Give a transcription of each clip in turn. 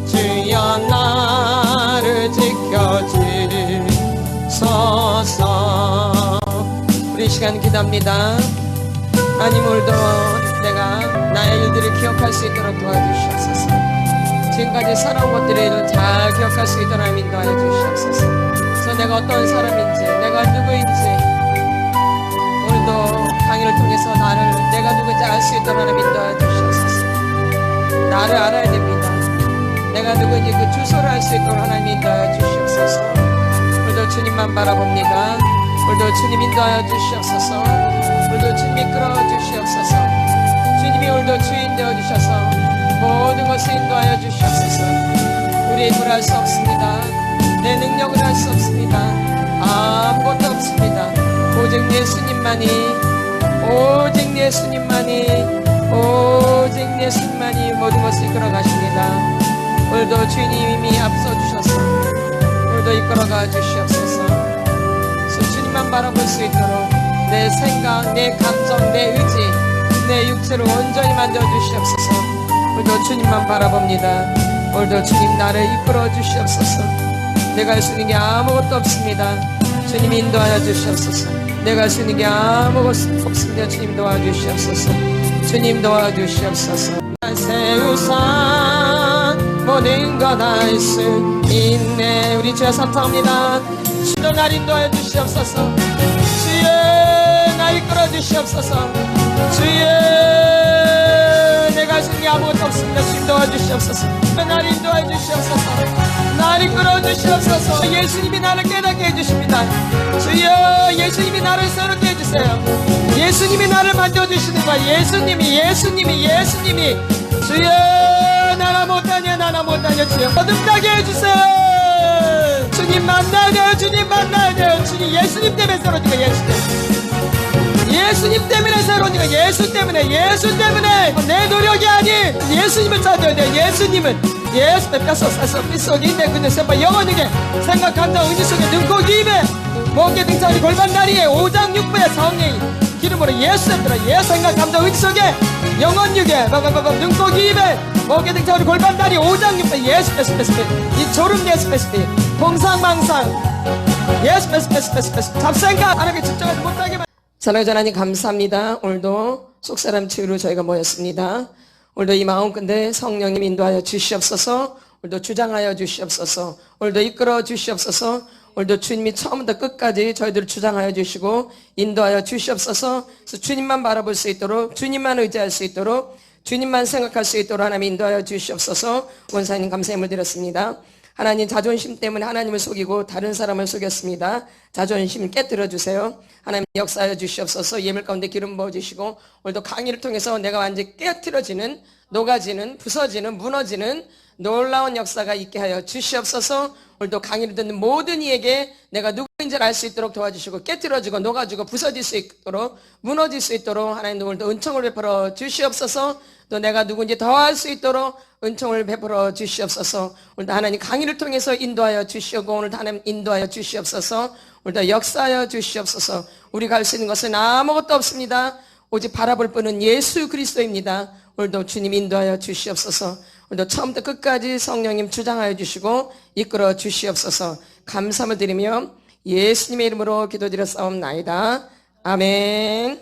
주여 나를 지켜주소서. 우리 이 시간 기도합니다. 하나님, 오늘도 내가 나의 일들을 기억할 수 있도록 도와주시옵소서. 지금까지 살아온 것들을 잘 기억할 수 있도록 하나님 인도하여 주시옵소서. 그래서 내가 어떤 사람인지, 내가 누구인지 오늘도 강의를 통해서 내가 누구인지 알 수 있도록 하나님 인도하여 주시옵소서. 나를 알아야 됩니다. 내가 누구인지 그 주소를 알 수 있도록 하나님 인도하여 주시옵소서. 오늘도 주님만 바라봅니다. 오늘도 주님 인도하여 주시옵소서. 오늘도 주님 이끌어 주시옵소서. 주님이 오늘도 주인 되어주셔서 모든 것을 인도하여 주시옵소서. 우리의 힘을 할 수 없습니다. 내 능력을 할 수 없습니다. 아무것도 없습니다. 오직 예수님만이, 오직 예수님만이, 오직 예수님만이 모든 것을 이끌어 가십니다. 오늘도 주님이 이미 앞서 주셔서 오늘도 이끌어가 주시옵소서. 그래서 주님만 바라볼 수 있도록 내 생각, 내 감정, 내 의지, 내 육체를 온전히 만들어 주시옵소서. 오늘도 주님만 바라봅니다. 오늘도 주님 나를 이끌어 주시옵소서. 내가 할 수 있는 게 아무것도 없습니다. 주님 인도하여 주시옵소서. 내가 할 수 있는 게 아무것도 없습니다. 주님 도와주시옵소서. 주님 도와주시옵소서. 세우산 모든 것 할 수 있네. 우리 주여 선포합니다. 주여 날 인도하여 주시옵소서. 주여 날 이끌어 주시옵소서. 주여 내가 할 수 있는 게 아무것도 없습니다. 주님 도와주시옵소서. 날 인도하여 주시옵소서. 날 이끌어 주시옵소서. 예수님이 나를 깨닫게 해주십니다. 주여 예수님이 나를 새롭게 해주세요. 예수님이 나를 만져주시는 거야. 예수님이 주여 나나 못하냐 나나 못하냐 주여 거듭나게 해주세요. 주님 만나야 돼요. 주님 만나야 돼요. 주님 예수님 때문에 새로운 거야. 예수님 때문에 새로운 거야. 예수 때문에 내 노력이 아닌 예수님을 찾아야 돼요. 예수님은 예수 뺏겨서 사서 빗속이 있네. 근데 세번 영원하게 생각 감정 의지 속에 눈고기 입에 목에 등살이 골반 다리에 오장 육부에 성령이 기름으로 예수 뺐더라. 예수 생각 감정 의지 속에 영원 육에 눈고기 입에 목에 등살이 골반 다리 오장 육부에 예수 뺐어. 이 졸음 예수 뺐어. 공상망상 예수 뺐어. 잡생각 하나님께 집중하지 못하게. 사랑하는 하나님 감사합니다. 오늘도 속사람 치유로 저희가 모였습니다. 오늘도 이 마음 근데 성령님 인도하여 주시옵소서. 오늘도 주장하여 주시옵소서. 오늘도 이끌어 주시옵소서. 오늘도 주님이 처음부터 끝까지 저희들을 주장하여 주시고 인도하여 주시옵소서. 그래서 주님만 바라볼 수 있도록, 주님만 의지할 수 있도록, 주님만 생각할 수 있도록 하나님 인도하여 주시옵소서. 원사님 감사함을 드렸습니다. 하나님 자존심 때문에 하나님을 속이고 다른 사람을 속였습니다. 자존심 깨뜨려 주세요. 하나님 역사하여 주시옵소서. 예물 가운데 기름 부어주시고 오늘도 강의를 통해서 내가 완전히 깨뜨려지는, 녹아지는, 부서지는, 무너지는 놀라운 역사가 있게 하여 주시옵소서. 오늘도 강의를 듣는 모든 이에게 내가 누구인지를 알 수 있도록 도와주시고 깨뜨려지고 녹아지고 부서질 수 있도록 무너질 수 있도록 하나님 오늘도 은총을 베풀어 주시옵소서. 또 내가 누구인지 더 알 수 있도록 은총을 베풀어 주시옵소서. 오늘도 하나님 강의를 통해서 인도하여 주시옵고 오늘도 하나님 인도하여 주시옵소서. 오늘도 역사하여 주시옵소서. 우리가 할 수 있는 것은 아무것도 없습니다. 오직 바라볼 분은 예수 그리스도입니다. 오늘도 주님 인도하여 주시옵소서. 오늘도 처음부터 끝까지 성령님 주장하여 주시고 이끌어 주시옵소서. 감사를 드리며 예수님의 이름으로 기도드렸사옵나이다. 아멘.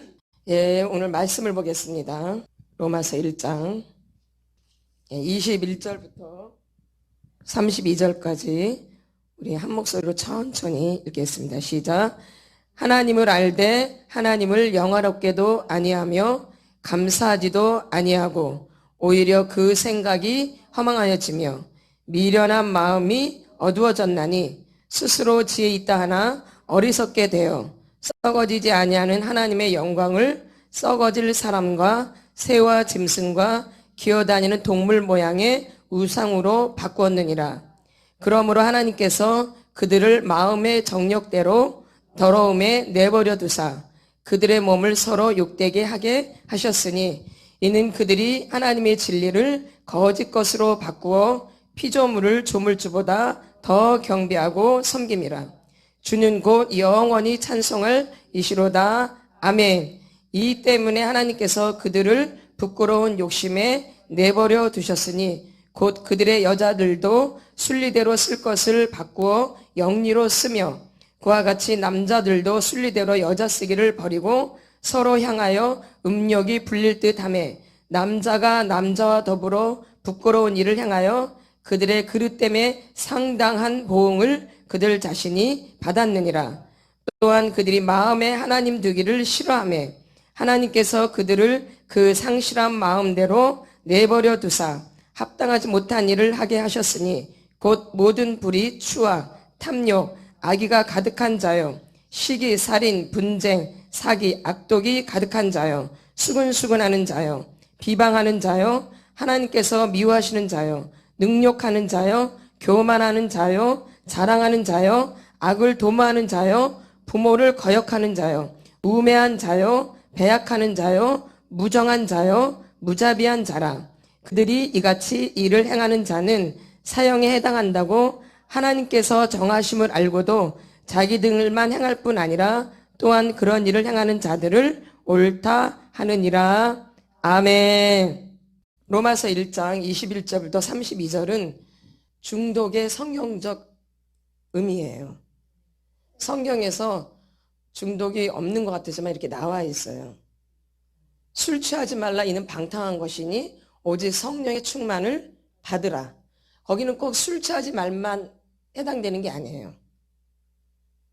예, 오늘 말씀을 보겠습니다. 로마서 1장 21절부터 32절까지 우리 한 목소리로 천천히 읽겠습니다. 시작. 하나님을 알되 하나님을 영화롭게도 아니하며 감사하지도 아니하고 오히려 그 생각이 허망하여지며 미련한 마음이 어두워졌나니 스스로 지혜 있다 하나 어리석게 되어 썩어지지 아니하는 하나님의 영광을 썩어질 사람과 새와 짐승과 기어다니는 동물 모양의 우상으로 바꾸었느니라. 그러므로 하나님께서 그들을 마음의 정욕대로 더러움에 내버려 두사 그들의 몸을 서로 욕되게 하게 하셨으니 이는 그들이 하나님의 진리를 거짓 것으로 바꾸어 피조물을 조물주보다 더 경배하고 섬김이라. 주는 곧 영원히 찬송할 이시로다. 아멘. 이 때문에 하나님께서 그들을 부끄러운 욕심에 내버려 두셨으니 곧 그들의 여자들도 순리대로 쓸 것을 바꾸어 영리로 쓰며 그와 같이 남자들도 순리대로 여자 쓰기를 버리고 서로 향하여 음욕이 불릴 듯하며 남자가 남자와 더불어 부끄러운 일을 향하여 그들의 그릇 때문에 상당한 보응을 그들 자신이 받았느니라. 또한 그들이 마음에 하나님 두기를 싫어하며 하나님께서 그들을 그 상실한 마음대로 내버려 두사 합당하지 못한 일을 하게 하셨으니 곧 모든 불의, 추와 탐욕, 악의가 가득한 자요 시기, 살인, 분쟁, 사기, 악독이 가득한 자요 수근수근하는 자요 비방하는 자요 하나님께서 미워하시는 자요 능욕하는 자요 교만하는 자요 자랑하는 자요 악을 도모하는 자요 부모를 거역하는 자요 우매한 자요 배약하는 자요 무정한 자요 무자비한 자라. 그들이 이같이 일을 행하는 자는 사형에 해당한다고 하나님께서 정하심을 알고도 자기들만 행할 뿐 아니라 또한 그런 일을 행하는 자들을 옳다 하느니라. 아멘. 로마서 1장 21절부터 32절은 중독의 성경적 의미예요. 성경에서 중독이 없는 것 같지만 이렇게 나와 있어요. 술 취하지 말라 이는 방탕한 것이니 오직 성령의 충만을 받으라. 거기는 꼭 술 취하지 말만 해당되는 게 아니에요.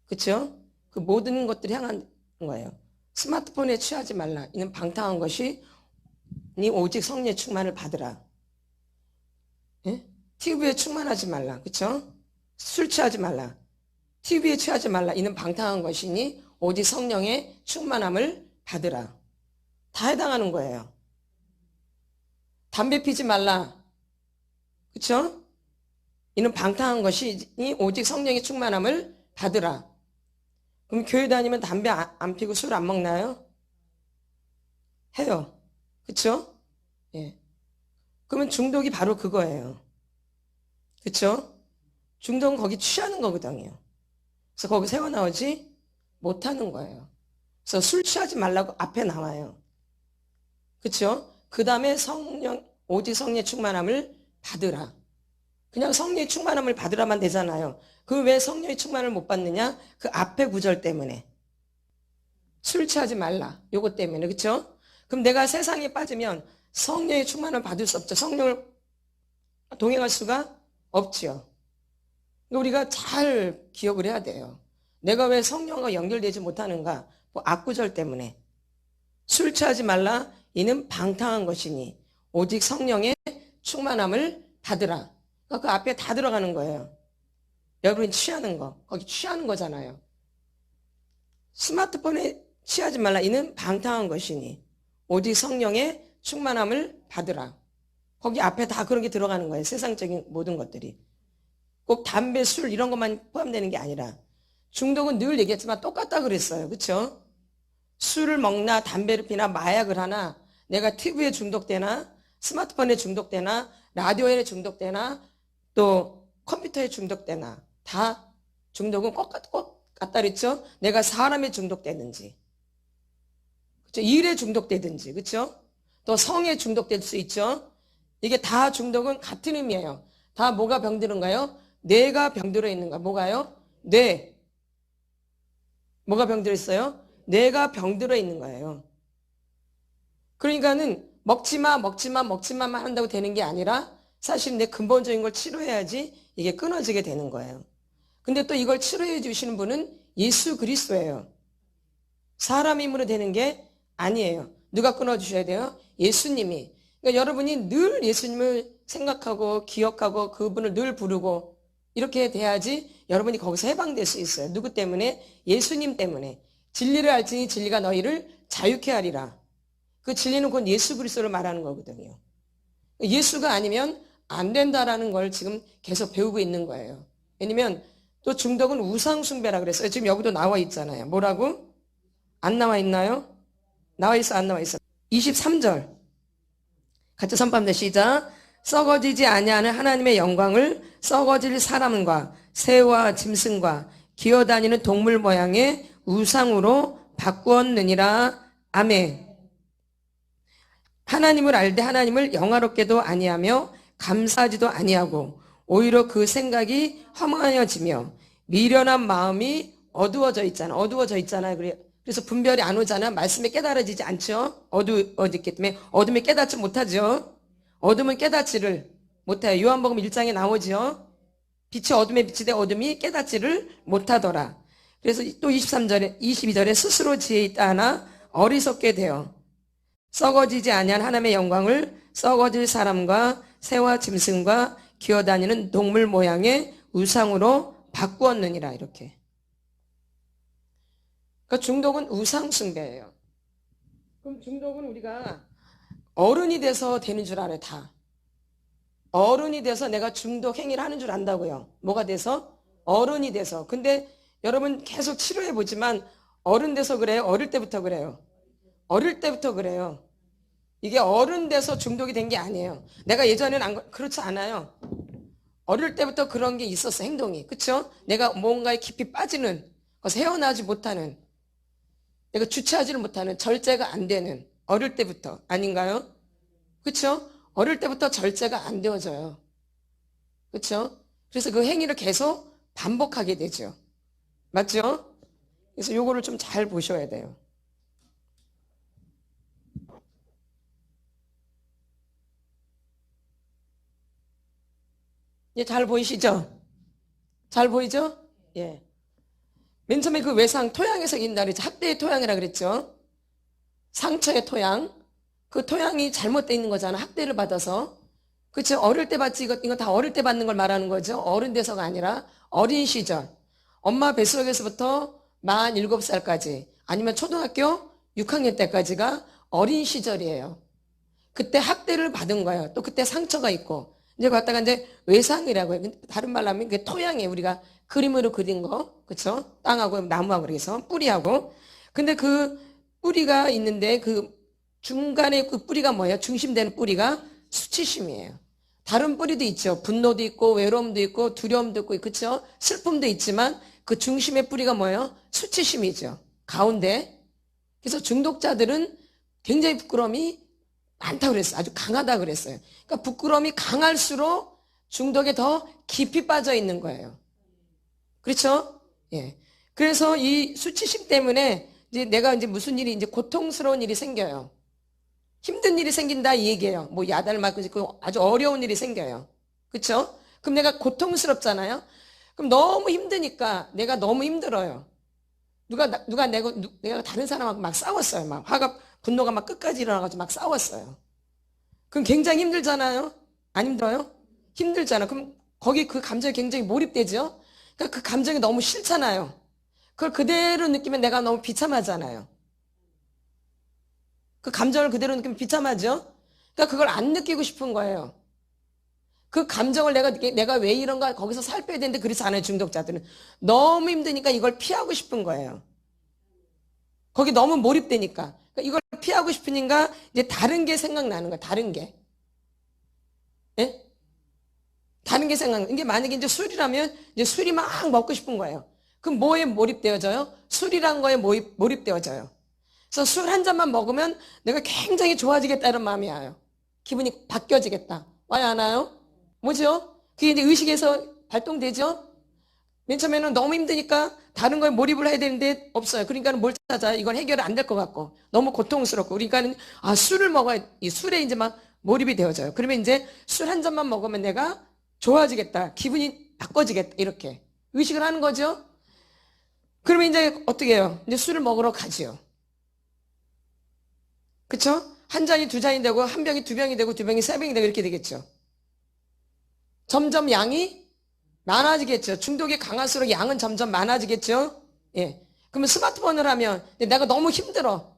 그렇죠? 그 모든 것들이 향한 거예요. 스마트폰에 취하지 말라 이는 방탕한 것이 니 오직 성령의 충만을 받으라. 예? TV에 충만하지 말라. 그렇죠? 술 취하지 말라. TV에 취하지 말라 이는 방탕한 것이니 오직 성령의 충만함을 받으라. 다 해당하는 거예요. 담배 피지 말라. 그렇죠? 이는 방탕한 것이니 오직 성령의 충만함을 받으라. 그럼 교회 다니면 담배 안 피고 술 안 먹나요? 해요. 그렇죠? 예. 그러면 중독이 바로 그거예요. 그렇죠? 중독은 거기 취하는 거거든요. 그래서 거기 새어나오지 못하는 거예요. 그래서 술 취하지 말라고 앞에 나와요. 그렇죠? 그 다음에 성령, 오직 성령의 충만함을 받으라. 그냥 성령의 충만함을 받으라만 되잖아요. 그 왜 성령의 충만을 못 받느냐? 그 앞에 구절 때문에. 술 취하지 말라. 요것 때문에. 그렇죠? 그럼 내가 세상에 빠지면 성령의 충만을 받을 수 없죠. 성령을 동행할 수가 없지요. 우리가 잘 기억을 해야 돼요. 내가 왜 성령과 연결되지 못하는가? 뭐 앞구절 때문에. 술 취하지 말라. 이는 방탕한 것이니 오직 성령의 충만함을 받으라. 그러니까 그 앞에 다 들어가는 거예요. 여러분이 취하는 거, 거기 취하는 거잖아요. 스마트폰에 취하지 말라. 이는 방탕한 것이니 오직 성령의 충만함을 받으라. 거기 앞에 다 그런 게 들어가는 거예요. 세상적인 모든 것들이. 꼭 담배, 술 이런 것만 포함되는 게 아니라 중독은 늘 얘기했지만 똑같다 그랬어요. 그렇죠? 술을 먹나 담배를 피나 마약을 하나 내가 TV에 중독되나 스마트폰에 중독되나 라디오에 중독되나 또 컴퓨터에 중독되나 다 중독은 꼭 같다 그랬죠? 내가 사람에 중독되든지 그렇죠? 일에 중독되든지 그렇죠? 또 성에 중독될 수 있죠? 이게 다 중독은 같은 의미예요. 다 뭐가 병드는가요? 뇌가 병들어 있는가? 뭐가요? 뇌. 뭐가 병들어 있어요? 뇌가 병들어 있는 거예요. 그러니까는 먹지마만 한다고 되는 게 아니라 사실 내 근본적인 걸 치료해야지 이게 끊어지게 되는 거예요. 근데 또 이걸 치료해 주시는 분은 예수 그리스도예요. 사람 힘으로 되는 게 아니에요. 누가 끊어주셔야 돼요? 예수님이. 그러니까 여러분이 늘 예수님을 생각하고 기억하고 그분을 늘 부르고 이렇게 돼야지 여러분이 거기서 해방될 수 있어요. 누구 때문에? 예수님 때문에. 진리를 알지니 진리가 너희를 자유케 하리라. 그 진리는 곧 예수 그리스도를 말하는 거거든요. 예수가 아니면 안 된다라는 걸 지금 계속 배우고 있는 거예요. 왜냐면 또 중독은 우상숭배라 그랬어요. 지금 여기도 나와 있잖아요. 뭐라고? 안 나와 있나요? 나와 있어, 안 나와 있어? 23절. 같이 선포합니다. 시작. 썩어지지 아니하는 하나님의 영광을 썩어질 사람과 새와 짐승과 기어다니는 동물 모양의 우상으로 바꾸었느니라. 아멘. 하나님을 알되 하나님을 영화롭게도 아니하며 감사하지도 아니하고 오히려 그 생각이 허망해지며 미련한 마음이 어두워져 있잖아요. 그래서 분별이 안 오잖아. 말씀에 깨달아지지 않죠. 어두웠기 때문에 어둠에 깨닫지 못하죠. 어둠은 깨닫지를 못해요. 요한복음 1장에 나오죠. 빛이 어둠에 비치되 어둠이 깨닫지를 못하더라. 그래서 또 22절에 스스로 지혜 있다 하나 어리석게 되어 썩어지지 아니한 하나님의 영광을 썩어질 사람과 새와 짐승과 기어다니는 동물 모양의 우상으로 바꾸었느니라. 이렇게. 그러니까 중독은 우상 숭배예요. 그럼 중독은 우리가 어른이 돼서 되는 줄 알아요. 다. 어른이 돼서 내가 중독 행위를 하는 줄 안다고요. 뭐가 돼서? 어른이 돼서. 근데 여러분 계속 치료해 보지만 어른 돼서 그래요? 어릴 때부터 그래요? 어릴 때부터 그래요. 이게 어른 돼서 중독이 된 게 아니에요. 내가 예전에는 그렇지 않아요. 어릴 때부터 그런 게 있었어, 행동이. 그쵸? 내가 뭔가에 깊이 빠지는, 헤어나지 못하는, 내가 주체하지를 못하는, 절제가 안 되는, 어릴 때부터. 아닌가요? 그쵸? 어릴 때부터 절제가 안 되어져요. 그쵸? 그래서 그 행위를 계속 반복하게 되죠. 맞죠? 그래서 요거를 좀 잘 보셔야 돼요. 예, 잘 보이시죠? 잘 보이죠? 예. 맨 처음에 그 외상 토양에서 인다 그랬죠. 학대의 토양이라 그랬죠. 상처의 토양. 그 토양이 잘못되어 있는 거잖아. 학대를 받아서. 그치? 어릴 때 받지. 이거 다 어릴 때 받는 걸 말하는 거죠. 어른 돼서가 아니라 어린 시절. 엄마 뱃속에서부터 만 7살까지 아니면 초등학교 6학년 때까지가 어린 시절이에요. 그때 학대를 받은 거예요. 또 그때 상처가 있고. 이제 갖다가 이제 외상이라고 해요. 다른 말로 하면 그게 토양이에요. 우리가 그림으로 그린 거. 그쵸? 땅하고 나무하고 그래서 뿌리하고. 근데 그 뿌리가 있는데 그 중간에 그 뿌리가 뭐예요? 중심되는 뿌리가 수치심이에요. 다른 뿌리도 있죠. 분노도 있고 외로움도 있고 두려움도 있고 그쵸? 슬픔도 있지만 그 중심의 뿌리가 뭐예요? 수치심이죠. 가운데. 그래서 중독자들은 굉장히 부끄러움이 많다고 그랬어요. 아주 강하다고 그랬어요. 그러니까 부끄러움이 강할수록 중독에 더 깊이 빠져 있는 거예요. 그렇죠? 예. 그래서 이 수치심 때문에 이제 내가 이제 무슨 일이 이제 고통스러운 일이 생겨요. 힘든 일이 생긴다 이 얘기예요. 뭐 야단을 맞고 있고 아주 어려운 일이 생겨요. 그렇죠? 그럼 내가 고통스럽잖아요. 그럼 너무 힘드니까 내가 너무 힘들어요. 내가 다른 사람하고 막 싸웠어요. 막 화가 분노가 막 끝까지 일어나가지고 막 싸웠어요. 그럼 굉장히 힘들잖아요. 안 힘들어요? 힘들잖아. 그럼 거기 그 감정에 굉장히 몰입되죠. 그러니까 그 감정이 너무 싫잖아요. 그걸 그대로 느끼면 내가 너무 비참하잖아요. 그 감정을 그대로 느끼면 비참하죠. 그러니까 그걸 안 느끼고 싶은 거예요. 그 감정을 내가 왜 이런가 거기서 살펴야 되는데 그렇지 않아요. 중독자들은 너무 힘드니까 이걸 피하고 싶은 거예요. 거기 너무 몰입되니까. 그러니까 이걸 피하고 싶으니까 이제 다른 게 생각나는 거야. 다른 게. 예? 다른 게 생각나는. 이게 만약에 이제 술이라면 이제 술이 막 먹고 싶은 거예요. 그럼 뭐에 몰입되어져요? 술이란 거에 몰입되어져요. 그래서 술 한 잔만 먹으면 내가 굉장히 좋아지겠다 이런 마음이 와요. 기분이 바뀌어지겠다. 와요 안 와요? 뭐죠? 그게 이제 의식에서 발동되죠? 맨 처음에는 너무 힘드니까 다른 거에 몰입을 해야 되는데 없어요. 그러니까 뭘 찾아요? 이건 해결이 안 될 것 같고 너무 고통스럽고 그러니까는 술을 먹어야 이 술에 이제 막 몰입이 되어져요. 그러면 이제 술 한 잔만 먹으면 내가 좋아지겠다. 기분이 바꿔지겠다. 이렇게 의식을 하는 거죠. 그러면 이제 어떻게 해요? 이제 술을 먹으러 가지요. 그쵸? 한 잔이 두 잔이 되고 한 병이 두 병이 되고 두 병이 세 병이 되고 이렇게 되겠죠. 점점 양이 많아지겠죠. 중독이 강할수록 양은 점점 많아지겠죠. 예. 그러면 스마트폰을 하면 내가 너무 힘들어.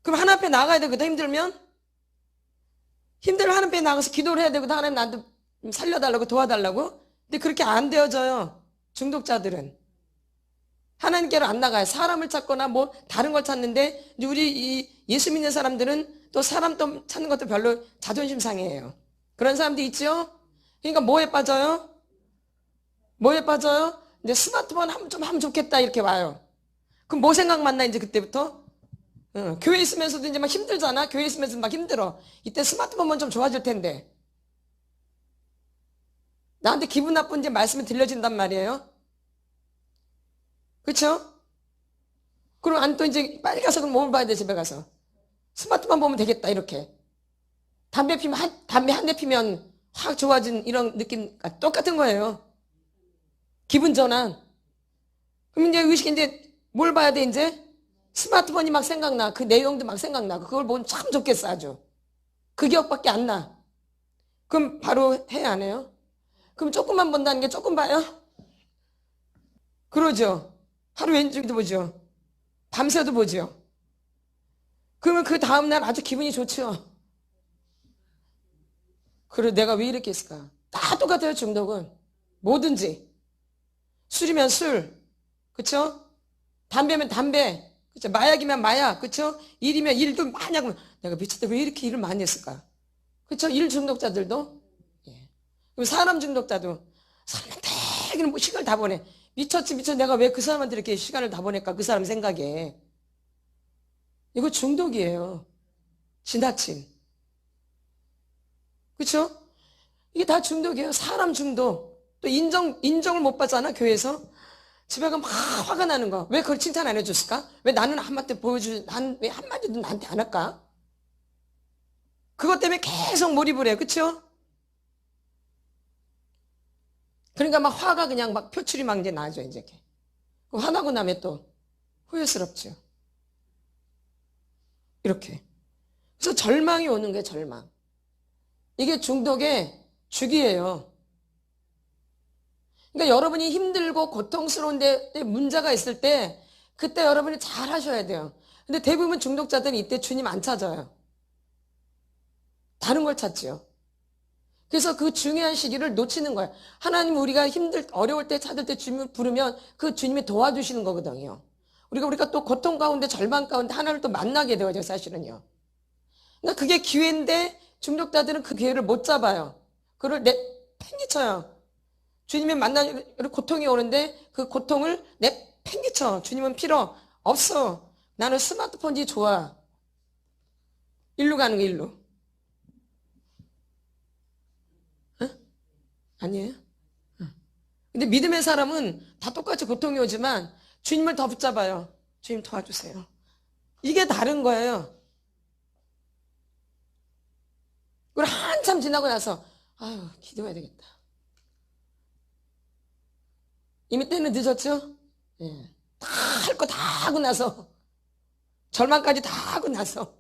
그럼 하나님 앞에 나가야 되거든. 힘들면 하나님 앞에 나가서 기도를 해야 되거든. 하나님 나한테 살려달라고 도와달라고. 근데 그렇게 안 되어져요. 중독자들은 하나님께로 안 나가요. 사람을 찾거나 뭐 다른 걸 찾는데 우리 이 예수 믿는 사람들은 또 사람 또 찾는 것도 별로 자존심 상해요. 그런 사람도 있죠. 그러니까 뭐에 빠져요? 뭐에 빠져요? 이제 스마트폰 좀 하면 좋겠다 이렇게 와요. 그럼 뭐 생각만 나 이제 그때부터? 교회 있으면서도 이제 막 힘들잖아. 교회 있으면서 막 힘들어. 이때 스마트폰만 좀 좋아질 텐데. 나한테 기분 나쁜지 말씀이 들려진단 말이에요. 그렇죠? 그럼 안 또 이제 빨리 가서 그럼 뭘 봐야 돼, 집에 가서. 스마트만 보면 되겠다, 이렇게. 담배 한 대 피면 확 좋아진 이런 느낌 똑같은 거예요. 기분 전환. 그럼 이제 의식인데 뭘 봐야 돼, 이제? 스마트폰이 막 생각나. 그 내용도 막 생각나고. 그걸 보면 참 좋겠어, 아주. 그 기억밖에 안 나. 그럼 바로 해야 안 해요? 그럼 조금만 본다는 게 조금 봐요? 그러죠. 하루 왼쪽도 보죠. 밤새도 보죠. 그러면 그 다음날 아주 기분이 좋죠. 그래, 내가 왜 이렇게 했을까? 다 똑같아요, 중독은. 뭐든지. 술이면 술. 그쵸? 담배면 담배. 그쵸? 마약이면 마약. 그쵸? 일이면 일도 많이 하고. 내가 미쳤다. 왜 이렇게 일을 많이 했을까? 그쵸? 일 중독자들도. 예. 그럼 사람 중독자도. 사람한테 뭐 시간을 다 보내. 미쳤지, 내가 왜 그 사람한테 이렇게 시간을 다 보낼까? 그 사람 생각에. 이거 중독이에요. 지나친. 그쵸? 이게 다 중독이에요. 사람 중독. 또 인정을 못 받잖아, 교회에서. 집에 가면 막 화가 나는 거. 왜 그걸 칭찬 안 해줬을까? 왜 나는 한마디 난 왜 한마디도 나한테 안 할까? 그것 때문에 계속 몰입을 해요. 그쵸? 그러니까 막 화가 그냥 막 표출이 막 이제 나죠, 이제. 화나고 나면 또 후회스럽죠. 이렇게. 그래서 절망이 오는 게 절망. 이게 중독의 주기예요. 그러니까 여러분이 힘들고 고통스러운 데 문제가 있을 때 그때 여러분이 잘 하셔야 돼요. 근데 대부분 중독자들은 이때 주님 안 찾아요. 다른 걸 찾지요. 그래서 그 중요한 시기를 놓치는 거예요. 하나님 우리가 어려울 때 찾을 때 주님을 부르면 그 주님이 도와주시는 거거든요. 우리가 또 고통 가운데 절망 가운데 하나님을 또 만나게 되어요, 사실은요. 그러니까 그게 기회인데 중독자들은 그 기회를 못 잡아요. 그걸 팽개쳐요. 주님의 만나는 고통이 오는데 그 고통을 팽개쳐. 주님은 필요 없어. 나는 스마트폰이 좋아. 일로 가는 거 일로. 아니에요? 근데 믿음의 사람은 다 똑같이 고통이 오지만 주님을 더 붙잡아요. 주님 도와주세요. 이게 다른 거예요. 그리고 한참 지나고 나서 아유, 기도해야 되겠다. 이미 때는 늦었죠? 예. 다 할 거 다 하고 나서 절망까지 다 하고 나서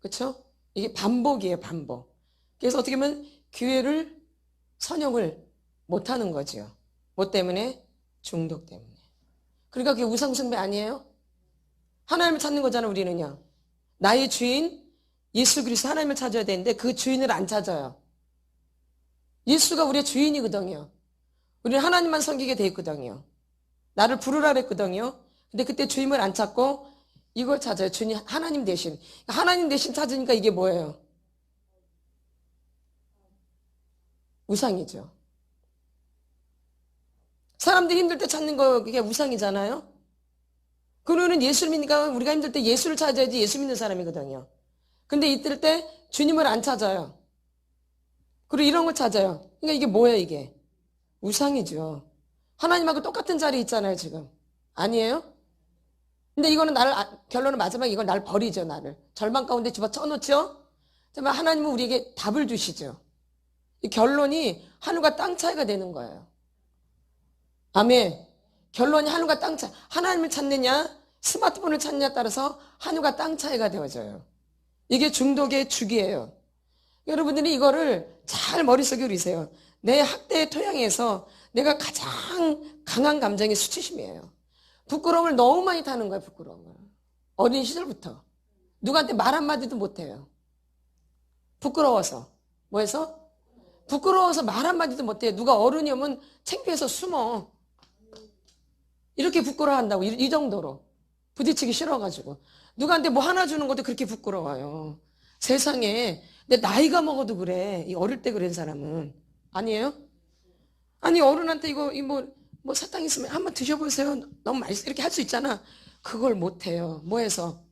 그렇죠? 이게 반복이에요, 반복. 그래서 어떻게 보면 기회를 선용을 못하는 거죠. 뭐 때문에? 중독 때문에. 그러니까 그게 우상숭배 아니에요? 하나님을 찾는 거잖아, 우리는요. 나의 주인 예수 그리스도 하나님을 찾아야 되는데 그 주인을 안 찾아요. 예수가 우리의 주인이거든요. 우리는 하나님만 섬기게 돼 있거든요. 나를 부르라 그랬거든요. 근데 그때 주님을 안 찾고 이걸 찾아요. 주님, 하나님 대신. 하나님 대신 찾으니까 이게 뭐예요? 우상이죠. 사람들이 힘들 때 찾는 거 그게 우상이잖아요. 그러면 예수를 믿으니까 우리가 힘들 때 예수를 찾아야지 예수 믿는 사람이거든요. 근데 이럴 때 주님을 안 찾아요. 그리고 이런 걸 찾아요. 그러니까 이게 뭐예요, 이게? 우상이죠. 하나님하고 똑같은 자리에 있잖아요, 지금. 아니에요? 근데 이거는 결론은 마지막에 이건 날 버리죠, 나를. 절망 가운데 집어쳐놓죠? 정말 하나님은 우리에게 답을 주시죠. 이 결론이 하늘과 땅 차이가 되는 거예요. 아멘. 결론이 하늘과 땅 차이. 하나님을 찾느냐, 스마트폰을 찾느냐에 따라서 하늘과 땅 차이가 되어져요. 이게 중독의 주기예요. 여러분들이 이거를 잘 머릿속에 그리세요. 내 학대의 토양에서 내가 가장 강한 감정이 수치심이에요. 부끄러움을 너무 많이 타는 거예요, 부끄러움을. 어린 시절부터. 누구한테 말 한마디도 못해요. 부끄러워서. 뭐해서? 부끄러워서 말 한마디도 못해요. 누가 어른이 오면 창피해서 숨어. 이렇게 부끄러워한다고, 이 정도로. 부딪히기 싫어가지고. 누구한테 뭐 하나 주는 것도 그렇게 부끄러워요. 세상에. 내 나이가 먹어도 그래. 이 어릴 때 그런 사람은. 아니에요? 아니, 어른한테 이거, 뭐 사탕 있으면 한번 드셔보세요. 너무 맛있어. 이렇게 할 수 있잖아. 그걸 못해요. 뭐 해서?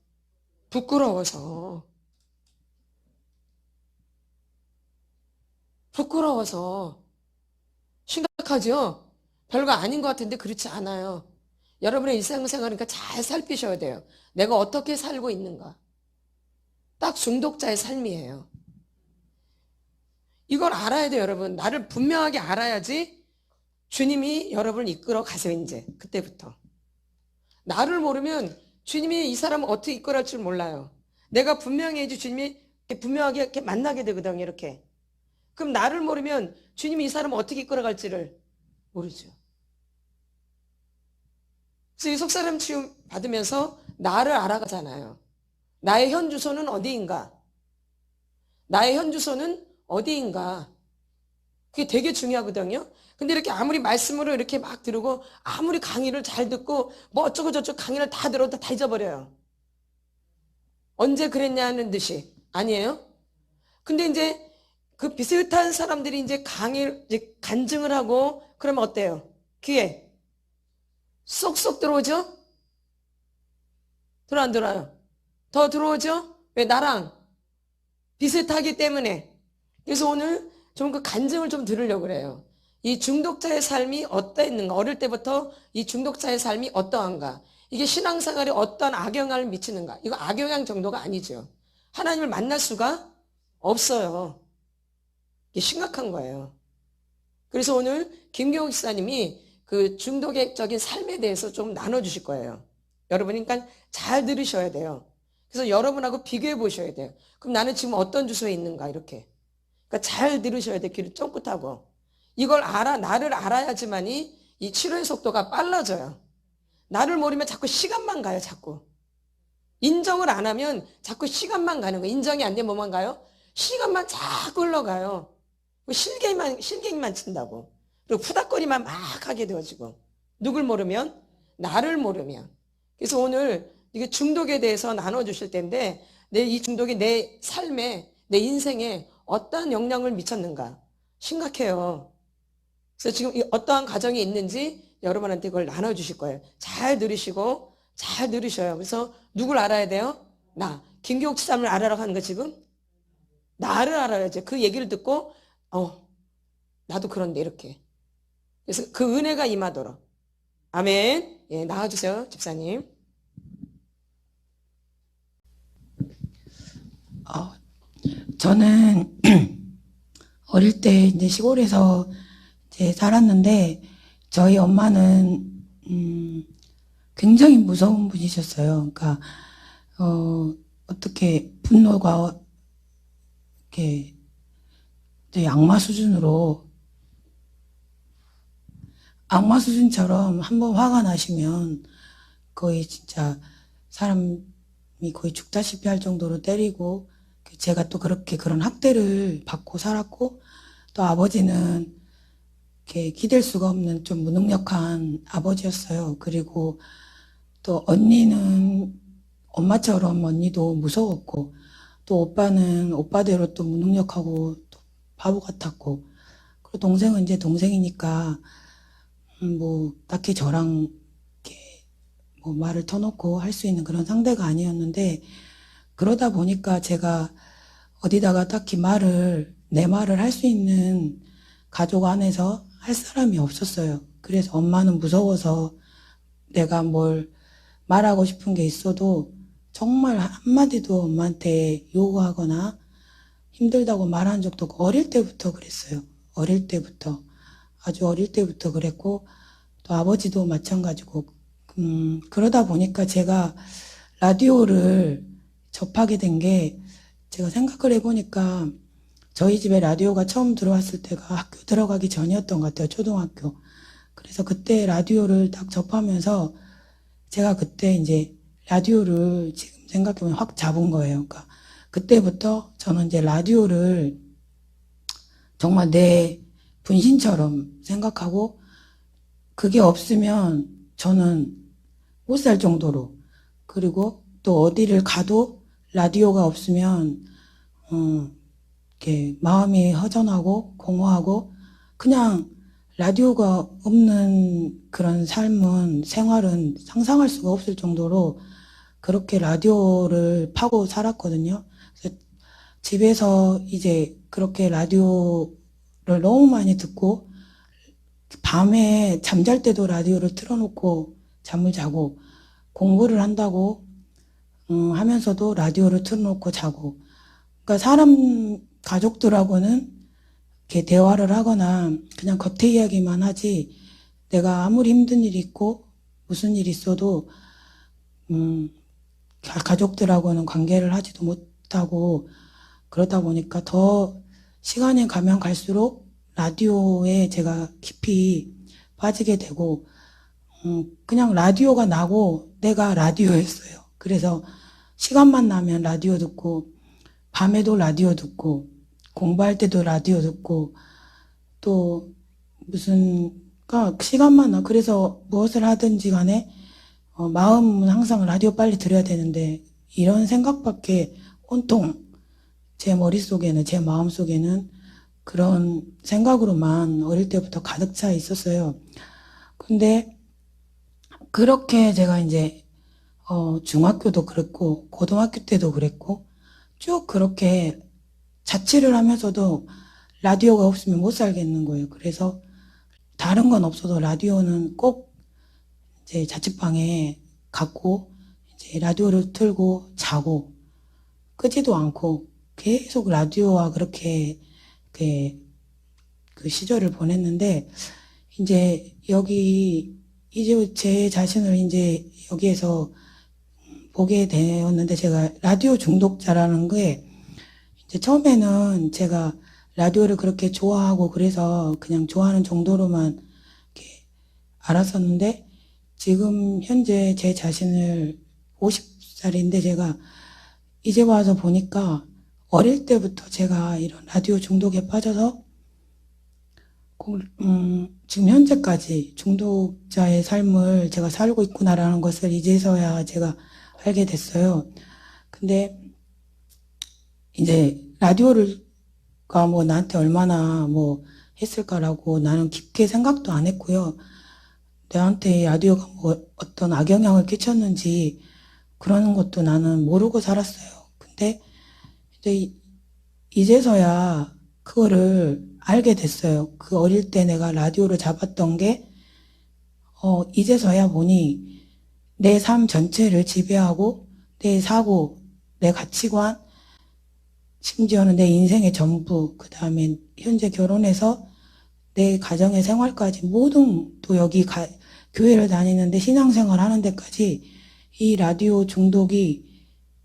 부끄러워서. 부끄러워서. 심각하죠? 별거 아닌 것 같은데 그렇지 않아요. 여러분의 일상생활이니까 잘 살피셔야 돼요. 내가 어떻게 살고 있는가. 딱 중독자의 삶이에요. 이걸 알아야 돼요, 여러분. 나를 분명하게 알아야지 주님이 여러분을 이끌어 가세요, 이제. 그때부터. 나를 모르면 주님이 이 사람을 어떻게 이끌어갈 줄 몰라요. 내가 분명해야지 주님이 분명하게 이렇게 만나게 되거든요, 이렇게. 그럼 나를 모르면 주님이 이 사람을 어떻게 이끌어갈지를 모르죠. 그래서 이 속사람 치유 받으면서 나를 알아가잖아요. 나의 현 주소는 어디인가? 나의 현 주소는 어디인가? 그게 되게 중요하거든요. 근데 이렇게 아무리 말씀으로 이렇게 막 들고 아무리 강의를 잘 듣고 뭐 어쩌고 저쩌고 강의를 다 들어도 다 잊어버려요. 언제 그랬냐는 듯이. 아니에요? 근데 이제 그 비슷한 사람들이 이제 강의를 이제 간증을 하고 그러면 어때요? 귀에 쏙쏙 들어오죠? 들어 안 들어요? 더 들어오죠? 왜? 나랑 비슷하기 때문에. 그래서 오늘 좀 그 간증을 좀 들으려고 그래요. 이 중독자의 삶이 어떠했는가? 어릴 때부터 이 중독자의 삶이 어떠한가? 이게 신앙생활에 어떤 악영향을 미치는가? 이거 악영향 정도가 아니죠. 하나님을 만날 수가 없어요. 이게 심각한 거예요. 그래서 오늘 김경욱 목사님이 그 중독적인 삶에 대해서 좀 나눠주실 거예요. 여러분이 그러니까 잘 들으셔야 돼요. 그래서 여러분하고 비교해 보셔야 돼요. 그럼 나는 지금 어떤 주소에 있는가 이렇게. 그러니까 잘 들으셔야 돼요. 귀를 쫑긋하고. 이걸 나를 알아야지만이 이 치료의 속도가 빨라져요. 나를 모르면 자꾸 시간만 가요. 자꾸. 인정을 안 하면 자꾸 시간만 가는 거예요. 인정이 안 되면 뭐만 가요? 시간만 자꾸 흘러가요. 실갱이만 친다고. 그리고 푸닥거리만 막 하게 되어지고. 누굴 모르면? 나를 모르면. 그래서 오늘 이게 중독에 대해서 나눠주실 텐데, 이 중독이 내 삶에, 내 인생에 어떠한 영향을 미쳤는가. 심각해요. 그래서 지금 어떠한 가정이 있는지 여러분한테 그걸 나눠주실 거예요. 잘 들으시고, 잘 들으셔요. 그래서 누굴 알아야 돼요? 나. 김교욱 지사님을 알아라고 하는 거 지금? 나를 알아야지. 그 얘기를 듣고, 나도 그런데 이렇게. 그래서 그 은혜가 임하도록. 아멘. 예, 나와주세요, 집사님. 저는 어릴 때 이제 시골에서 이제 살았는데 저희 엄마는 굉장히 무서운 분이셨어요. 그러니까 어떻게 분노가 이렇게 악마 수준처럼 한번 화가 나시면 거의 진짜 사람이 거의 죽다시피 할 정도로 때리고, 제가 또 그런 학대를 받고 살았고, 또 아버지는 이렇게 기댈 수가 없는 좀 무능력한 아버지였어요. 그리고 또 언니는 엄마처럼 언니도 무서웠고, 또 오빠는 오빠대로 또 무능력하고 또 바보 같았고, 그리고 동생은 이제 동생이니까 뭐 딱히 저랑 이렇게 뭐 말을 터놓고 할 수 있는 그런 상대가 아니었는데, 그러다 보니까 제가 어디다가 딱히 내 말을 할 수 있는 가족 안에서 할 사람이 없었어요. 그래서 엄마는 무서워서 내가 뭘 말하고 싶은 게 있어도 정말 한마디도 엄마한테 요구하거나 힘들다고 말한 적도 없고, 어릴 때부터 그랬어요. 아주 어릴 때부터 그랬고, 또 아버지도 마찬가지고. 그러다 보니까 제가 라디오를 접하게 된 게, 제가 생각을 해보니까 저희 집에 라디오가 처음 들어왔을 때가 학교 들어가기 전이었던 것 같아요. 초등학교. 그래서 그때 라디오를 딱 접하면서 제가 그때 이제 라디오를 지금 생각해보면 확 잡은 거예요. 그러니까 그때부터 저는 이제 라디오를 정말 내 분신처럼 생각하고, 그게 없으면 저는 못 살 정도로, 그리고 또 어디를 가도 라디오가 없으면 이렇게 마음이 허전하고 공허하고, 그냥 라디오가 없는 그런 생활은 상상할 수가 없을 정도로 그렇게 라디오를 파고 살았거든요. 그래서 집에서 이제 그렇게 라디오를 너무 많이 듣고 밤에 잠잘 때도 라디오를 틀어놓고 잠을 자고 공부를 한다고 하면서도 라디오를 틀어놓고 자고 그러니까 사람 가족들하고는 이렇게 대화를 하거나 그냥 겉에 이야기만 하지 내가 아무리 힘든 일이 있고 무슨 일이 있어도 가족들하고는 관계를 하지도 못하고 그러다 보니까 더 시간이 가면 갈수록 라디오에 제가 깊이 빠지게 되고 그냥 라디오가 나고 내가 라디오였어요. 그래서 시간만 나면 라디오 듣고 밤에도 라디오 듣고 공부할 때도 라디오 듣고 또 무슨 시간만 나 그래서 무엇을 하든지 간에 마음은 항상 라디오 빨리 들어야 되는데 이런 생각밖에 온통 제 머릿속에는 제 마음속에는 그런 생각으로만 어릴 때부터 가득 차 있었어요. 근데 그렇게 제가 이제 중학교도 그랬고 고등학교 때도 그랬고 쭉 그렇게 자취를 하면서도 라디오가 없으면 못 살겠는 거예요. 그래서 다른 건 없어도 라디오는 꼭 이제 자취방에 갖고 이제 라디오를 틀고 자고 끄지도 않고 계속 라디오와 그렇게 그 시절을 보냈는데 이제 이제 제 자신을 이제 여기에서 보게 되었는데 제가 라디오 중독자라는 게 이제 처음에는 제가 라디오를 그렇게 좋아하고 그래서 그냥 좋아하는 정도로만 이렇게 알았었는데 지금 현재 제 자신을 50살인데 제가 이제 와서 보니까 어릴 때부터 제가 이런 라디오 중독에 빠져서 지금 현재까지 중독자의 삶을 제가 살고 있구나라는 것을 이제서야 제가 알게 됐어요. 근데 이제 라디오가 뭐 나한테 얼마나 뭐 했을까라고 나는 깊게 생각도 안 했고요. 나한테 라디오가 뭐 어떤 악영향을 끼쳤는지 그런 것도 나는 모르고 살았어요. 근데 이제 이제서야 그거를 알게 됐어요. 그 어릴 때 내가 라디오를 잡았던 게 이제서야 보니 내 삶 전체를 지배하고 내 사고, 내 가치관, 심지어는 내 인생의 전부, 그 다음에 현재 결혼해서 내 가정의 생활까지 모든 또 여기 교회를 다니는데 신앙생활 하는 데까지 이 라디오 중독이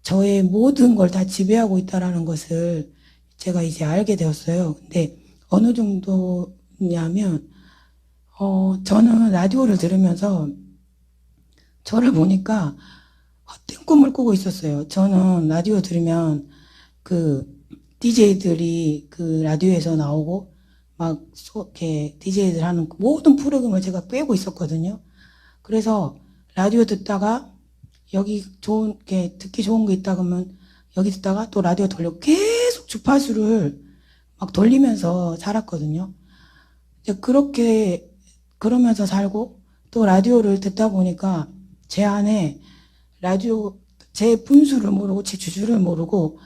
저의 모든 걸 다 지배하고 있다라는 것을 제가 이제 알게 되었어요. 근데 어느 정도냐면 저는 라디오를 들으면서 저를 보니까 헛된 꿈을 꾸고 있었어요. 저는 라디오 들으면 그 DJ들이 그 라디오에서 나오고 막 이렇게 DJ들 하는 모든 프로그램을 제가 꿰고 있었거든요. 그래서 라디오 듣다가 여기 게 듣기 좋은 거 있다 그러면 여기 듣다가 또 라디오 돌려 계속 주파수를 막 돌리면서 살았거든요. 이제 그렇게 그러면서 살고 또 라디오를 듣다 보니까 제 안에 라디오 제 분수를 모르고 제 주주를 모르고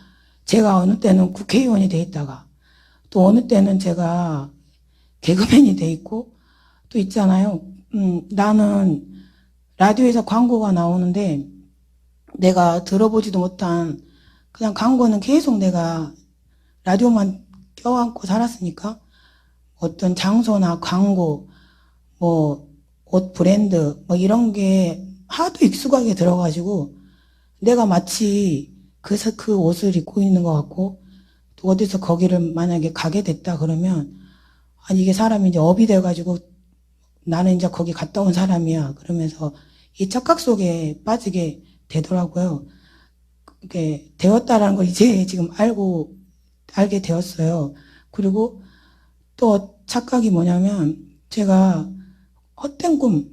제가 어느 때는 국회의원이 돼 있다가 또 어느 때는 제가 개그맨이 돼 있고 또 있잖아요. 나는 라디오에서 광고가 나오는데 내가 들어보지도 못한 그냥 광고는 계속 내가 라디오만 껴안고 살았으니까 어떤 장소나 광고 뭐 옷 브랜드 뭐 이런 게 하도 익숙하게 들어가지고 내가 마치 그 옷을 입고 있는 것 같고 또 어디서 거기를 만약에 가게 됐다 그러면 아니 이게 사람이 이제 업이 돼가지고 나는 이제 거기 갔다 온 사람이야 그러면서 이 착각 속에 빠지게 되더라고요. 그게 되었다라는 걸 이제 지금 알게 되었어요. 그리고 또 착각이 뭐냐면 제가 헛된 꿈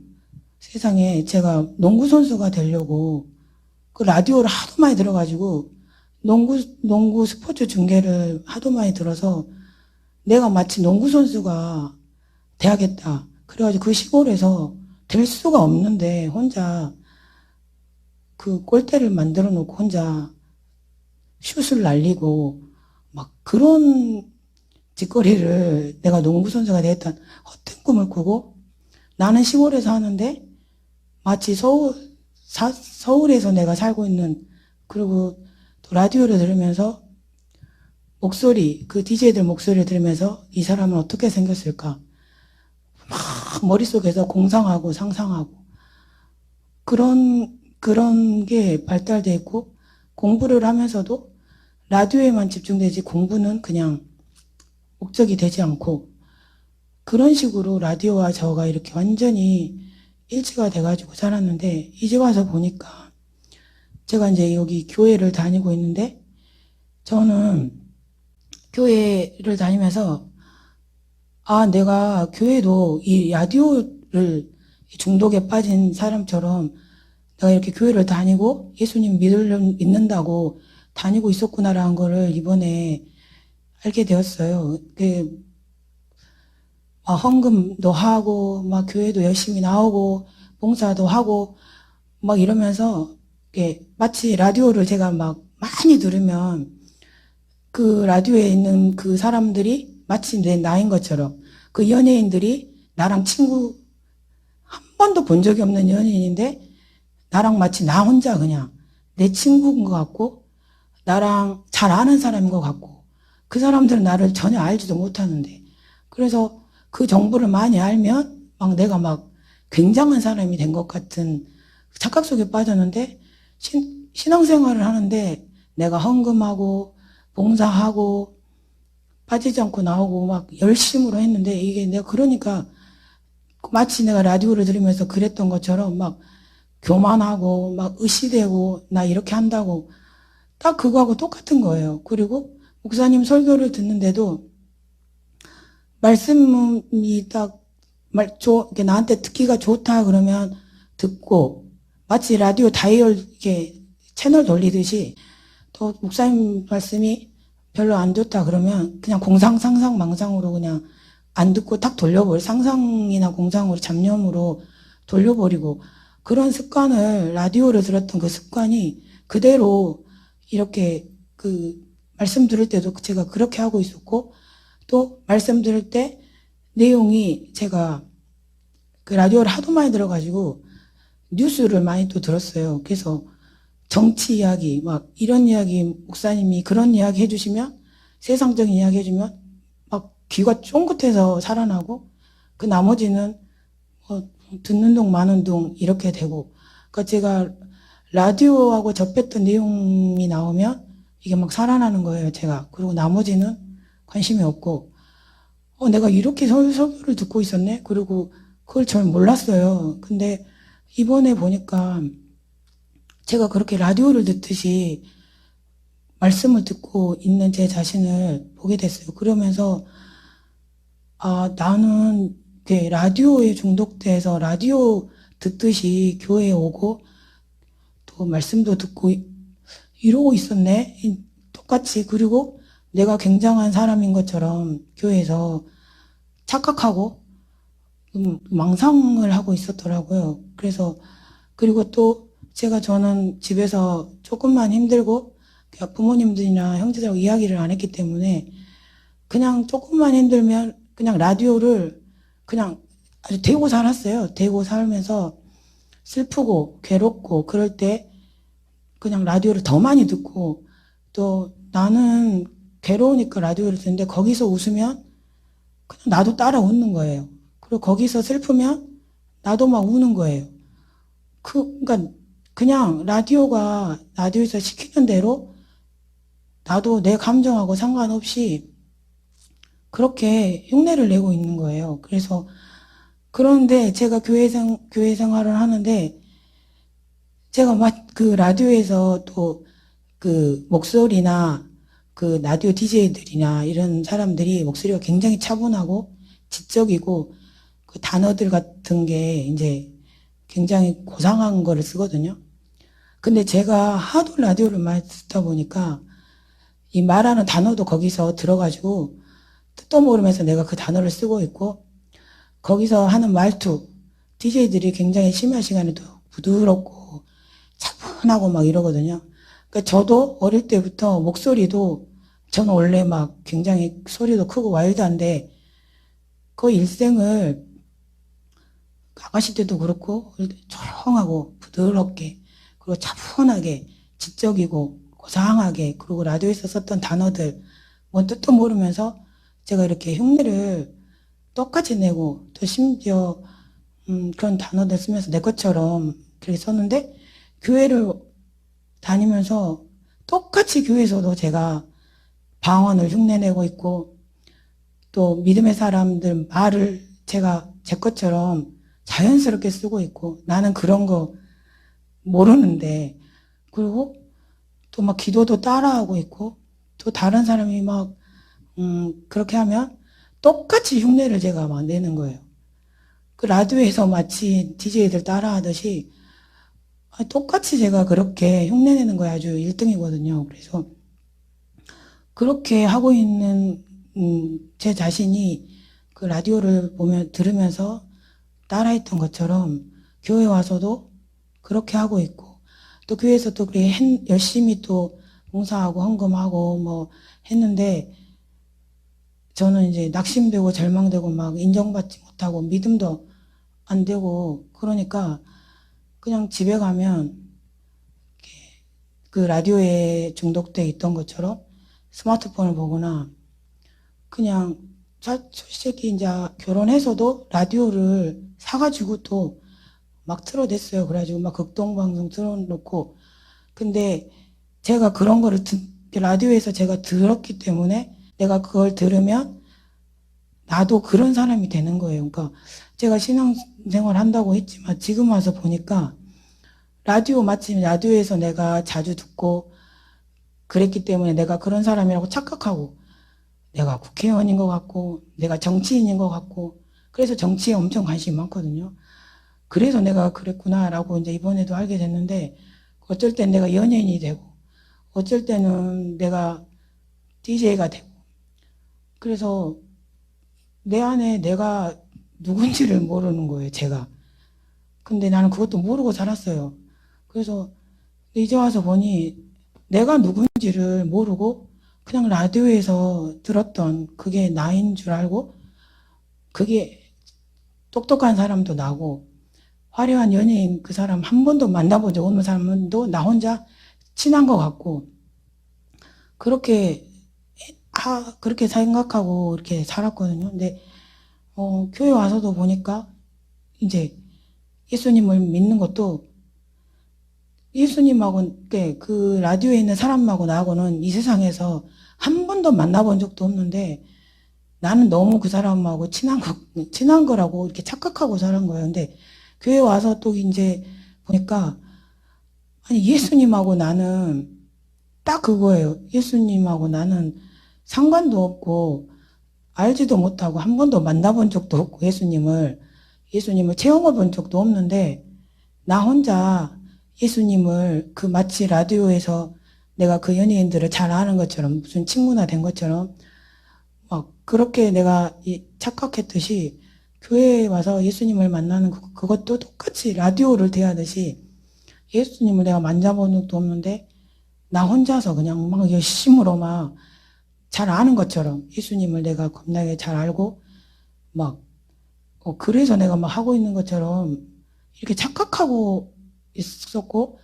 세상에 제가 농구선수가 되려고 그 라디오를 하도 많이 들어가지고 농구 스포츠 중계를 하도 많이 들어서 내가 마치 농구선수가 돼야겠다. 그래가지고 그 시골에서 될 수가 없는데 혼자 그 골대를 만들어 놓고 혼자 슛을 날리고 막 그런 직거래를 내가 농구 선수가 되겠다는 헛된 꿈을 꾸고 나는 시골에서 하는데 마치 서울에서 내가 살고 있는 그리고 또 라디오를 들으면서 목소리, 그 DJ들 목소리를 들으면서 이 사람은 어떻게 생겼을까? 막 머릿속에서 공상하고 상상하고 그런 게 발달돼 있고 공부를 하면서도 라디오에만 집중되지 공부는 그냥 목적이 되지 않고 그런 식으로 라디오와 저가 이렇게 완전히 일치가 돼가지고 살았는데 이제 와서 보니까 제가 이제 여기 교회를 다니고 있는데 저는 교회를 다니면서 내가 교회도 이 라디오를 중독에 빠진 사람처럼 내가 이렇게 교회를 다니고 예수님 믿는다고 다니고 있었구나라는 거를 이번에 알게 되었어요. 막 헌금도 하고, 막 교회도 열심히 나오고, 봉사도 하고, 막 이러면서, 마치 라디오를 제가 막 많이 들으면 그 라디오에 있는 그 사람들이 마치 내 나인 것처럼 그 연예인들이 나랑 친구 한 번도 본 적이 없는 연예인인데 나랑 마치 나 혼자 그냥 내 친구인 것 같고 나랑 잘 아는 사람인 것 같고 그 사람들은 나를 전혀 알지도 못하는데 그래서 그 정보를 많이 알면 막 내가 막 굉장한 사람이 된 것 같은 착각 속에 빠졌는데 신앙생활을 하는데 내가 헌금하고 봉사하고 빠지지 않고 나오고 막 열심으로 했는데 이게 내가 그러니까 마치 내가 라디오를 들으면서 그랬던 것처럼 막 교만하고 막 의시되고 나 이렇게 한다고 딱 그거하고 똑같은 거예요. 그리고 목사님 설교를 듣는데도 말씀이 나한테 듣기가 좋다 그러면 듣고 마치 라디오 다이얼 이렇게 채널 돌리듯이 또 목사님 말씀이 별로 안 좋다 그러면 그냥 공상 상상 망상으로 그냥 안 듣고 딱 돌려버려 상상이나 공상으로 잡념으로 돌려버리고 그런 습관을 라디오를 들었던 그 습관이 그대로 이렇게 그 말씀 들을 때도 제가 그렇게 하고 있었고 또 말씀 들을 때 내용이 제가 그 라디오를 하도 많이 들어가지고 뉴스를 많이 또 들었어요. 그래서 정치 이야기 막 이런 이야기 목사님이 그런 이야기 해주시면 세상적인 이야기 해주면 막 귀가 쫑긋해서 살아나고 그 나머지는 듣는 둥 마는 둥 이렇게 되고 그러니까 제가 라디오하고 접했던 내용이 나오면 이게 막 살아나는 거예요 제가. 그리고 나머지는 관심이 없고 내가 이렇게 설교를 듣고 있었네. 그리고 그걸 잘 몰랐어요. 근데 이번에 보니까 제가 그렇게 라디오를 듣듯이 말씀을 듣고 있는 제 자신을 보게 됐어요. 그러면서 나는 라디오에 중독돼서 라디오 듣듯이 교회에 오고 또 말씀도 듣고 이러고 있었네. 똑같이. 그리고 내가 굉장한 사람인 것처럼 교회에서 착각하고 망상을 하고 있었더라고요. 그래서 그리고 또 저는 집에서 조금만 힘들고 부모님들이나 형제들하고 이야기를 안 했기 때문에 그냥 조금만 힘들면 그냥 라디오를 그냥 아주 대고 살았어요. 대고 살면서 슬프고 괴롭고 그럴 때 그냥 라디오를 더 많이 듣고 또 나는 괴로우니까 라디오를 듣는데 거기서 웃으면 그냥 나도 따라 웃는 거예요. 그리고 거기서 슬프면 나도 막 우는 거예요. 그러니까 그냥 라디오에서 시키는 대로 나도 내 감정하고 상관없이 그렇게 흉내를 내고 있는 거예요. 그런데 제가 교회 생활을 하는데 제가 막 그 라디오에서 또 그 목소리나 그 라디오 DJ들이나 이런 사람들이 목소리가 굉장히 차분하고 지적이고 그 단어들 같은 게 이제 굉장히 고상한 거를 쓰거든요. 근데 제가 하도 라디오를 많이 듣다 보니까 이 말하는 단어도 거기서 들어가지고 뜻도 모르면서 내가 그 단어를 쓰고 있고 거기서 하는 말투 DJ들이 굉장히 심야 시간에도 부드럽고 차분하고 막 이러거든요. 그러니까 저도 어릴 때부터 목소리도 저는 원래 막 굉장히 소리도 크고 와일드한데 그 일생을 아가씨 때도 그렇고 조용하고 부드럽게 그리고 차분하게 지적이고 고상하게 그리고 라디오에서 썼던 단어들 뭔 뜻도 모르면서 제가 이렇게 흉내를 똑같이 내고 또 심지어 그런 단어들 쓰면서 내 것처럼 그렇게 썼는데 교회를 다니면서 똑같이 교회에서도 제가 방언을 흉내내고 있고 또 믿음의 사람들 말을 제가 제 것처럼 자연스럽게 쓰고 있고 나는 그런 거 모르는데 그리고 또 막 기도도 따라하고 있고 또 다른 사람이 막 그렇게 하면 똑같이 흉내를 제가 막 내는 거예요. 그 라디오에서 마치 DJ들 따라하듯이 똑같이 제가 그렇게 흉내내는 거에 아주 1등이거든요. 그래서 그렇게 하고 있는 제 자신이 그 라디오를 들으면서 따라했던 것처럼 교회 와서도 그렇게 하고 있고 또 교회에서 또 그렇게 열심히 또 봉사하고 헌금하고 뭐 했는데 저는 이제 낙심되고 절망되고 막 인정받지 못하고 믿음도 안 되고 그러니까 그냥 집에 가면 그 라디오에 중독돼 있던 것처럼 스마트폰을 보거나 그냥 솔직히 이제 결혼해서도 라디오를 사가지고 또 막 틀어댔어요. 그래가지고 막 극동방송 틀어놓고 근데 제가 그런 거를 라디오에서 제가 들었기 때문에 내가 그걸 들으면 나도 그런 사람이 되는 거예요. 그러니까 제가 신앙생활 한다고 했지만 지금 와서 보니까 마침 라디오에서 내가 자주 듣고 그랬기 때문에 내가 그런 사람이라고 착각하고 내가 국회의원인 것 같고 내가 정치인인 것 같고 그래서 정치에 엄청 관심이 많거든요. 그래서 내가 그랬구나라고 이제 이번에도 알게 됐는데 어쩔 땐 내가 연예인이 되고 어쩔 때는 내가 DJ가 되고 그래서 내 안에 내가 누군지를 모르는 거예요, 제가. 근데 나는 그것도 모르고 살았어요. 그래서 이제 와서 보니 내가 누군지를 모르고 그냥 라디오에서 들었던 그게 나인 줄 알고 그게 똑똑한 사람도 나고 화려한 연예인 그 사람 한 번도 만나본 적 없는 사람도 나 혼자 친한 것 같고 그렇게 생각하고 이렇게 살았거든요. 근데 교회 와서도 보니까 이제 예수님을 믿는 것도 예수님하고 그 라디오에 있는 사람하고 나하고는 이 세상에서 한 번도 만나본 적도 없는데 나는 너무 그 사람하고 친한 거라고 이렇게 착각하고 살은 거예요. 근데 교회 와서 또 이제 보니까 아니 예수님하고 나는 딱 그거예요. 예수님하고 나는 상관도 없고 알지도 못하고 한 번도 만나본 적도 없고 예수님을 체험해 본 적도 없는데 나 혼자 예수님을 그 마치 라디오에서 내가 그 연예인들을 잘 아는 것처럼 무슨 친구나 된 것처럼 막 그렇게 내가 착각했듯이 교회에 와서 예수님을 만나는 그것도 똑같이 라디오를 대하듯이 예수님을 내가 만져본 적도 없는데 나 혼자서 그냥 막 열심으로 막 잘 아는 것처럼 예수님을 내가 겁나게 잘 알고 막 그래서 내가 막 하고 있는 것처럼 이렇게 착각하고 있었고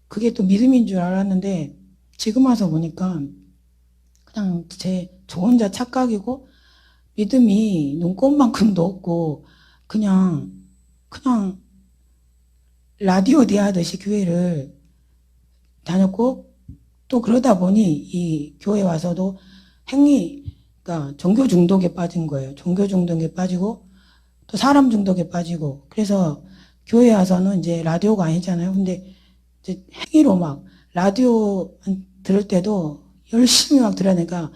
그게 또 믿음인 줄 알았는데 지금 와서 보니까 그냥 저 혼자 착각이고 믿음이 눈꽃만큼도 없고 그냥 라디오 대하듯이 교회를 다녔고 또 그러다 보니 이 교회 와서도 그러니까 종교 중독에 빠진 거예요. 종교 중독에 빠지고 또 사람 중독에 빠지고 그래서 교회 와서는 이제 라디오가 아니잖아요. 근데 이제 행위로 막 라디오 들을 때도 열심히 막 들으니까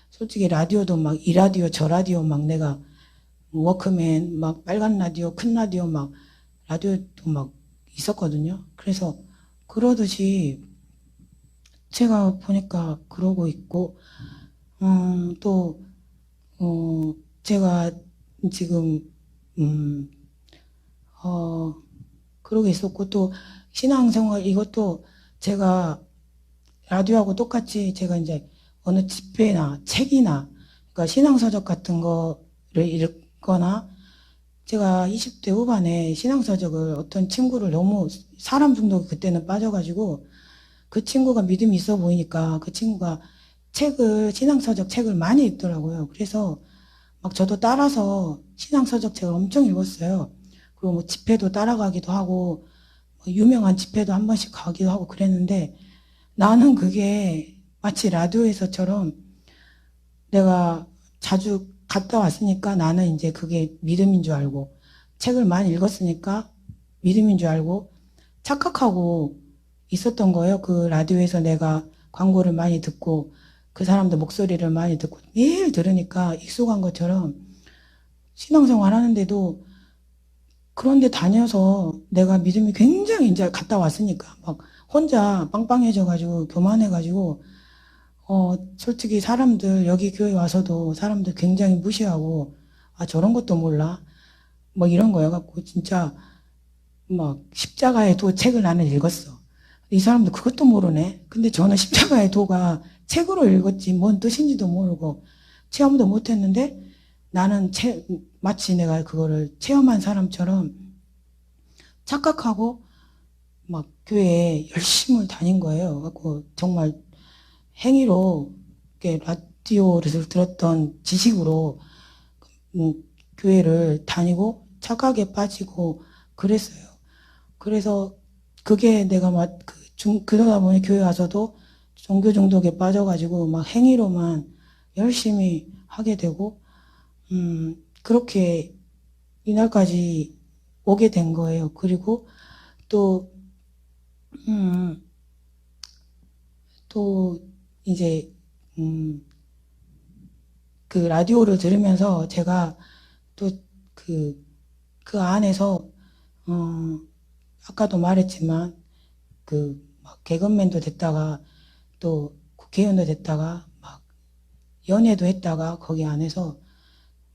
솔직히 라디오도 막 이 라디오 저 라디오 막 내가 워크맨 막 빨간 라디오 큰 라디오 막 라디오도 막 있었거든요. 그래서 그러듯이 제가 보니까 그러고 있고 또 제가 지금 그러고 있었고 또 신앙생활 이것도 제가 라디오하고 똑같이 제가 이제 어느 집회나 책이나, 그러니까 신앙서적 같은 거를 읽거나, 제가 20대 후반에 신앙서적을 어떤 친구를 너무 사람 중독에 그때는 빠져가지고 그 친구가 믿음이 있어 보이니까 그 친구가 신앙서적 책을 많이 읽더라고요. 그래서 막 저도 따라서 신앙서적 책을 엄청 읽었어요. 그리고 뭐 집회도 따라가기도 하고, 뭐 유명한 집회도 한 번씩 가기도 하고 그랬는데, 나는 그게 마치 라디오에서처럼 내가 자주 갔다 왔으니까 나는 이제 그게 믿음인 줄 알고, 책을 많이 읽었으니까 믿음인 줄 알고 착각하고 있었던 거예요. 그 라디오에서 내가 광고를 많이 듣고 그 사람들 목소리를 많이 듣고 매일 들으니까 익숙한 것처럼 신앙생활 하는데도, 그런데 다녀서 내가 믿음이 굉장히 이제 갔다 왔으니까 막 혼자 빵빵해져가지고 교만해가지고, 솔직히 사람들 여기 교회 와서도 사람들 굉장히 무시하고, 아 저런 것도 몰라 뭐 이런 거여 갖고 진짜 막 십자가의 도 책을 나는 읽었어. 이 사람도 그것도 모르네. 근데 저는 십자가의 도가 책으로 읽었지 뭔 뜻인지도 모르고 체험도 못했는데, 나는 마치 내가 그거를 체험한 사람처럼 착각하고 막 교회에 열심히 다닌 거예요. 그래갖고 정말 행위로 이렇게 라디오를 들었던 지식으로 교회를 다니고 착각에 빠지고 그랬어요. 그래서 그게 내가 그러다 보니 교회 와서도 종교 중독에 빠져가지고 막 행위로만 열심히 하게 되고, 그렇게 이날까지 오게 된 거예요. 그리고 또, 또 이제, 그 라디오를 들으면서 제가 또 그 안에서, 아까도 말했지만, 막 개그맨도 됐다가, 또 국회의원도 됐다가, 막 연애도 했다가, 거기 안에서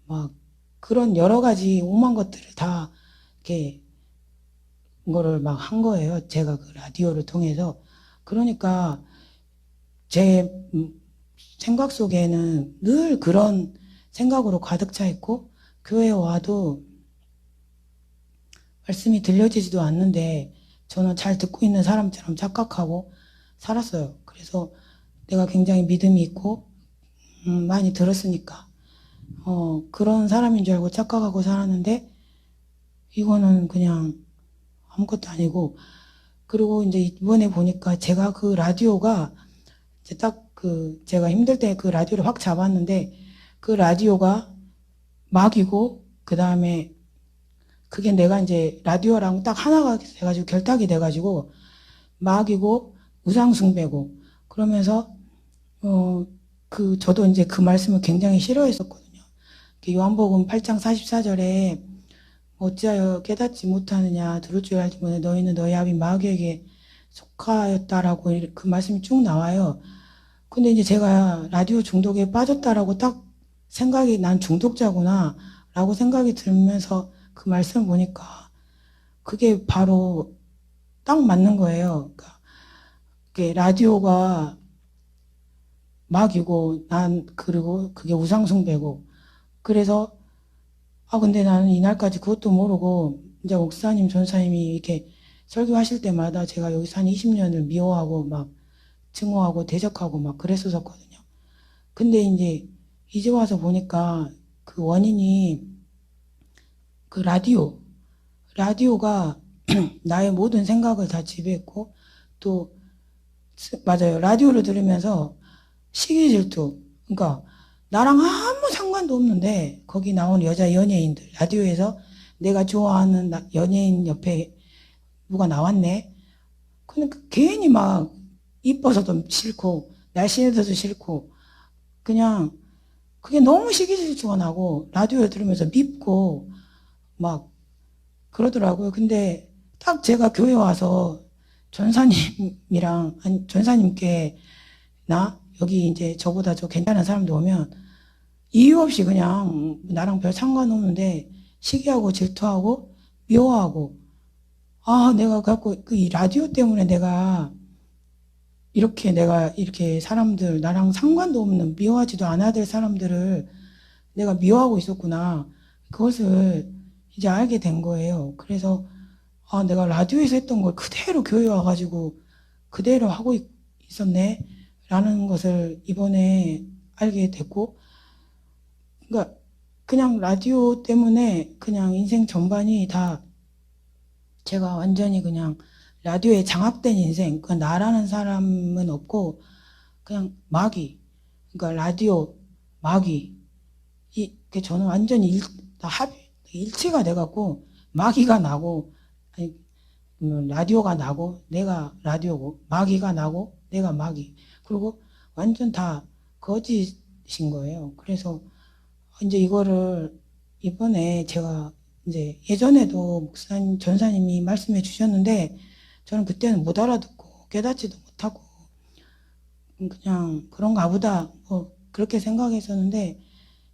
막 그런 여러 가지 오만 것들을 다 이렇게 거를 막 한 거예요. 제가 그 라디오를 통해서. 그러니까 제 생각 속에는 늘 그런 생각으로 가득 차 있고, 교회에 와도 말씀이 들려지지도 않는데 저는 잘 듣고 있는 사람처럼 착각하고 살았어요. 그래서 내가 굉장히 믿음이 있고 많이 들었으니까 그런 사람인 줄 알고 착각하고 살았는데, 이거는 그냥 아무것도 아니고. 그리고 이제 이번에 보니까 제가 그 라디오가 이제 제가 힘들 때 그 라디오를 확 잡았는데, 그 라디오가 막이고, 그 다음에 그게 내가 이제 라디오랑 딱 하나가 돼가지고 결탁이 돼가지고 막이고 우상숭배고, 그러면서 저도 이제 그 말씀을 굉장히 싫어했었거든요. 요한복음 8장 44절에 어찌하여 깨닫지 못하느냐, 들을 줄 알지 못해 너희는 너희 아비 마귀에게 속하였다라고 그 말씀이 쭉 나와요. 근데 이제 제가 라디오 중독에 빠졌다라고 딱 생각이, 난 중독자구나 라고 생각이 들면서 그 말씀을 보니까 그게 바로 딱 맞는 거예요. 그러니까 라디오가 막이고 그리고 그게 우상숭배고, 그래서 근데 나는 이날까지 그것도 모르고 이제 목사님 전사님이 이렇게 설교하실 때마다 제가 여기서 한 20년을 미워하고 막 증오하고 대적하고 막 그랬었거든요. 근데 이제 와서 보니까 그 원인이 그 라디오가 나의 모든 생각을 다 지배했고, 또 맞아요. 라디오를 들으면서 시기 질투, 그러니까 나랑 아무 상관도 없는데 거기 나오는 여자 연예인들, 라디오에서 내가 좋아하는 연예인 옆에 누가 나왔네. 그러니까 괜히 막 이뻐서도 싫고 날씬해서도 싫고, 그냥 그게 너무 시기 질투가 나고 라디오를 들으면서 밉고 막 그러더라고요. 근데 딱 제가 교회 와서 전사님께 여기 이제 저보다 저 괜찮은 사람들 오면 이유 없이 그냥 나랑 별 상관없는데 시기하고 질투하고 미워하고, 내가 갖고 이 라디오 때문에 내가 이렇게 내가 이렇게 사람들, 나랑 상관도 없는, 미워하지도 않아야 될 사람들을 내가 미워하고 있었구나. 그것을 이제 알게 된 거예요. 그래서, 아, 내가 라디오에서 했던 걸 그대로 교회 와가지고 그대로 하고 있었네. 라는 것을 이번에 알게 됐고, 그러니까 그냥 라디오 때문에 그냥 인생 전반이 다 제가 완전히 그냥 라디오에 장악된 인생, 그 나라는 사람은 없고 그냥 마귀, 그러니까 라디오 마귀, 저는 완전히 다 일치가 돼갖고 마귀가 나고, 아니, 라디오가 나고 내가 라디오고, 마귀가 나고 내가 마귀, 그리고 완전 다 거짓인 거예요. 그래서 이제 이거를 이번에 제가 이제 예전에도 목사님, 전사님이 말씀해 주셨는데 저는 그때는 못 알아듣고 깨닫지도 못하고 그냥 그런가 보다 뭐 그렇게 생각했었는데,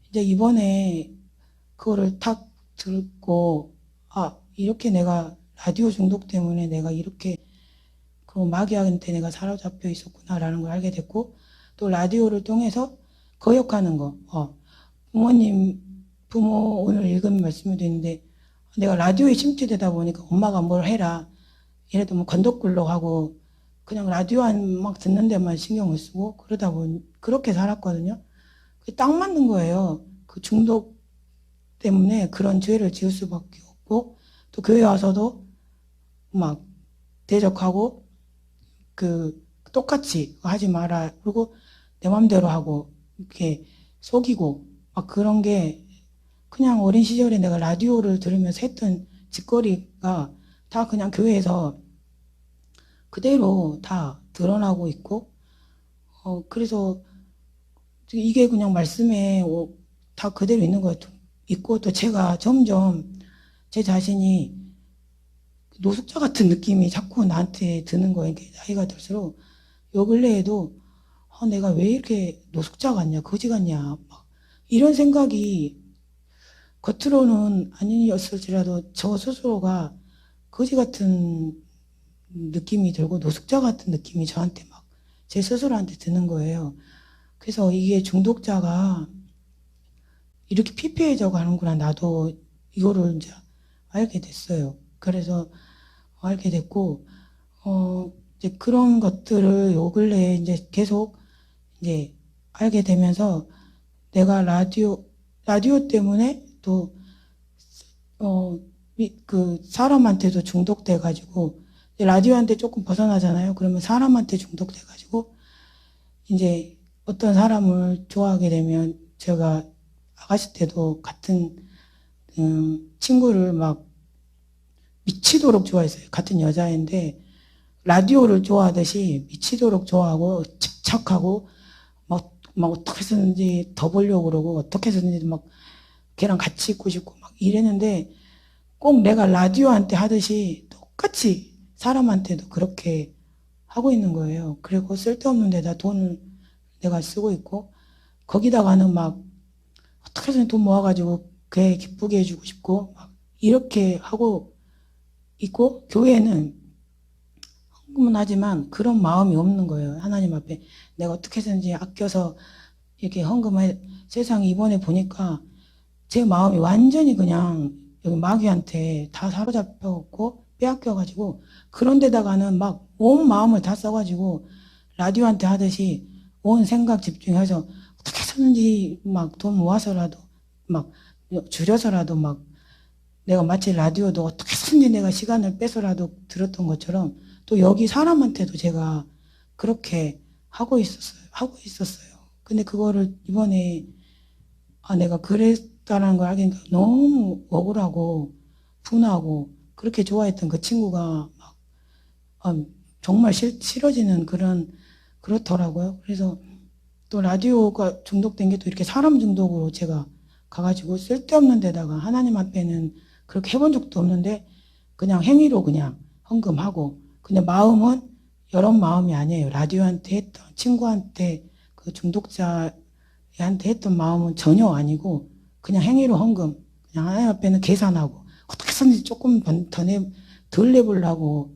이제 이번에 그거를 탁 듣고, 아, 이렇게 내가 라디오 중독 때문에 내가 이렇게 그 마귀한테 내가 사로잡혀 있었구나라는 걸 알게 됐고, 또 라디오를 통해서 거역하는 거, 부모 오늘 읽은 말씀에도 있는데, 내가 라디오에 심취되다 보니까 엄마가 뭘 해라, 예를 들면 건덕굴로 하고 그냥 라디오만 막 듣는 데만 신경을 쓰고 그러다 보니 그렇게 살았거든요. 그게 딱 맞는 거예요. 그 중독 때문에 그런 죄를 지을 수밖에 없고, 또 교회 와서도 막 대적하고 그 똑같이 하지 마라, 그리고 내 맘대로 하고 이렇게 속이고 막 그런 게 그냥 어린 시절에 내가 라디오를 들으면서 했던 짓거리가 다 그냥 교회에서 그대로 다 드러나고 있고, 그래서 이게 그냥 말씀에 다 그대로 있는 거 있고, 또 제가 점점 제 자신이 노숙자 같은 느낌이 자꾸 나한테 드는 거예요. 나이가 들수록. 요 근래에도 내가 왜 이렇게 노숙자 같냐, 거지 같냐, 막 이런 생각이 겉으로는 아니었을지라도 저 스스로가 거지 같은 느낌이 들고 노숙자 같은 느낌이 저한테 막 제 스스로한테 드는 거예요. 그래서 이게 중독자가 이렇게 피폐해져 가는구나, 나도 이거를 이제 알게 됐어요. 그래서 알게 됐고, 이제 그런 것들을 요 근래에 이제 계속 이제 알게 되면서 내가 라디오 때문에 또, 그 사람한테도 중독돼가지고, 라디오한테 조금 벗어나잖아요. 그러면 사람한테 중독돼가지고, 이제 어떤 사람을 좋아하게 되면, 제가 아가씨 때도 같은, 친구를 막 미치도록 좋아했어요. 같은 여자인데, 라디오를 좋아하듯이 미치도록 좋아하고, 집착하고, 막 어떻게 해서든지 더 보려고 그러고, 어떻게 해서든지 막 걔랑 같이 있고 싶고 막 이랬는데, 꼭 내가 라디오한테 하듯이 똑같이 사람한테도 그렇게 하고 있는 거예요. 그리고 쓸데없는 데다 돈을 내가 쓰고 있고, 거기다가는 막 어떻게 해서든 돈 모아가지고 걔 기쁘게 해주고 싶고 막 이렇게 하고 있고, 교회는 헌금은 하지만 그런 마음이 없는 거예요. 하나님 앞에 내가 어떻게 해서든지 아껴서 이렇게 헌금을, 세상에 이번에 보니까 제 마음이 완전히 그냥 여기 마귀한테 다 사로잡혀갖고 빼앗겨가지고, 그런 데다가는 막 온 마음을 다 써가지고 라디오한테 하듯이 온 생각 집중해서 어떻게 해서든지 막 돈 모아서라도 막 줄여서라도 막 내가 마치 라디오도 어떻게 해서든지 내가 시간을 빼서라도 들었던 것처럼 또 여기 사람한테도 제가 그렇게 하고 있었어요. 근데 그거를 이번에 내가 그랬다는 걸 알게 되니까 너무 억울하고 분하고, 그렇게 좋아했던 그 친구가 막 정말 싫어지는 그렇더라고요. 그래서 또 라디오가 중독된 게 또 이렇게 사람 중독으로 제가 가가지고 쓸데없는 데다가 하나님 앞에는 그렇게 해본 적도 없는데 그냥 행위로 그냥 헌금하고, 근데 마음은 여런 마음이 아니에요. 라디오한테 했던, 친구한테, 그 중독자한테 했던 마음은 전혀 아니고 그냥 행위로 헌금, 그냥 하나님 앞에는 계산하고 어떻게 해서든지 조금 덜 내보려고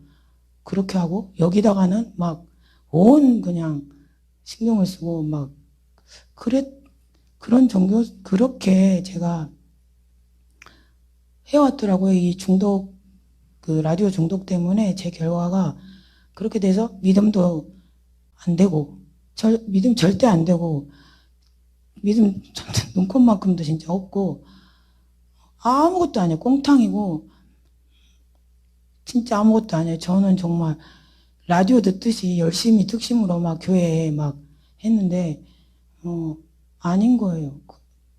그렇게 하고, 여기다가는 막 온 그냥 신경을 쓰고 막 그런 종교 그렇게 제가 해왔더라고요. 이 중독 그 라디오 중독 때문에 제 결과가 그렇게 돼서 믿음도 안 되고 믿음 절대 안 되고 믿음 눈꽃만큼도 진짜 없고 아무것도 아니에요. 꽁탕이고 진짜 아무것도 아니에요. 저는 정말 라디오 듣듯이 열심히 특심으로 막 교회에 막 했는데 아닌 거예요.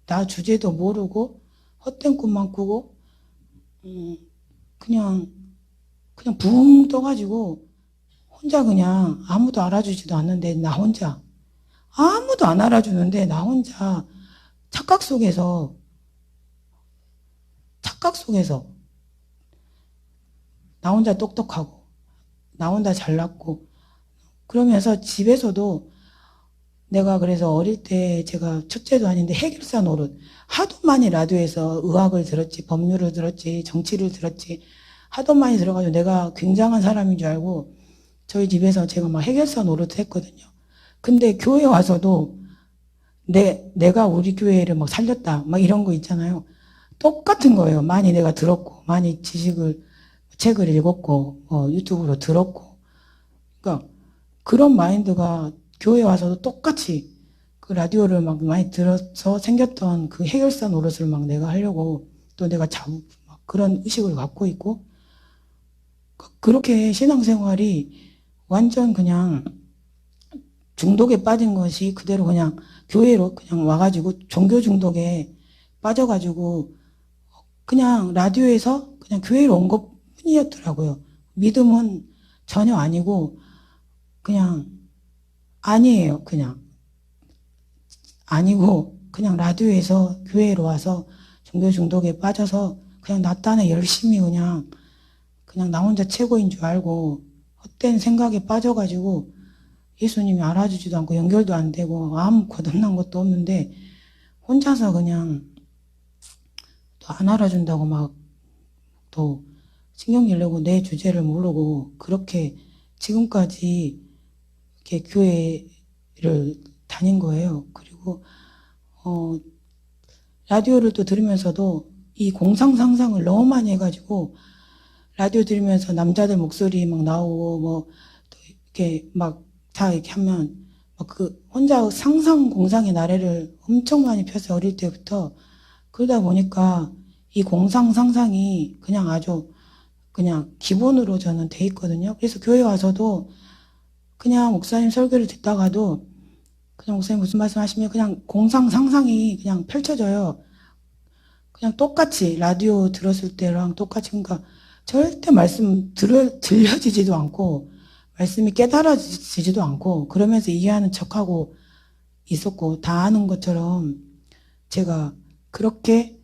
나 주제도 모르고 헛된 꿈만 꾸고 그냥 붕 떠가지고 혼자 그냥 아무도 알아주지도 않는데 나 혼자 아무도 안 알아주는데 나 혼자 착각 속에서 나 혼자 똑똑하고 나 혼자 잘났고 그러면서 집에서도 내가 그래서 어릴 때 제가 첫째도 아닌데 해결사 노릇 하도 많이 라디오에서 의학을 들었지 법률을 들었지 정치를 들었지 하도 많이 들어가지고 내가 굉장한 사람인 줄 알고 저희 집에서 제가 막 해결사 노릇을 했거든요. 근데 교회 와서도 내가 우리 교회를 막 살렸다 막 이런 거 있잖아요. 똑같은 거예요. 많이 내가 들었고 많이 책을 읽었고 유튜브로 들었고 그러니까 그런 마인드가 교회 와서도 똑같이 그 라디오를 막 많이 들어서 생겼던 그 해결사 노릇을 막 내가 하려고 또 내가 막 그런 의식을 갖고 있고 그렇게 신앙생활이 완전 그냥 중독에 빠진 것이 그대로 그냥 교회로 그냥 와가지고 종교 중독에 빠져가지고 그냥 라디오에서 그냥 교회로 온 것 뿐이었더라고요. 믿음은 전혀 아니고 그냥 아니에요. 그냥 아니고 그냥 라디오에서 교회로 와서 종교 중독에 빠져서 그냥 나 딴에 열심히 그냥 나 혼자 최고인 줄 알고 헛된 생각에 빠져가지고 예수님이 알아주지도 않고 연결도 안 되고 아무 거듭난 것도 없는데 혼자서 그냥 또 안 알아준다고 막 또 신경질 내고 내 주제를 모르고 그렇게 지금까지 이렇게 교회를 다닌 거예요. 그리고 라디오를 또 들으면서도 이 공상 상상을 너무 많이 해가지고 라디오 들으면서 남자들 목소리 막 나오고 뭐 또 이렇게 막 다 이렇게 하면 막 그 혼자 상상 공상의 나래를 엄청 많이 폈어요. 어릴 때부터. 그러다 보니까 이 공상 상상이 그냥 아주 그냥 기본으로 저는 돼 있거든요. 그래서 교회 와서도 그냥 목사님 설교를 듣다가도 그냥 목사님 무슨 말씀 하시면 그냥 공상 상상이 그냥 펼쳐져요. 그냥 똑같이 라디오 들었을 때랑 똑같이 그러니까 절대 말씀 들려지지도 않고 말씀이 깨달아지지도 않고 그러면서 이해하는 척하고 있었고 다 아는 것처럼 제가 그렇게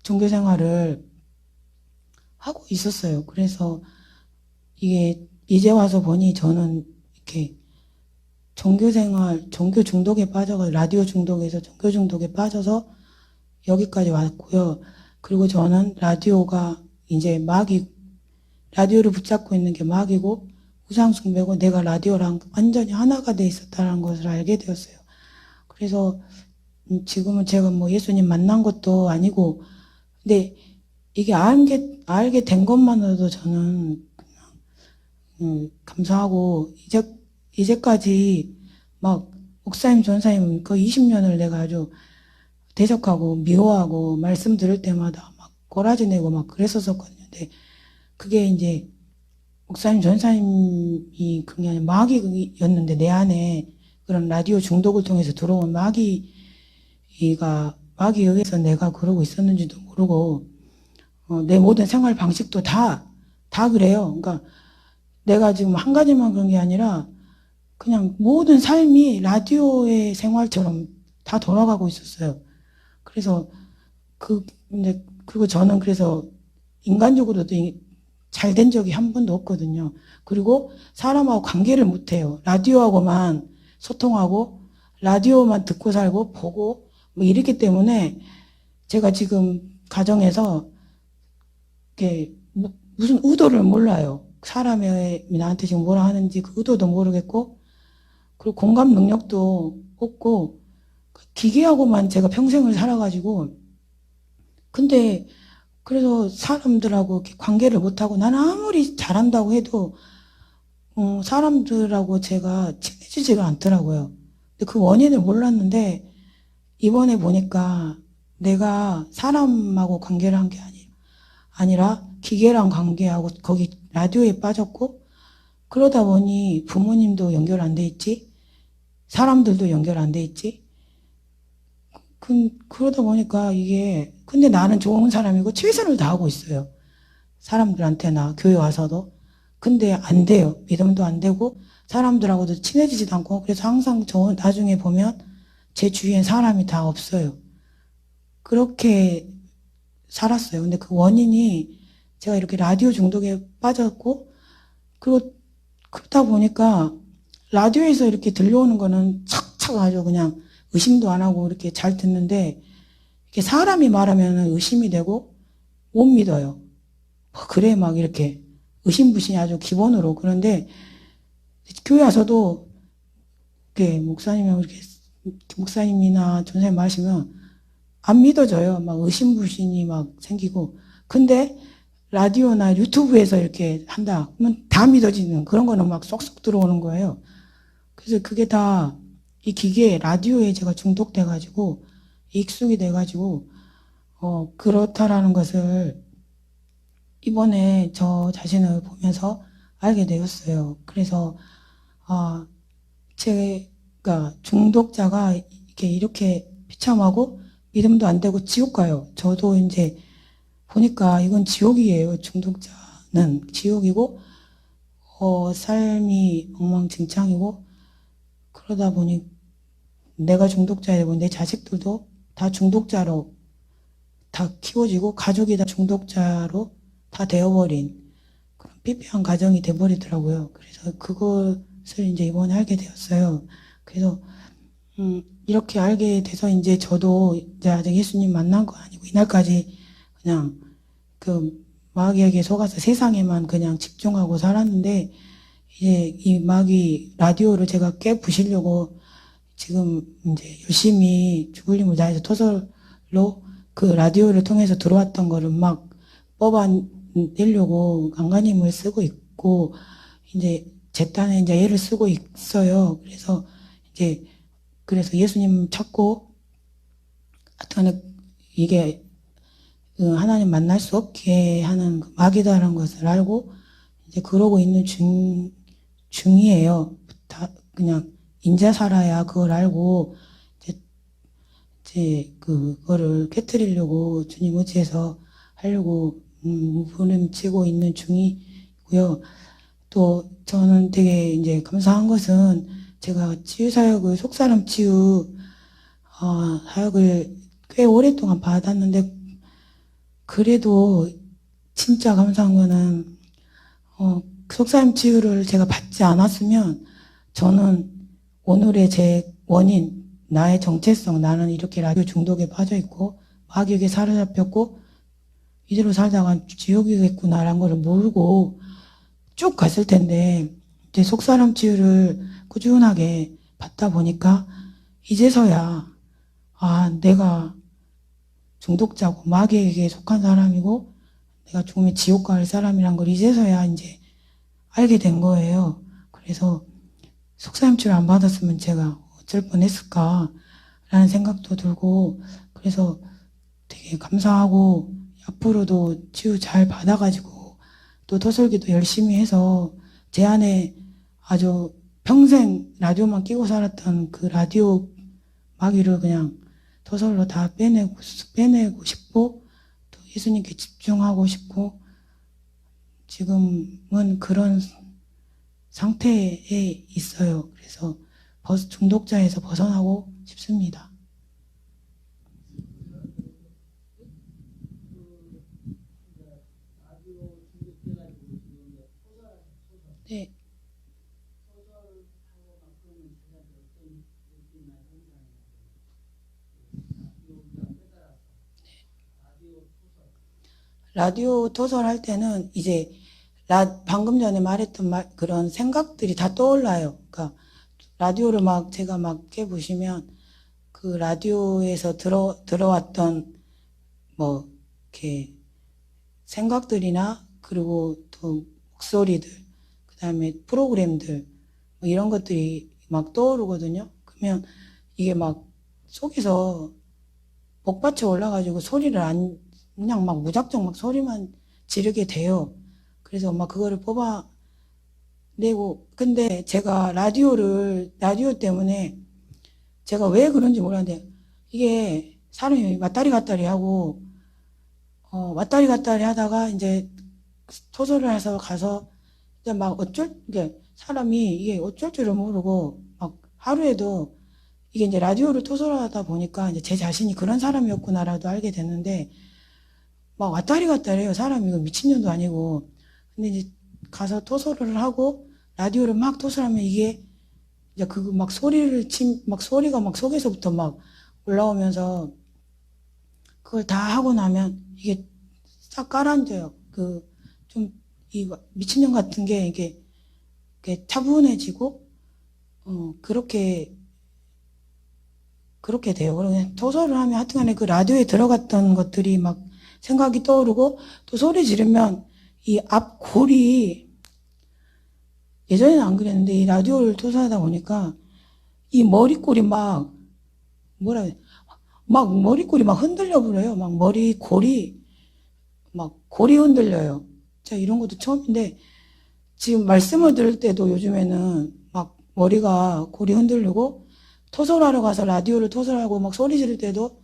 종교생활을 하고 있었어요. 그래서 이게 이제 와서 보니 저는 이렇게 종교 중독에 빠져서 라디오 중독에서 종교 중독에 빠져서 여기까지 왔고요. 그리고 저는 라디오가 이제 라디오를 붙잡고 있는 게 막이고 우상숭배고 내가 라디오랑 완전히 하나가 돼 있었다는 것을 알게 되었어요. 그래서 지금은 제가 뭐 예수님 만난 것도 아니고 근데 이게 알게 된 것만으로도 저는 그냥 감사하고 이제까지 막 목사님 전사님 그 20년을 내가 아주 대적하고 미워하고 말씀 들을 때마다 막 꼬라지 내고 막 그랬었거든요. 근데 그게 이제 목사님 전사님이 그게 아니라 마귀였는데 내 안에 그런 라디오 중독을 통해서 들어온 마귀에 의해서 내가 그러고 있었는지도 모르고 내 모든 생활 방식도 다 그래요. 그러니까 내가 지금 한 가지만 그런 게 아니라 그냥 모든 삶이 라디오의 생활처럼 다 돌아가고 있었어요. 그래서 그리고 저는 그래서 인간적으로도 잘 된 적이 한 번도 없거든요. 그리고 사람하고 관계를 못 해요. 라디오하고만 소통하고 라디오만 듣고 살고 보고 뭐 이랬기 때문에 제가 지금 가정에서 이렇게 무슨 의도를 몰라요. 사람이 나한테 지금 뭐라 하는지 그 의도도 모르겠고, 그리고 공감 능력도 없고, 기계하고만 제가 평생을 살아가지고, 근데 그래서 사람들하고 이렇게 관계를 못하고, 나는 아무리 잘한다고 해도 사람들하고 제가 친해지지가 않더라고요. 근데 그 원인을 몰랐는데 이번에 보니까 내가 사람하고 관계를 한 게 아니라 기계랑 관계하고 거기 라디오에 빠졌고, 그러다 보니 부모님도 연결 안 돼 있지, 사람들도 연결 안 돼 있지. 그러다 보니까 이게, 근데 나는 좋은 사람이고 최선을 다하고 있어요. 사람들한테나 교회 와서도. 근데 안 돼요. 믿음도 안 되고 사람들하고도 친해지지도 않고. 그래서 항상 저 나중에 보면 제 주위엔 사람이 다 없어요. 그렇게 살았어요. 근데 그 원인이 제가 이렇게 라디오 중독에 빠졌고, 그리고 그러다 보니까 라디오에서 이렇게 들려오는 거는 착착 아주 그냥 의심도 안 하고 이렇게 잘 듣는데, 이렇게 사람이 말하면 의심이 되고 못 믿어요. 그래 막 이렇게 의심부심이 아주 기본으로. 그런데 교회 와서도 이렇게 목사님이나 전사님 말하시면 안 믿어져요. 막 의심부심이 막 생기고. 근데 라디오나 유튜브에서 이렇게 한다 그러면 다 믿어지는 그런 거는 막 쏙쏙 들어오는 거예요. 그래서 그게 다 이 기계 라디오에 제가 중독돼가지고 익숙이 돼가지고 그렇다라는 것을 이번에 저 자신을 보면서 알게 되었어요. 그래서 제가 중독자가 이렇게 비참하고 믿음도 안 되고 지옥 가요. 저도 이제 보니까 이건 지옥이에요. 중독자는 지옥이고 삶이 엉망진창이고, 그러다 보니 내가 중독자이고 내 자식들도 다 중독자로 다 키워지고 가족이 다 중독자로 다 되어버린 그런 피폐한 가정이 돼버리더라고요. 그래서 그것을 이제 이번에 알게 되었어요. 그래서 이렇게 알게 돼서 이제 저도 이제 아직 예수님 만난 거 아니고 이날까지 그냥 그 마귀에게 속아서 세상에만 그냥 집중하고 살았는데, 이제 이 마귀 라디오를 제가 깨부시려고 지금 이제 열심히 죽을 힘을 다해서 토설로 그 라디오를 통해서 들어왔던 거를 막 뽑아내려고 안간힘을 쓰고 있고, 이제 제 딴에 이제 애를 쓰고 있어요. 그래서 예수님 찾고, 하여튼 이게 하나님 만날 수 없게 하는 그 마귀다라는 것을 알고 이제 그러고 있는 중이에요. 다 그냥 인자 살아야 그걸 알고 이제 그거를 깨뜨리려고 주님 의지해서 하려고 부름치고 있는 중이고요. 또 저는 되게 이제 감사한 것은 제가 치유 사역을 속사람 치유 사역을 꽤 오랫동안 받았는데, 그래도 진짜 감사한 거는 속사람 치유를 제가 받지 않았으면 저는 오늘의 제 원인, 나의 정체성, 나는 이렇게 라디오 중독에 빠져 있고 마귀에게 사로잡혔고 이대로 살다가 지옥이겠구나라는 걸 모르고 쭉 갔을 텐데, 이제 속사람 치유를 꾸준하게 받다 보니까 이제서야 내가 중독자고 마귀에게 속한 사람이고 내가 죽으면 지옥 갈 사람이란 걸 이제서야 이제 알게 된 거예요. 그래서 속사람 치유를 안 받았으면 제가 어쩔 뻔했을까라는 생각도 들고, 그래서 되게 감사하고 앞으로도 치유 잘 받아가지고 또 토설기도 열심히 해서 제 안에 아주 평생 라디오만 끼고 살았던 그 라디오 마귀를 그냥 토설로 다 빼내고 싶고, 또 예수님께 집중하고 싶고, 지금은 그런 상태에 있어요. 그래서 중독자에서 벗어나고 싶습니다. 네. 라디오 토설 할 때는 이제 방금 전에 말했던 그런 생각들이 다 떠올라요. 그러니까 라디오를 막 제가 막 해보시면 그 라디오에서 들어왔던 뭐 이렇게 생각들이나 그리고 또 목소리들, 그다음에 프로그램들 뭐 이런 것들이 막 떠오르거든요. 그러면 이게 막 속에서 복받쳐 올라가지고 소리를 그냥 막 무작정 막 소리만 지르게 돼요. 그래서 막 그거를 뽑아내고, 근데 제가 라디오 때문에 제가 왜 그런지 몰랐는데, 이게 사람이 왔다리 갔다리 하고, 왔다리 갔다리 하다가 이제 토설을 해서 가서, 이제 막 이게 사람이 이게 어쩔 줄을 모르고, 막 하루에도 이게 이제 라디오를 토설하다 보니까 이제 제 자신이 그런 사람이었구나라도 알게 됐는데, 막 왔다리 갔다리 해요. 사람이 이거 미친년도 아니고. 근데 이제 가서 토설을 하고, 라디오를 막 토설하면 이게, 이제 그거 막 막 소리가 막 속에서부터 막 올라오면서, 그걸 다 하고 나면 이게 싹 가라앉아요. 이 미친년 같은 게 이게 차분해지고, 그렇게 돼요. 그러면 토설을 하면 하여튼간에 그 라디오에 들어갔던 것들이 막 생각이 떠오르고, 또 소리 지르면 이 앞 골이, 예전에는 안 그랬는데 이 라디오를 토설하다 보니까 이 머리골이 막 머리골이 막 흔들려 버려요. 막 머리골이 막 골이 흔들려요. 제가 이런 것도 처음인데, 지금 말씀을 들을 때도 요즘에는 막 머리가 골이 흔들리고, 토설하러 가서 라디오를 토설하고 막 소리 지를 때도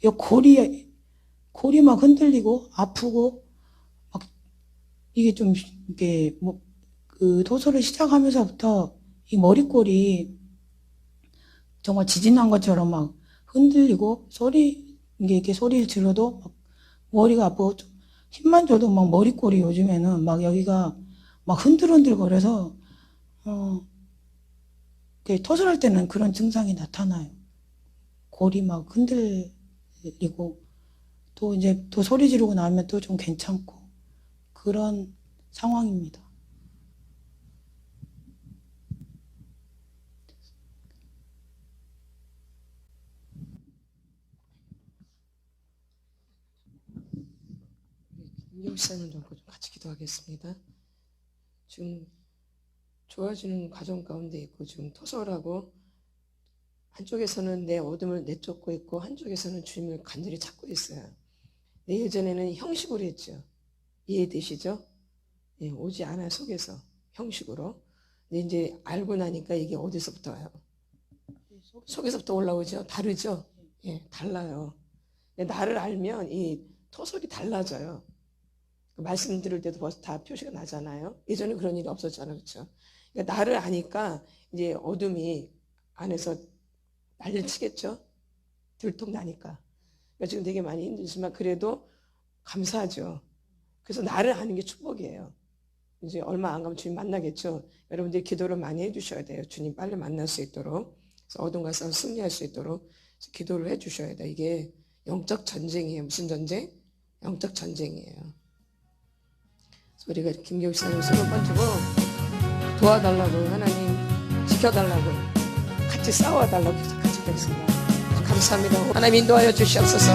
이 골이 막 흔들리고 아프고, 막 이게 좀 이게 그 토설을 시작하면서부터 이 머리골이 정말 지진 난 것처럼 막 흔들리고, 이게 소리를 질러도 막 머리가 아프고, 힘만 줘도 막 머리골이 요즘에는 막 여기가 막 흔들흔들 거려서, 토설할 때는 그런 증상이 나타나요. 골이 막 흔들리고, 또 이제 또 소리 지르고 나면 또 좀 괜찮고, 그런 상황입니다. 김경사님 좀 같이 기도하겠습니다. 지금 좋아지는 과정 가운데 있고, 지금 토설하고, 한쪽에서는 내 어둠을 내쫓고 있고, 한쪽에서는 주님을 간절히 찾고 있어요. 내 예전에는 형식으로 했죠. 이해되시죠? 예, 오지 않아 속에서 형식으로. 근데 이제 알고 나니까 이게 어디서부터 와요? 속에서부터 올라오죠. 다르죠? 예, 달라요. 나를 알면 이 토설이 달라져요. 말씀 들을 때도 벌써 다 표시가 나잖아요. 예전에 그런 일이 없었잖아요. 그렇죠? 그러니까 나를 아니까 이제 어둠이 안에서 난리를 치겠죠. 들통나니까. 그러니까 지금 되게 많이 힘들지만 그래도 감사하죠. 그래서 나를 아는 게 축복이에요. 이제 얼마 안 가면 주님 만나겠죠. 여러분들이 기도를 많이 해주셔야 돼요. 주님 빨리 만날 수 있도록. 그래서 어둠과 싸워 승리할 수 있도록 기도를 해주셔야 돼요. 이게 영적 전쟁이에요. 무슨 전쟁? 영적 전쟁이에요. 우리가 김경사님 손을 뻗고 도와달라고, 하나님 지켜달라고, 같이 싸워달라고 같이 그랬습니다. 감사합니다. 하나님 인도하여 주시옵소서.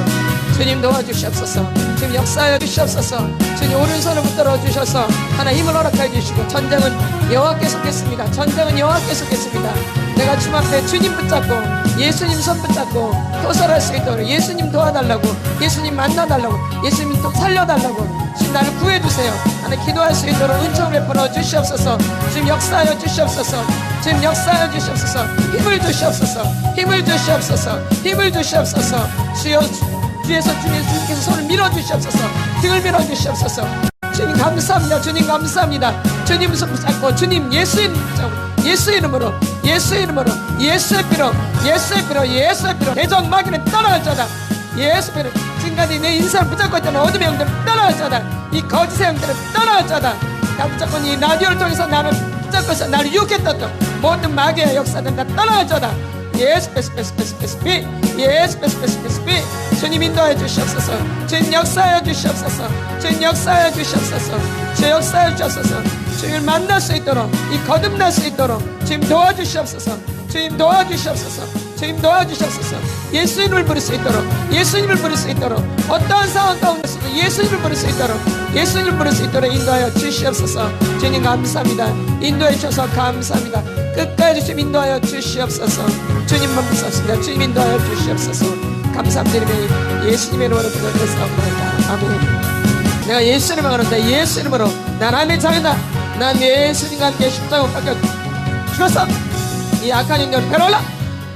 주님 도와주시옵소서. 주님 역사하여 주시옵소서. 주님 오른손을 붙들어 주셔서 하나님 힘을 허락하여 주시고, 전쟁은 여호와께서 겠습니다. 전쟁은 여호와께서 겠습니다. 내가 주님 앞에 주님 붙잡고 예수님 손 붙잡고 토설할 수 있도록, 예수님 도와달라고, 예수님 만나달라고, 예수님 또 살려달라고, 주님 나를 구해주세요. 하나님 기도할 수 있도록 은총을 베풀어 주시옵소서. 주님 역사하여 주시옵소서. 주님 역사하여 주시옵소서. 힘을 주시옵소서. 힘을 주시옵소서. 힘을 주시옵소서. 주여, 주에서 주님께서 손을 밀어주시옵소서. 등을 밀어주시옵소서. 주님 감사합니다. 주님 감사합니다. 주님 손 붙잡고, 주님 예수의 이름으로, 예수의 이름으로, 예수의 피로, 예수의 피로, 예수의 피로 대적 마귀는 떠나갈자다. 예수 피로 지금까지 내 인생을 붙잡고 있던 어둠의 영들은 떠나갈자다. 이 거짓의 영들은 떠나갈자다. 나 붙잡고 이 라디오를 통해서 나를 붙잡고 있어 나를 유혹했던 모든 마귀의 역사들은 다 떠나갈자다. 예수 비 예수 비 주님 인도하여 주시옵소서. 주님 역사하여 주시옵소서. 주님 역사하여 주시옵소서. 주 역사하여 주시옵소서. 주님을 만날 수 있도록 이 거듭날 수 있도록 주님 도와주시옵소서. 주님 도와주시옵소서. 주님 도와주시옵소서. 예수님을 부를 수 있도록 예수님을 부를 수 있도록 어떠한 상황 가운데서도 예수님을 부를 수 있도록 예수님을 부를 수 있도록 인도하여 주시옵소서. 주님 감사합니다. 인도해 주셔서 감사합니다. 끝까지 주님 인도하여 주시옵소서. 주님만 부탁습니다. 주님 인도하여 주시옵소서. 감사드리며 예수님의 이름으로 기도드렸사옵나이다. 아멘. 내가 예수님을 걸었다. 예수님으로 난 아멘 장이다. 난 예수님과 함께 십자가 못 박혀 죽었어. 이 악한 인연을 배로올라.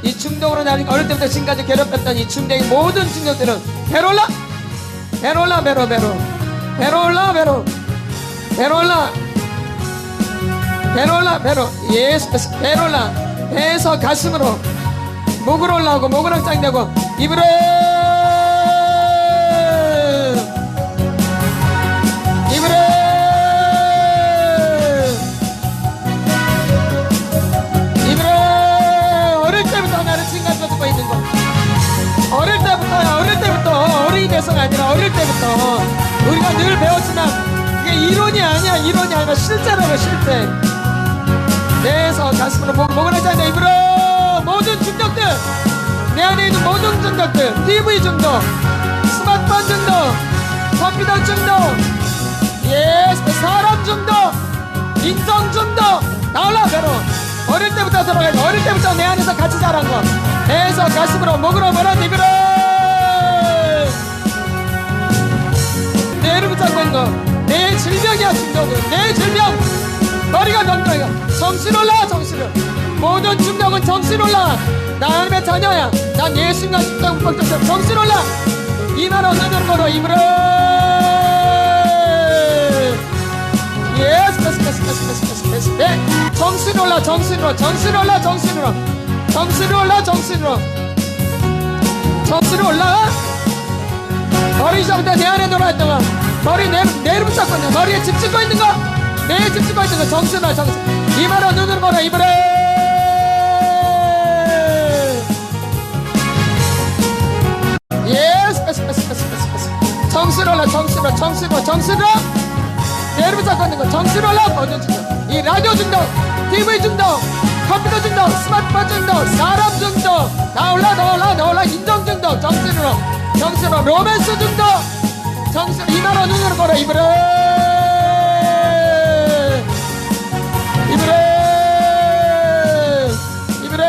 이 중독으로 나를 어릴 때부터 지금까지 괴롭혔던 이 중독의 모든 중독들은 배로올라. 배로올라 배로 배로 배로올라 배로 배로올라 배로올라 배로 예수 배로올라. 배에서 가슴으로 목으로 올라오고 목으로 짱되고 입으로 입으로 입으로. 어릴 때부터 나는 지금까지 듣고 있는 거. 어릴 때부터 어른이 돼서가 아니라 어릴 때부터 우리가 늘 배웠지만 그게 이론이 아니야. 이론이 아니라 실제라고 실제. 배에서 가슴으로 목으로 짱되 입으로. 모든 중독들 내 안에 있는 모든 중독들 TV 중독 스마트폰 중독 컴퓨터 중독 예스 사람 중독 인성 중독 나올라. 배로 어릴 때부터 들어가야 돼. 어릴 때부터 내 안에서 같이 자란 거. 배에서 가슴으로 목으로 몰아 입으로. 내 이름 붙잡고 있는 거 내 질병이야. 중독은 내 질병. 머리가 병들어가 정신 올라. 정신을 모든 중독은 정신 올라. 나 하나님의 자녀야. 난 예수님과 십자가 못 박혔어. 정신 올라. 이마로 눈으로 걸어 입으로. 예스 네. 정신 올라. 정신으로 정신 올라. 정신으로 정신 올라. 정신으로 정신으로 올라. 머리 시작부터 내 안에 놀아있던 거 머리 내 이름 잡고 있는 거 머리에 집 짓고 있는 거 내에 집 짓고 있는 거 정신으로 정신. 이마로 눈으로 걸어 입으로. 정신 올라. 정신으로 정신으로 정신으로 내 이름 잡고 있는 거 정신으로 올라. 모든 중독 이 라디오 중독 TV 중독 컴퓨터 중독 스마트폰 중독 사람 중독 나올라. 인정 중독 정신으로 정신으로 로맨스 중독 정신으로 이마로 눈으로 걸어 입으로. 입으로 입으로.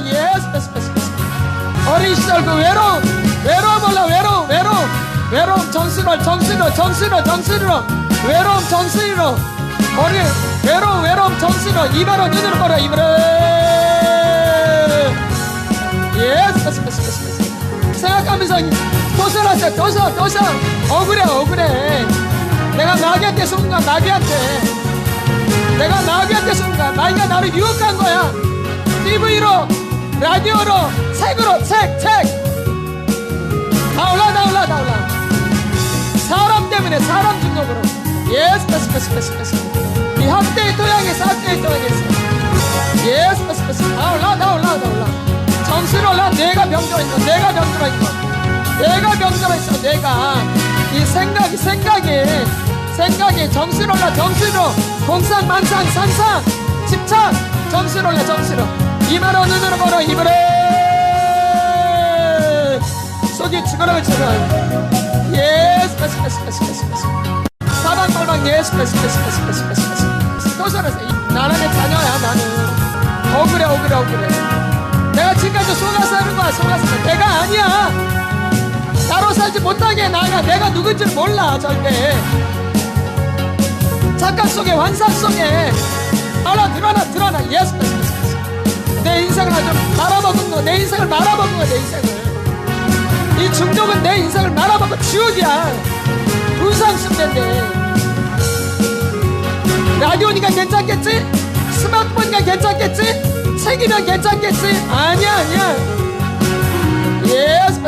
예스 어린 시절 그 외로움 몰라. 외로움 정신으로 외로움 정신으로 어린 외로움 정신으로 이마로 눈으로 걸어 입으로. 예스 생각하면서 도서 억울해. 내가 마귀한테 속은 거야. 내가 마귀한테 속은 거야. 마귀가 나를 유혹한 거야. TV로 라디오로 책으로 책 나올라. 사람 때문에 사람 중독으로. 예스 이 학대의 토양에서 예스 나올라. 정신 올라. 내가 병들어 있어. 내가 이 생각이 정신 올라. 정신으로 공상만상 상상 집착 정신 올라. 정신으로 이마로 눈으로 걸어 입으로. 속이 죽어라고 쳐서 예스 사방팔방 예스 도전하세요. 나라의 자녀야. 나는 억울해. 내가 지금까지 속아서 하는 거야. 내가 아니야. 나로 살지 못하게 내가 누군지를 몰라. 절대 착각 속에 환상 속에 드러나. 예스 내 인생을 아주 말아먹은 거. 내 인생을 이 중독은 내 인생을 말아먹고 지옥이야. 불상승된데 라디오니까 괜찮겠지? 스마트폰이니까 괜찮겠지? 책이면 괜찮겠지? 아니야. 예스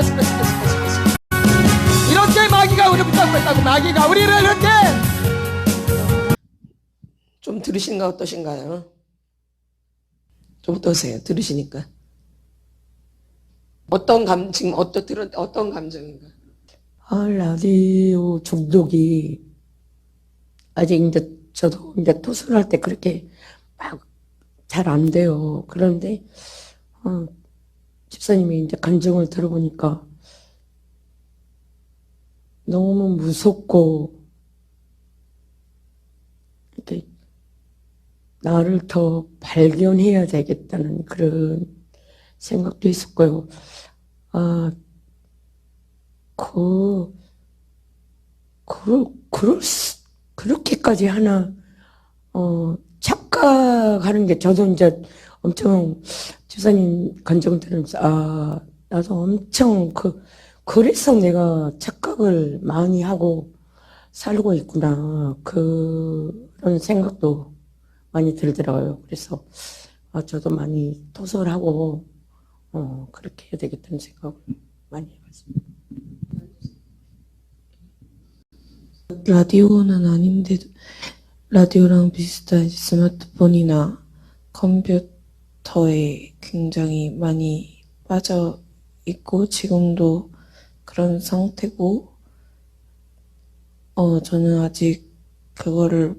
이렇게 마귀가 우리를 붙잡고 있다고. 마귀가 우리를 이렇게. 좀 들으시는 거 어떠신가요? 좀 어떠세요? 들으시니까 지금 어떤 감정인가? 라디오 중독이 아직 이제 저도 이제 토설할 때 그렇게 막 잘 안 돼요. 그런데 집사님이 이제 간증을 들어보니까 너무 무섭고 이렇게 나를 더 발견해야 되겠다는 그런 생각도 있었고요. 아, 그렇게까지 하나, 착각하는 게 저도 이제 엄청 집사님 간증 들으면서, 나도 엄청 그래서 내가 착각을 많이 하고 살고 있구나. 그런 생각도 많이 들더라고요. 그래서, 저도 많이 토설하고, 그렇게 해야 되겠다는 생각을 많이 해봤습니다. 라디오는 아닌데 라디오랑 비슷한 스마트폰이나 컴퓨터에 굉장히 많이 빠져 있고 지금도 그런 상태고 저는 아직 그거를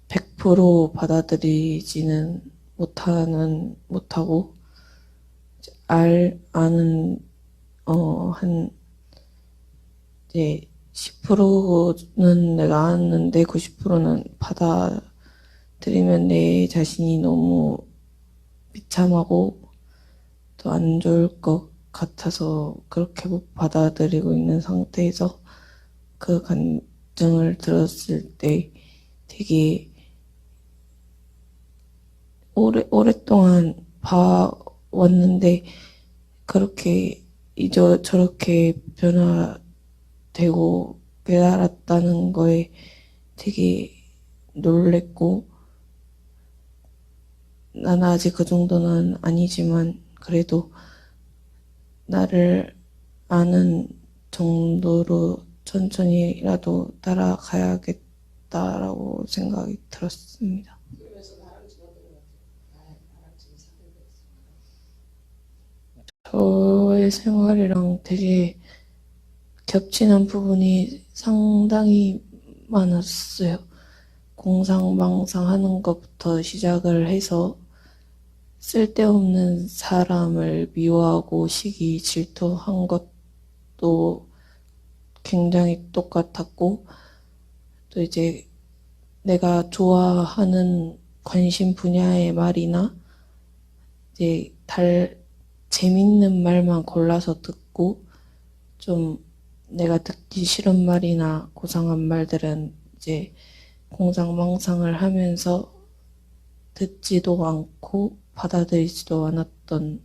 100% 받아들이지는 못하고 아는 한 이제 10%는 내가 아는데 90%는 받아들이면 내 자신이 너무 비참하고 또 안 좋을 것 같아서 그렇게 못 받아들이고 있는 상태에서 그 감정을 들었을 때 되게 오랫동안 봐왔는데 그렇게 저렇게 변화되고 깨달았다는 거에 되게 놀랬고 나는 아직 그 정도는 아니지만 그래도 나를 아는 정도로 천천히라도 따라가야겠다라고 생각이 들었습니다. 저의 생활이랑 되게 겹치는 부분이 상당히 많았어요. 공상망상 하는 것부터 시작을 해서 쓸데없는 사람을 미워하고 시기 질투한 것도 굉장히 똑같았고 또 이제 내가 좋아하는 관심 분야의 말이나 이제 재밌는 말만 골라서 듣고 좀 내가 듣기 싫은 말이나 고상한 말들은 이제 공상망상을 하면서 듣지도 않고 받아들이지도 않았던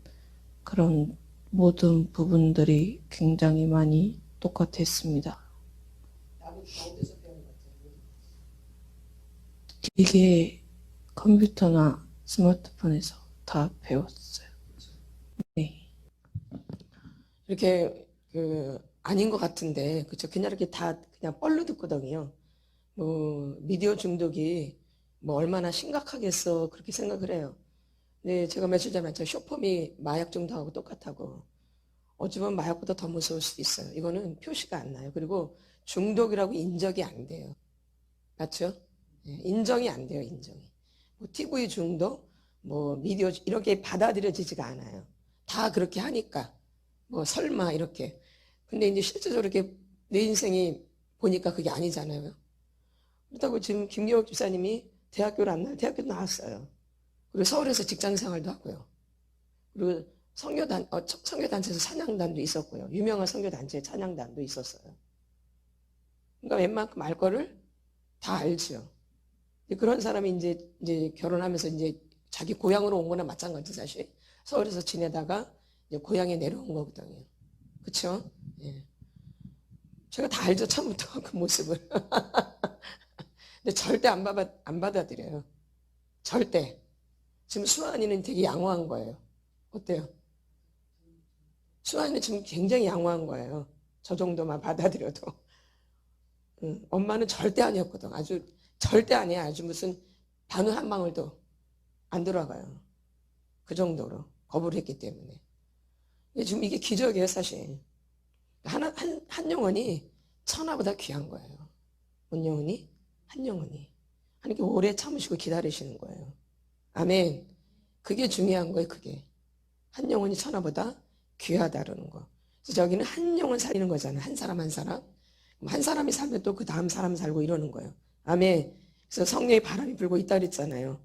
그런 모든 부분들이 굉장히 많이 똑같았습니다. 이게 컴퓨터나 스마트폰에서 다 배웠어요. 네. 이렇게 아닌 것 같은데 그쵸? 그냥 이렇게 다 그냥 뻘로 듣거든요. 뭐 미디어 중독이 뭐 얼마나 심각하겠어 그렇게 생각을 해요. 근데 제가 며칠 전에 말했죠. 쇼폼이 마약 중독하고 똑같다고. 어찌 보면 마약보다 더 무서울 수도 있어요. 이거는 표시가 안 나요. 그리고 중독이라고 인정이 안 돼요. 맞죠? 인정이 안 돼요. 인정이. 뭐 TV 중독, 뭐 미디어 이렇게 받아들여지지가 않아요. 다 그렇게 하니까 뭐 설마 이렇게. 근데 이제 실제적으로 이렇게 내 인생이 보니까 그게 아니잖아요. 그렇다고 지금 김기옥 집사님이 대학교 나왔어요. 그리고 서울에서 직장 생활도 하고요. 그리고 선교단체에서 찬양단도 있었고요. 유명한 선교단체에 찬양단도 있었어요. 그러니까 웬만큼 알 거를 다 알죠. 그런 사람이 이제 결혼하면서 이제 자기 고향으로 온 거나 마찬가지 사실. 서울에서 지내다가 이제 고향에 내려온 거거든요. 그쵸? 예. 제가 다 알죠, 처음부터 그 모습을. 근데 절대 안 받아들여요. 절대. 지금 수아언니는 되게 양호한 거예요. 어때요? 수아언니는 지금 굉장히 양호한 거예요. 저 정도만 받아들여도. 엄마는 절대 아니었거든. 아주 절대 아니야. 아주 무슨 바늘 한 방울도 안 들어가요. 그 정도로 거부를 했기 때문에. 지금 이게 기적이에요, 사실. 한 영혼이 천하보다 귀한 거예요. 온 영혼이? 한 영혼이. 하나님께 오래 참으시고 기다리시는 거예요. 아멘. 그게 중요한 거예요, 그게. 한 영혼이 천하보다 귀하다라는 거. 그래서 저기는 한 영혼 살리는 거잖아요. 한 사람 한 사람. 한 사람이 살면 또 그 다음 사람 살고 이러는 거예요. 아멘. 그래서 성령의 바람이 불고 있다 그랬잖아요.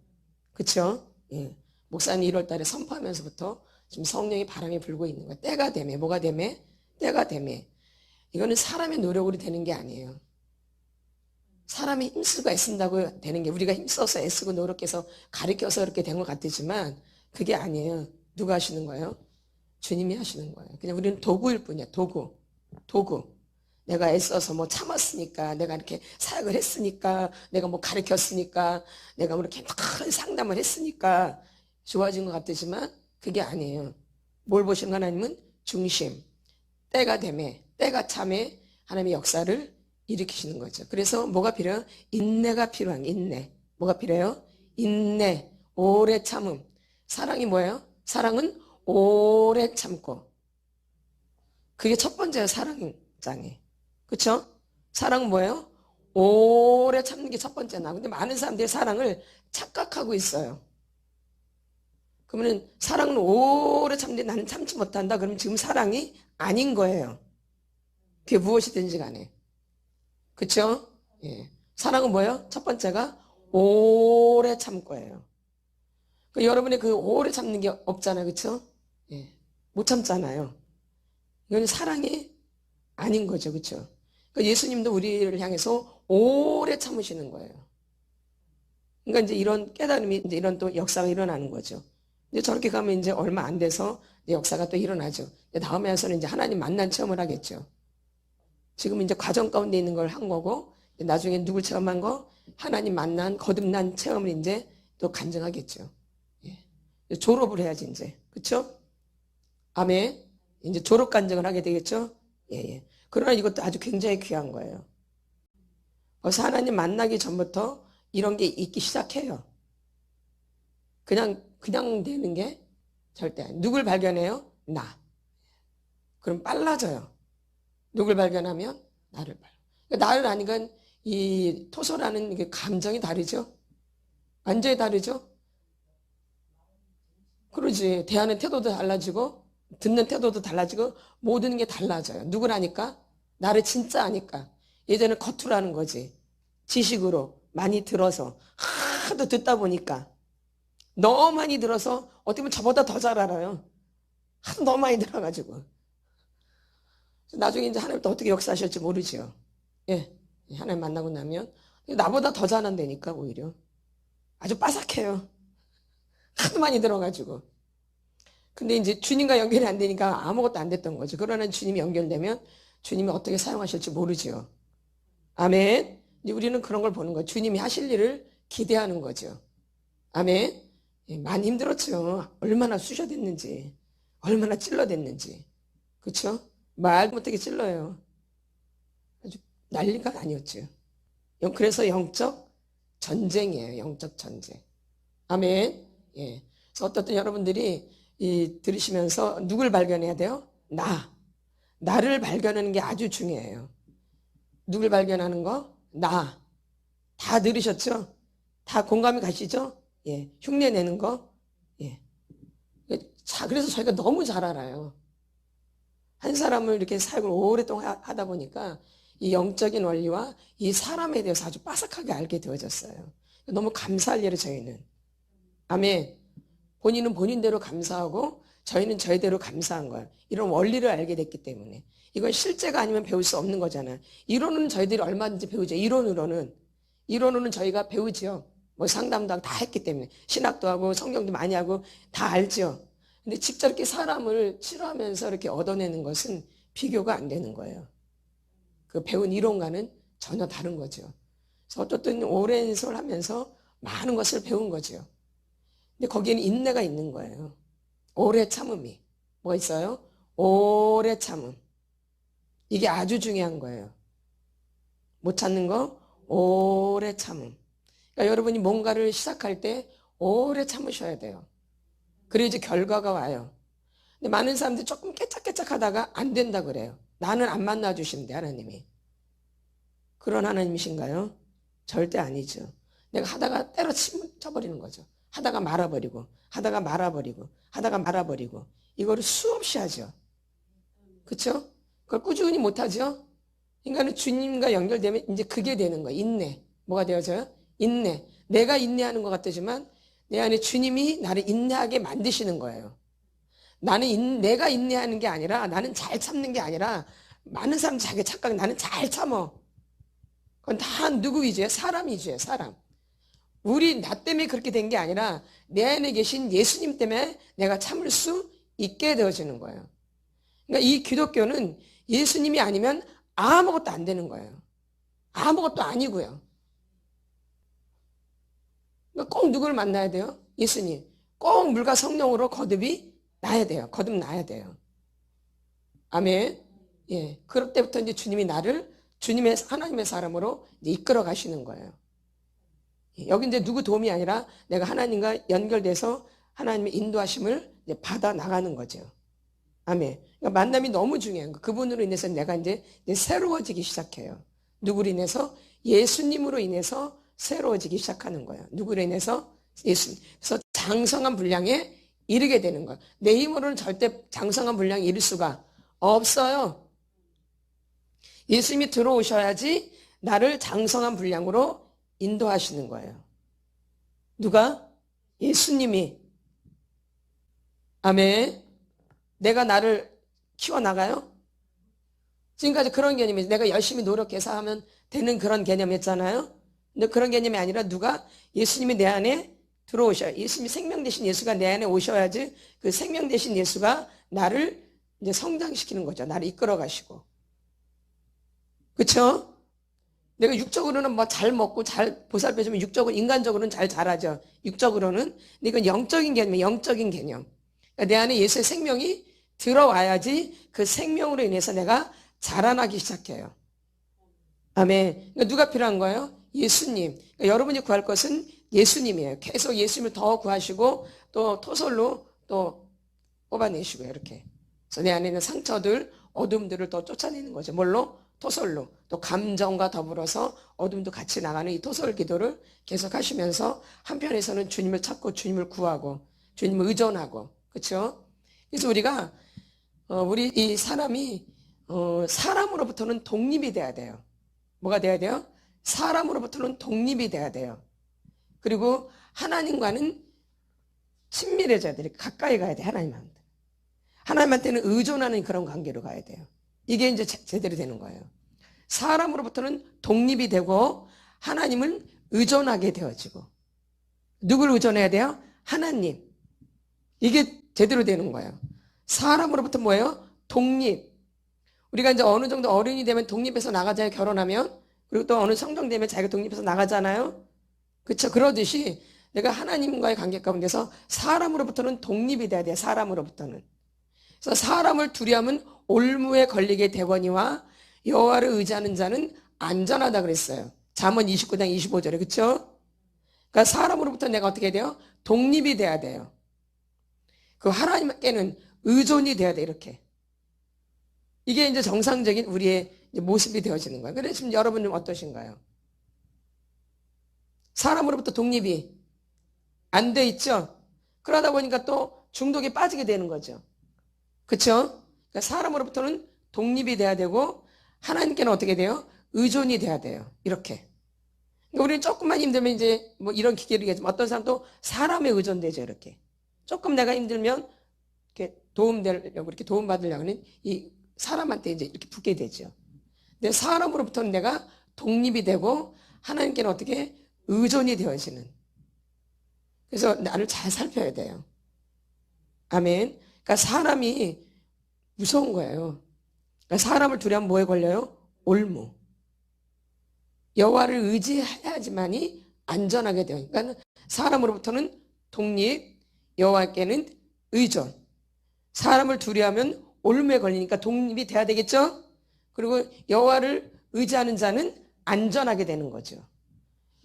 그쵸? 예. 목사님 1월 달에 선포하면서부터 지금 성령의 바람이 불고 있는 거예요. 때가 되매. 뭐가 되매? 때가 되매. 이거는 사람의 노력으로 되는 게 아니에요. 사람이 힘쓰고 애쓴다고 되는 게, 우리가 힘써서 애쓰고 노력해서 가르쳐서 이렇게 된 것 같지만 그게 아니에요. 누가 하시는 거예요? 주님이 하시는 거예요. 그냥 우리는 도구일 뿐이야. 도구. 내가 애써서 뭐 참았으니까, 내가 이렇게 사역을 했으니까, 내가 뭐 가르쳤으니까, 내가 뭐 이렇게 큰 상담을 했으니까 좋아진 것 같지만 그게 아니에요. 뭘 보시는 거 하나님은? 중심. 때가 되매, 때가 참에 하나님의 역사를 일으키시는 거죠. 그래서 뭐가 필요해요? 인내가 필요한, 인내. 뭐가 필요해요? 인내, 오래 참음. 사랑이 뭐예요? 사랑은 오래 참고. 그게 첫 번째예요, 사랑장애. 그쵸? 사랑은 뭐예요? 오래 참는 게 첫 번째나. 근데 많은 사람들이 사랑을 착각하고 있어요. 그러면 사랑은 오래 참는데 나는 참지 못한다. 그러면 지금 사랑이 아닌 거예요. 그게 무엇이든지 간에. 그쵸? 예. 사랑은 뭐예요? 첫 번째가 오래 참 거예요. 여러분이 그 오래 참는 게 없잖아요. 그쵸? 예. 못 참잖아요. 이건 사랑이 아닌 거죠. 그쵸? 예수님도 우리를 향해서 오래 참으시는 거예요. 그러니까 이제 이런 깨달음이, 이제 이런 또 역사가 일어나는 거죠. 이제 저렇게 가면 이제 얼마 안 돼서 역사가 또 일어나죠. 다음에 와서는 이제 하나님 만난 체험을 하겠죠. 지금 이제 과정 가운데 있는 걸 한 거고, 나중에 누굴 체험한 거? 하나님 만난, 거듭난 체험을 이제 또 간증하겠죠. 예. 졸업을 해야지, 이제. 그쵸? 아멘. 이제 졸업 간증을 하게 되겠죠? 예, 예. 그러나 이것도 아주 굉장히 귀한 거예요. 벌써 하나님 만나기 전부터 이런 게 있기 시작해요. 그냥 되는 게 절대 아니에요. 누굴 발견해요? 나. 그럼 빨라져요. 누굴 발견하면? 나를 발견. 그러니까 나를 아니까 이 토소라는 이게 감정이 다르죠? 완전히 다르죠? 그러지. 대하는 태도도 달라지고, 듣는 태도도 달라지고, 모든 게 달라져요. 누굴 아니까? 나를 진짜 아니까. 예전에 겉으로 하는 거지. 지식으로 많이 들어서, 하도 듣다 보니까. 너무 많이 들어서, 어떻게 보면 저보다 더 잘 알아요. 하도 너무 많이 들어가지고. 나중에 이제 하나님 또 어떻게 역사하실지 모르죠. 예. 하나님 만나고 나면 나보다 더 잘한다니까 오히려. 아주 빠삭해요. 하도 많이 들어가지고. 근데 이제 주님과 연결이 안 되니까 아무것도 안 됐던 거죠. 그러나 주님이 연결되면 주님이 어떻게 사용하실지 모르죠. 아멘. 이제 우리는 그런 걸 보는 거예요. 주님이 하실 일을 기대하는 거죠. 아멘. 예, 많이 힘들었죠. 얼마나 쑤셔댔는지, 얼마나 찔러댔는지. 그렇죠? 말도 못하게 찔러요. 아주 난리가 아니었죠. 그래서 영적 전쟁이에요. 영적 전쟁. 아멘. 예. 그래서 어떻든 여러분들이 들으시면서 누굴 발견해야 돼요? 나를 발견하는 게 아주 중요해요. 누굴 발견하는 거? 나. 다 들으셨죠? 다 공감이 가시죠? 예. 흉내 내는 거? 예. 자, 그래서 저희가 너무 잘 알아요. 한 사람을 이렇게 사역을 오랫동안 하다 보니까 이 영적인 원리와 이 사람에 대해서 아주 빠삭하게 알게 되어졌어요. 너무 감사할 일을 저희는. 아멘. 본인은 본인대로 감사하고 저희는 저희대로 감사한 거예요. 이런 원리를 알게 됐기 때문에. 이건 실제가 아니면 배울 수 없는 거잖아요. 이론은 저희들이 얼마든지 배우죠. 이론으로는 저희가 배우죠. 뭐 상담도 하고 다 했기 때문에. 신학도 하고 성경도 많이 하고 다 알죠. 근데 직접 이렇게 사람을 치료하면서 이렇게 얻어내는 것은 비교가 안 되는 거예요. 그 배운 이론과는 전혀 다른 거죠. 그래서 어쨌든 오랜 세월 하면서 많은 것을 배운 거죠. 근데 거기에는 인내가 있는 거예요. 오래 참음이. 뭐가 있어요? 오래 참음. 이게 아주 중요한 거예요. 못 찾는 거? 오래 참음. 그러니까 여러분이 뭔가를 시작할 때 오래 참으셔야 돼요. 그래야지 결과가 와요. 근데 많은 사람들이 조금 깨짝깨짝 하다가 안 된다 그래요. 나는 안 만나주시는데 하나님이. 그런 하나님이신가요? 절대 아니죠. 내가 하다가 때려쳐버리는 거죠. 하다가 말아버리고 하다가 말아버리고 하다가 말아버리고 이거를 수없이 하죠. 그렇죠? 그걸 꾸준히 못하죠. 인간은 주님과 연결되면 이제 그게 되는 거예요. 인내. 뭐가 되어져요? 인내. 내가 인내하는 것 같지만 내 안에 주님이 나를 인내하게 만드시는 거예요. 내가 인내하는 게 아니라, 나는 잘 참는 게 아니라, 많은 사람 자기 착각이 나는 잘 참어. 그건 다 누구 위주예요? 사람 위주예요. 사람. 나 때문에 그렇게 된 게 아니라 내 안에 계신 예수님 때문에 내가 참을 수 있게 되어지는 거예요. 그러니까 이 기독교는 예수님이 아니면 아무것도 안 되는 거예요. 아무것도 아니고요. 그러니까 꼭 누구를 만나야 돼요? 예수님. 꼭 물과 성령으로 거듭이 나야 돼요. 거듭나야 돼요. 아멘. 예. 그럴 때부터 이제 주님이 나를 하나님의 사람으로 이제 이끌어 가시는 거예요. 여기 이제 누구 도움이 아니라 내가 하나님과 연결돼서 하나님의 인도하심을 이제 받아 나가는 거죠. 아멘. 그러니까 만남이 너무 중요한 거. 그분으로 인해서 내가 이제 새로워지기 시작해요. 누구로 인해서? 예수님으로 인해서 새로워지기 시작하는 거예요. 누구로 인해서? 예수님. 그래서 장성한 분량에 이르게 되는 거예요. 내 힘으로는 절대 장성한 분량에 이를 수가 없어요. 예수님이 들어오셔야지 나를 장성한 분량으로 인도하시는 거예요. 누가? 예수님이. 아멘. 내가 나를 키워나가요? 지금까지 그런 개념이 내가 열심히 노력해서 하면 되는 그런 개념이었잖아요. 근데 그런 개념이 아니라 누가? 예수님이 내 안에 들어오셔야, 예수님이 생명 되신 예수가 내 안에 오셔야지 그 생명 되신 예수가 나를 이제 성장시키는 거죠. 나를 이끌어 가시고. 그쵸? 내가 육적으로는 뭐 잘 먹고 잘 보살펴주면 육적으로, 인간적으로는 잘 자라죠. 육적으로는. 근데 이건 영적인 개념이에요. 영적인 개념. 그러니까 내 안에 예수의 생명이 들어와야지 그 생명으로 인해서 내가 자라나기 시작해요. 아멘. 그러니까 누가 필요한 거예요? 예수님. 그러니까 여러분이 구할 것은 예수님이에요. 계속 예수님을 더 구하시고 또 토솔로 또 뽑아내시고요. 이렇게. 그래서 내 안에 있는 상처들, 어둠들을 또 쫓아내는 거죠. 뭘로? 토솔로. 또 감정과 더불어서 어둠도 같이 나가는 이 토솔 기도를 계속 하시면서 한편에서는 주님을 찾고 주님을 구하고 주님을 의존하고. 그렇죠? 그래서 우리 이 사람이 사람으로부터는 독립이 돼야 돼요. 뭐가 돼야 돼요? 사람으로부터는 독립이 돼야 돼요. 그리고 하나님과는 친밀해져야 돼요. 가까이 가야 돼요. 하나님한테. 하나님한테는 의존하는 그런 관계로 가야 돼요. 이게 이제 제대로 되는 거예요. 사람으로부터는 독립이 되고 하나님은 의존하게 되어지고. 누굴 의존해야 돼요? 하나님. 이게 제대로 되는 거예요. 사람으로부터 뭐예요? 독립. 우리가 이제 어느 정도 어른이 되면 독립해서 나가잖아요. 결혼하면. 그리고 또 어느 성장 되면 자기가 독립해서 나가잖아요. 그렇죠? 그러듯이 내가 하나님과의 관계 가운데서 사람으로부터는 독립이 돼야 돼요. 사람으로부터는. 그래서 사람을 두려움은 올무에 걸리게 되거니와 여호와를 의지하는 자는 안전하다 그랬어요. 잠언 29장 25절에. 그렇죠? 그러니까 사람으로부터 내가 어떻게 돼요? 독립이 돼야 돼요. 그 하나님께는 의존이 돼야 돼. 이렇게. 이게 이제 정상적인 우리의 이제 모습이 되어지는 거예요. 그래서 지금 여러분은 어떠신가요? 사람으로부터 독립이 안 돼 있죠? 그러다 보니까 또 중독에 빠지게 되는 거죠. 그렇죠? 그러니까 사람으로부터는 독립이 돼야 되고 하나님께는 어떻게 돼요? 의존이 돼야 돼요. 이렇게. 그러니까 우리는 조금만 힘들면 이제 뭐 이런 기계를 얘기하지만 어떤 사람도 사람에 의존되죠. 이렇게. 조금 내가 힘들면 이렇게 도움되려고 이렇게 도움받으려고 하는 이 사람한테 이제 이렇게 붙게 되죠. 근데 사람으로부터는 내가 독립이 되고 하나님께는 어떻게 의존이 되어지는. 그래서 나를 잘 살펴야 돼요. 아멘. 그러니까 사람이 무서운 거예요. 그러니까 사람을 두려면 뭐에 걸려요? 올무. 여호와를 의지해야지만이 안전하게 돼요. 그러니까 사람으로부터는 독립, 여호와께는 의존. 사람을 두려워하면 올무에 걸리니까 독립이 돼야 되겠죠? 그리고 여호와를 의지하는 자는 안전하게 되는 거죠.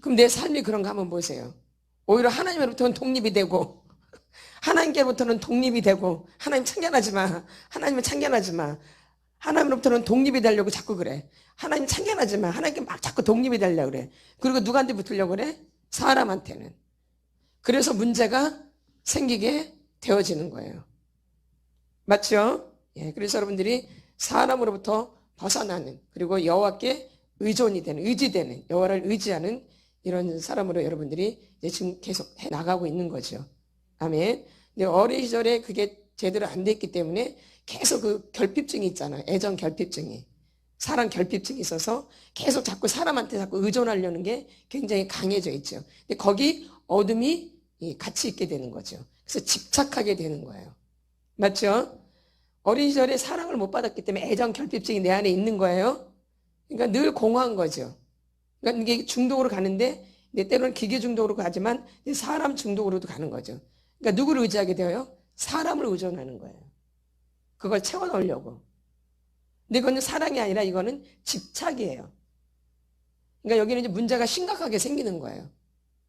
그럼 내 삶이 그런가 한번 보세요. 오히려 하나님으로부터는 독립이 되고 하나님께로부터는 독립이 되고, 하나님 참견하지 마. 하나님은 참견하지 마. 하나님으로부터는 독립이 되려고 자꾸 그래. 하나님 참견하지 마. 하나님께 막 자꾸 독립이 되려고 그래. 그리고 누구한테 붙으려고 그래? 사람한테는. 그래서 문제가 생기게 되어지는 거예요. 맞죠? 예, 그래서 여러분들이 사람으로부터 벗어나는, 그리고 여호와께 의존이 되는, 의지되는, 여호와를 의지하는 이런 사람으로 여러분들이 이제 지금 계속 해 나가고 있는 거죠. 아멘. 근데 어린 시절에 그게 제대로 안 됐기 때문에 계속 그 결핍증이 있잖아요. 애정 결핍증이. 사랑 결핍증이 있어서 계속 자꾸 사람한테 자꾸 의존하려는 게 굉장히 강해져 있죠. 근데 거기 어둠이 같이 있게 되는 거죠. 그래서 집착하게 되는 거예요. 맞죠? 어린 시절에 사랑을 못 받았기 때문에 애정 결핍증이 내 안에 있는 거예요. 그러니까 늘 공허한 거죠. 그러니까 이게 중독으로 가는데, 때로는 기계 중독으로 가지만 사람 중독으로도 가는 거죠. 그러니까 누구를 의지하게 되어요? 사람을 의존하는 거예요. 그걸 채워 넣으려고. 근데 그거는 사랑이 아니라 이거는 집착이에요. 그러니까 여기는 이제 문제가 심각하게 생기는 거예요.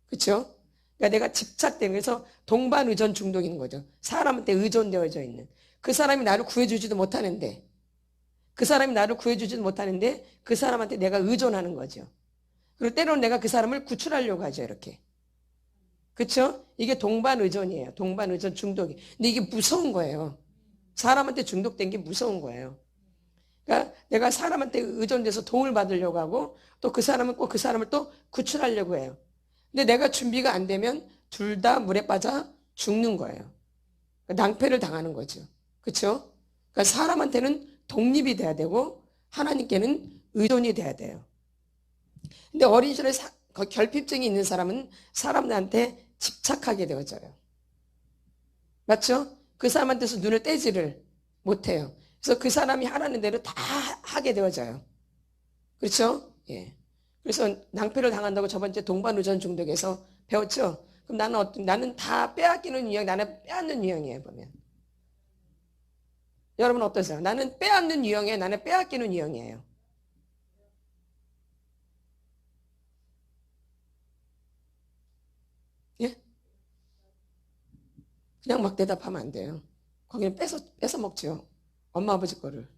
그렇죠? 그러니까 내가 집착되는, 그래서 동반 의존 중독이 있는 거죠. 사람한테 의존되어져 있는. 그 사람이 나를 구해주지도 못하는데, 그 사람한테 내가 의존하는 거죠. 그리고 때로는 내가 그 사람을 구출하려고 하죠, 이렇게. 그렇죠? 이게 동반 의존이에요. 동반 의존 중독이. 근데 이게 무서운 거예요. 사람한테 중독된 게 무서운 거예요. 그러니까 내가 사람한테 의존돼서 도움을 받으려고 하고, 또 그 사람은 꼭 그 사람을 또 구출하려고 해요. 근데 내가 준비가 안 되면 둘 다 물에 빠져 죽는 거예요. 낭패를 당하는 거죠. 그렇죠? 그러니까 사람한테는 독립이 돼야 되고, 하나님께는 의존이 돼야 돼요. 근데 어린 시절에 결핍증이 있는 사람은 사람들한테 집착하게 되어져요. 맞죠? 그 사람한테서 눈을 떼지를 못해요. 그래서 그 사람이 하라는 대로 다 하게 되어져요. 그렇죠? 예. 그래서 낭패를 당한다고 저번주에 동반의존 중독에서 배웠죠? 그럼 나는 다 빼앗기는 유형, 나는 빼앗는 유형이에요, 보면. 여러분 어떠세요? 나는 빼앗는 유형이에요, 나는 빼앗기는 유형이에요. 예? 그냥 막 대답하면 안 돼요. 거기는 뺏어 먹죠. 엄마 아버지 거를.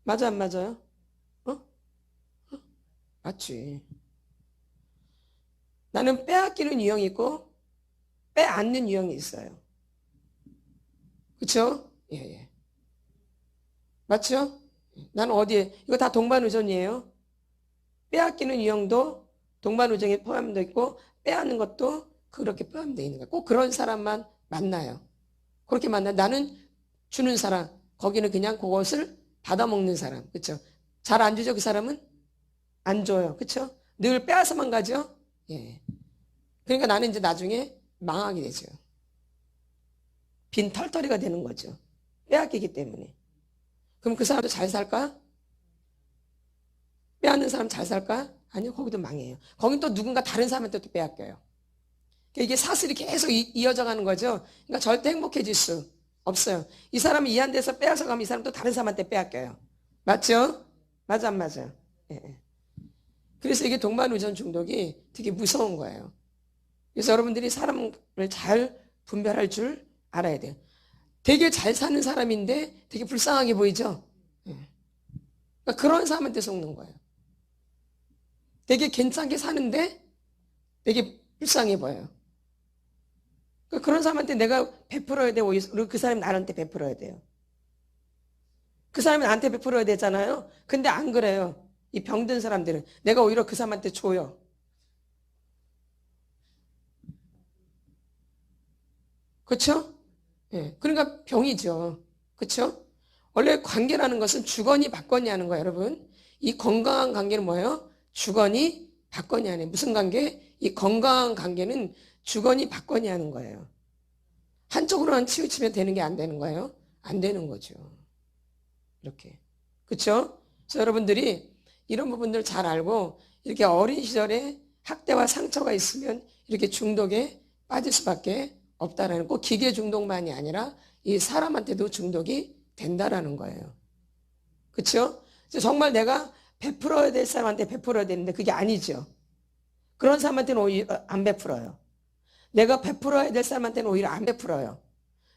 맞아 안 맞아요? 맞지. 나는 빼앗기는 유형이 있고 빼앗는 유형이 있어요. 그렇죠? 예. 맞죠? 나는 어디에, 이거 다 동반의존이에요. 빼앗기는 유형도 동반의존에 포함되어 있고 빼앗는 것도 그렇게 포함되어 있는 거예요. 꼭 그런 사람만 만나요. 그렇게 만나요. 나는 주는 사람, 거기는 그냥 그것을 받아먹는 사람. 그렇죠? 잘 안 주죠, 그 사람은? 안 줘요. 그렇죠? 늘 빼앗아만 가죠? 예. 그러니까 나는 이제 나중에 망하게 되죠. 빈 털터리가 되는 거죠. 빼앗기기 때문에. 그럼 그 사람도 잘 살까? 빼앗는 사람 잘 살까? 아니요, 거기도 망해요. 거긴 또 누군가 다른 사람한테 또 빼앗겨요. 이게 사슬이 계속 이어져 가는 거죠. 그러니까 절대 행복해질 수 없어요. 이 사람이 이 한 데서 빼앗아 가면 이 사람 또 다른 사람한테 빼앗겨요. 맞죠? 맞아, 안 맞아요? 예. 그래서 이게 동반의존 중독이 되게 무서운 거예요. 그래서 여러분들이 사람을 잘 분별할 줄 알아야 돼요. 되게 잘 사는 사람인데 되게 불쌍하게 보이죠? 예. 그러니까 그런 사람한테 속는 거예요. 되게 괜찮게 사는데 되게 불쌍해 보여요. 그러니까 그런 사람한테 내가 베풀어야 되고, 그리고 그 사람이 나한테 베풀어야 돼요. 그 사람이 나한테 베풀어야 되잖아요. 근데 안 그래요. 이 병든 사람들은 내가 오히려 그 사람한테 줘요. 그렇죠? 예. 그러니까 병이죠. 그렇죠? 원래 관계라는 것은 주거니 받거니 하는 거예요, 여러분. 이 건강한 관계는 뭐예요? 주거니 받거니 하는. 무슨 관계? 이 건강한 관계는 주거니 받거니 하는 거예요. 한쪽으로만 치우치면 되는 게 안 되는 거예요? 안 되는 거죠. 이렇게. 그렇죠? 그래서 여러분들이 이런 부분들 잘 알고, 이렇게 어린 시절에 학대와 상처가 있으면 이렇게 중독에 빠질 수밖에 없다라는, 꼭 기계 중독만이 아니라 이 사람한테도 중독이 된다라는 거예요. 그렇죠? 정말 내가 베풀어야 될 사람한테 베풀어야 되는데 그게 아니죠. 그런 사람한테는 오히려 안 베풀어요. 내가 베풀어야 될 사람한테는 오히려 안 베풀어요.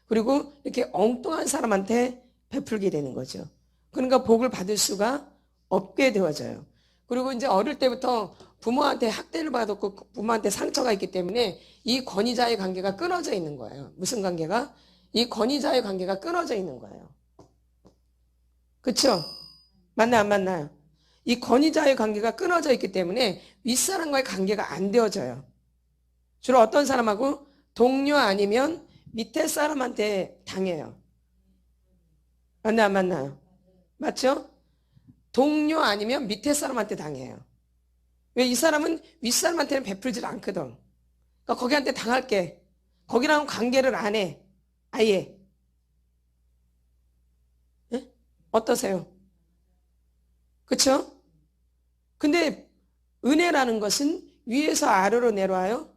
그리고 이렇게 엉뚱한 사람한테 베풀게 되는 거죠. 그러니까 복을 받을 수가 없게 되어져요. 그리고 이제 어릴 때부터 부모한테 학대를 받았고 부모한테 상처가 있기 때문에 이 권위자의 관계가 끊어져 있는 거예요. 무슨 관계가? 이 권위자의 관계가 끊어져 있는 거예요. 그쵸? 맞나요? 안 맞나요? 이 권위자의 관계가 끊어져 있기 때문에 윗사람과의 관계가 안 되어져요. 주로 어떤 사람하고? 동료 아니면 밑에 사람한테 당해요. 맞나요? 안 맞나요? 맞죠? 동료 아니면 밑에 사람한테 당해요. 왜? 이 사람은 윗사람한테는 베풀질 않거든. 그러니까 거기한테 당할게. 거기랑 관계를 안 해. 아예. 예? 어떠세요? 그쵸? 근데 은혜라는 것은 위에서 아래로 내려와요.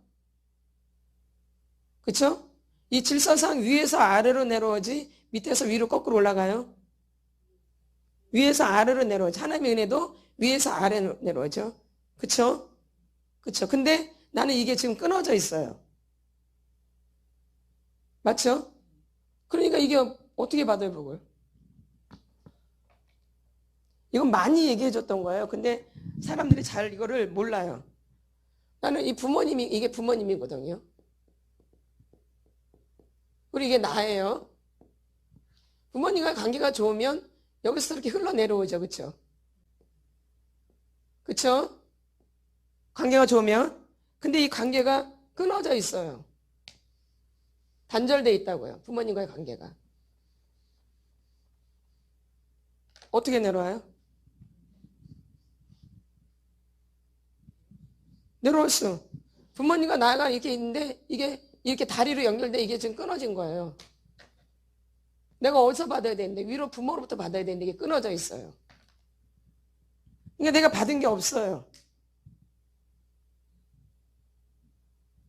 그쵸? 이 질서상 위에서 아래로 내려오지 밑에서 위로 거꾸로 올라가요. 위에서 아래로 내려오죠. 하나님의 은혜도 위에서 아래로 내려오죠. 그쵸? 그쵸? 근데 나는 이게 지금 끊어져 있어요. 맞죠? 그러니까 이게 어떻게 받아요, 복을? 이건 많이 얘기해 줬던 거예요. 근데 사람들이 잘 이거를 몰라요. 나는 이 부모님이, 이게 부모님이거든요. 그리고 이게 나예요. 부모님과 관계가 좋으면 여기서 이렇게 흘러내려오죠. 그쵸? 그쵸? 관계가 좋으면. 근데 이 관계가 끊어져 있어요. 단절돼 있다고요. 부모님과의 관계가. 어떻게 내려와요? 내려올 수. 부모님과 나가 이렇게 있는데 이게 이렇게 다리로 연결돼 이게 지금 끊어진 거예요. 내가 어디서 받아야 되는데 위로 부모로부터 받아야 되는데 이게 끊어져 있어요. 그러니까 내가 받은 게 없어요.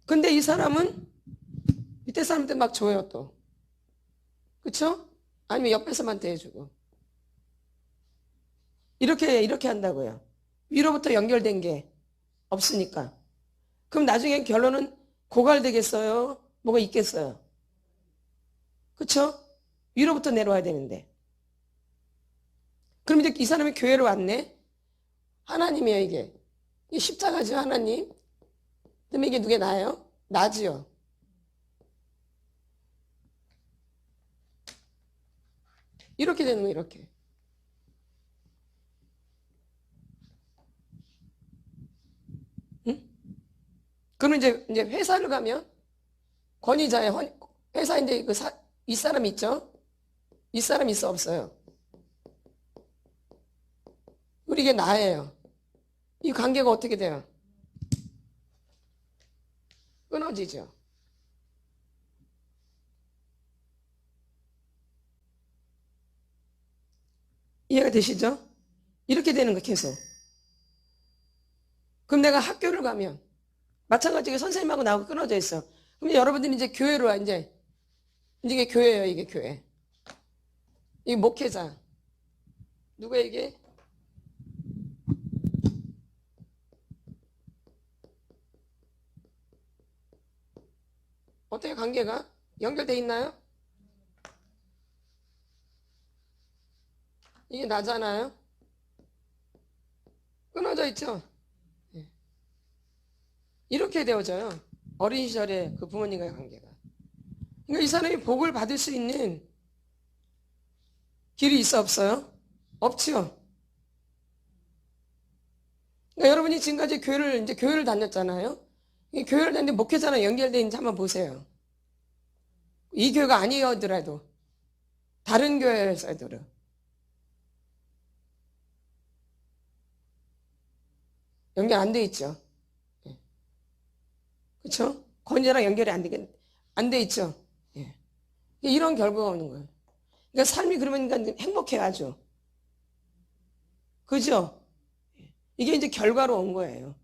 근데 이 사람은 밑에 사람한테 막 줘요 또. 그쵸? 아니면 옆에서만 해주고. 이렇게 한다고요. 위로부터 연결된 게 없으니까. 그럼 나중에 결론은 고갈되겠어요? 뭐가 있겠어요? 그쵸? 위로부터 내려와야 되는데. 그럼 이제 이 사람이 교회로 왔네? 하나님이에요, 이게. 이게 십자가죠, 하나님. 그러면 이게 누게 나예요? 나지요. 이렇게 되는 거예요, 이렇게. 응? 그러면 이제 회사를 가면 권위자의 회사인데 이 사람 있죠? 이 사람 있어 없어요? 우리 이게 나예요. 이 관계가 어떻게 돼요? 끊어지죠. 이해가 되시죠? 이렇게 되는 거 계속. 그럼 내가 학교를 가면 마찬가지로 선생님하고 나하고 끊어져 있어. 그럼 여러분들이 이제 교회로 와, 이제 이게 교회예요, 이게 교회. 이게 목회자. 누가 이게? 어떻게 관계가 연결돼 있나요? 이게 나잖아요. 끊어져 있죠. 예. 이렇게 되어져요. 어린 시절에 그 부모님과의 관계가. 그러니까 이 사람이 복을 받을 수 있는 길이 있어 없어요? 없죠. 그러니까 여러분이 지금까지 교회를 다녔잖아요. 이 교회를 다녔는데 목회자랑 연결되어 있는지 한번 보세요. 이 교회가 아니더라도 다른 교회에서도 연결 안 돼 있죠. 예. 그렇죠? 권위자랑 연결이 안 돼 있죠. 예. 이런 결과가 오는 거예요. 그러니까 삶이 그러니까 행복해요, 아주. 그죠? 이게 이제 결과로 온 거예요.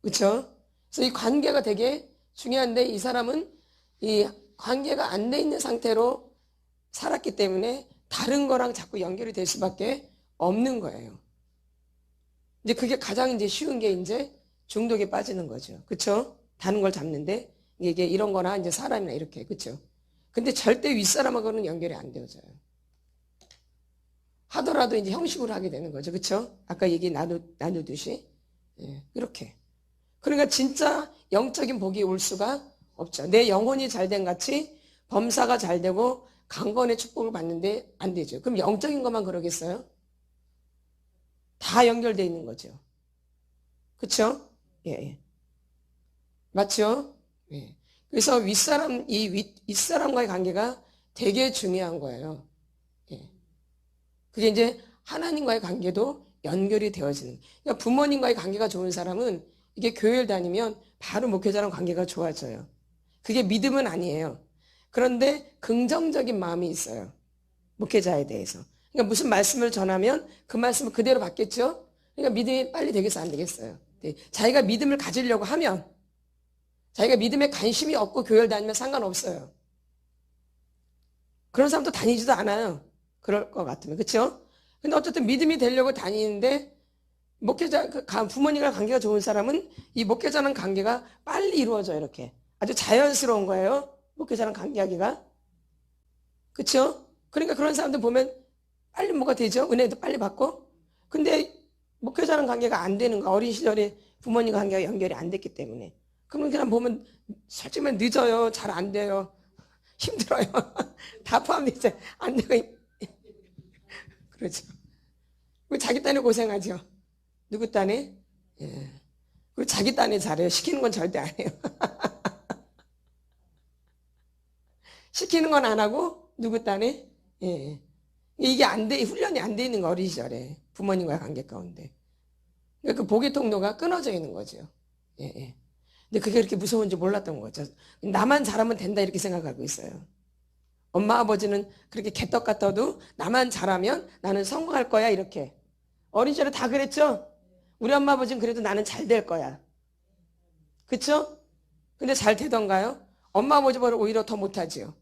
그렇죠? 그래서 이 관계가 되게 중요한데 이 사람은 이 관계가 안 돼 있는 상태로 살았기 때문에 다른 거랑 자꾸 연결이 될 수밖에 없는 거예요. 이제 그게 가장 이제 쉬운 게 이제 중독에 빠지는 거죠. 그렇죠? 다른 걸 잡는데 이게 이런 거나 이제 사람이나 이렇게. 그쵸? 근데 절대 윗사람하고는 연결이 안 되어져요. 하더라도 이제 형식으로 하게 되는 거죠. 그쵸? 아까 얘기 나누듯이. 예, 이렇게. 그러니까 진짜 영적인 복이 올 수가 없죠. 내 영혼이 잘된 같이 범사가 잘 되고 강건의 축복을 받는데 안 되죠. 그럼 영적인 것만 그러겠어요? 다 연결되어 있는 거죠. 그쵸? 예, 예. 맞죠? 예. 그래서 윗사람과의 관계가 되게 중요한 거예요. 예. 그게 이제 하나님과의 관계도 연결이 되어지는. 그러니까 부모님과의 관계가 좋은 사람은 이게 교회를 다니면 바로 목회자랑 관계가 좋아져요. 그게 믿음은 아니에요. 그런데 긍정적인 마음이 있어요. 목회자에 대해서. 그러니까 무슨 말씀을 전하면 그 말씀을 그대로 받겠죠? 그러니까 믿음이 빨리 되겠어요? 안 되겠어요? 네. 자기가 믿음을 가지려고 하면, 자기가 믿음에 관심이 없고 교회를 다니면 상관없어요. 그런 사람도 다니지도 않아요. 그럴 것 같으면. 그렇죠? 근데 어쨌든 믿음이 되려고 다니는데 목회자, 부모님과 관계가 좋은 사람은 이 목회자랑 관계가 빨리 이루어져요. 이렇게. 아주 자연스러운 거예요. 목회자랑 관계하기가. 그렇죠? 그러니까 그런 사람들 보면 빨리 뭐가 되죠? 은혜도 빨리 받고. 근데 목회자랑 관계가 안 되는 거. 어린 시절에 부모님과 관계가 연결이 안 됐기 때문에. 그러면 그냥 보면 솔직히 늦어요. 잘 안 돼요. 힘들어요. 다 포함되죠. 안 되고. 그렇죠. 자기 딴에 고생하죠. 누구 딴에? 예. 그리고 자기 딴에 잘해요. 시키는 건 절대 안 해요. 시키는 건 안 하고 누구 딴에? 예. 이게 안 돼, 훈련이 안 돼 있는 거, 어린 시절에. 부모님과의 관계 가운데. 그러니까 그 복의 통로가 끊어져 있는 거죠. 예, 예. 근데 그게 그렇게 무서운지 몰랐던 거죠. 나만 잘하면 된다 이렇게 생각하고 있어요. 엄마 아버지는 그렇게 개떡 같아도 나만 잘하면 나는 성공할 거야 이렇게. 어린 시절에 다 그랬죠? 우리 엄마 아버지는 그래도 나는 잘 될 거야. 그쵸? 근데 잘 되던가요? 엄마 아버지보다 오히려 더 못하지요.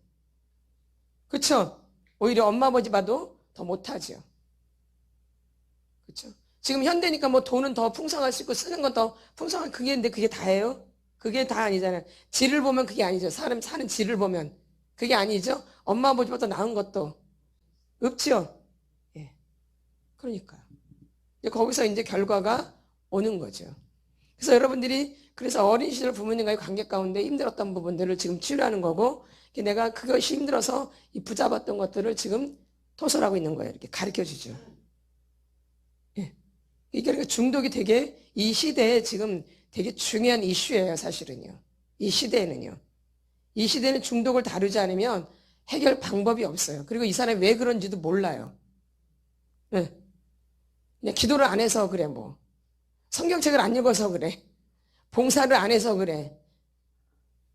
그쵸? 오히려 엄마 아버지 봐도 더 못하지요. 그쵸? 지금 현대니까 뭐 돈은 더 풍성할 수 있고 쓰는 건 더 풍성한 근데 그게 다예요? 그게 다 아니잖아요. 질을 보면 그게 아니죠. 사람 사는 질을 보면 그게 아니죠. 엄마 아버지보다 나은 것도 없지요. 예. 그러니까요. 거기서 이제 결과가 오는 거죠. 그래서 여러분들이 그래서 어린 시절 부모님과의 관계 가운데 힘들었던 부분들을 지금 치유하는 거고, 내가 그것이 힘들어서 이 붙잡았던 것들을 지금 토설하고 있는 거예요. 이렇게 가르쳐 주죠. 예. 이게 그러니까 중독이 되게 이 시대에 지금 되게 중요한 이슈예요, 사실은요. 이 시대에는요. 이 시대는 중독을 다루지 않으면 해결 방법이 없어요. 그리고 이 사람이 왜 그런지도 몰라요. 예. 그냥 기도를 안 해서 그래, 뭐. 성경책을 안 읽어서 그래. 봉사를 안 해서 그래.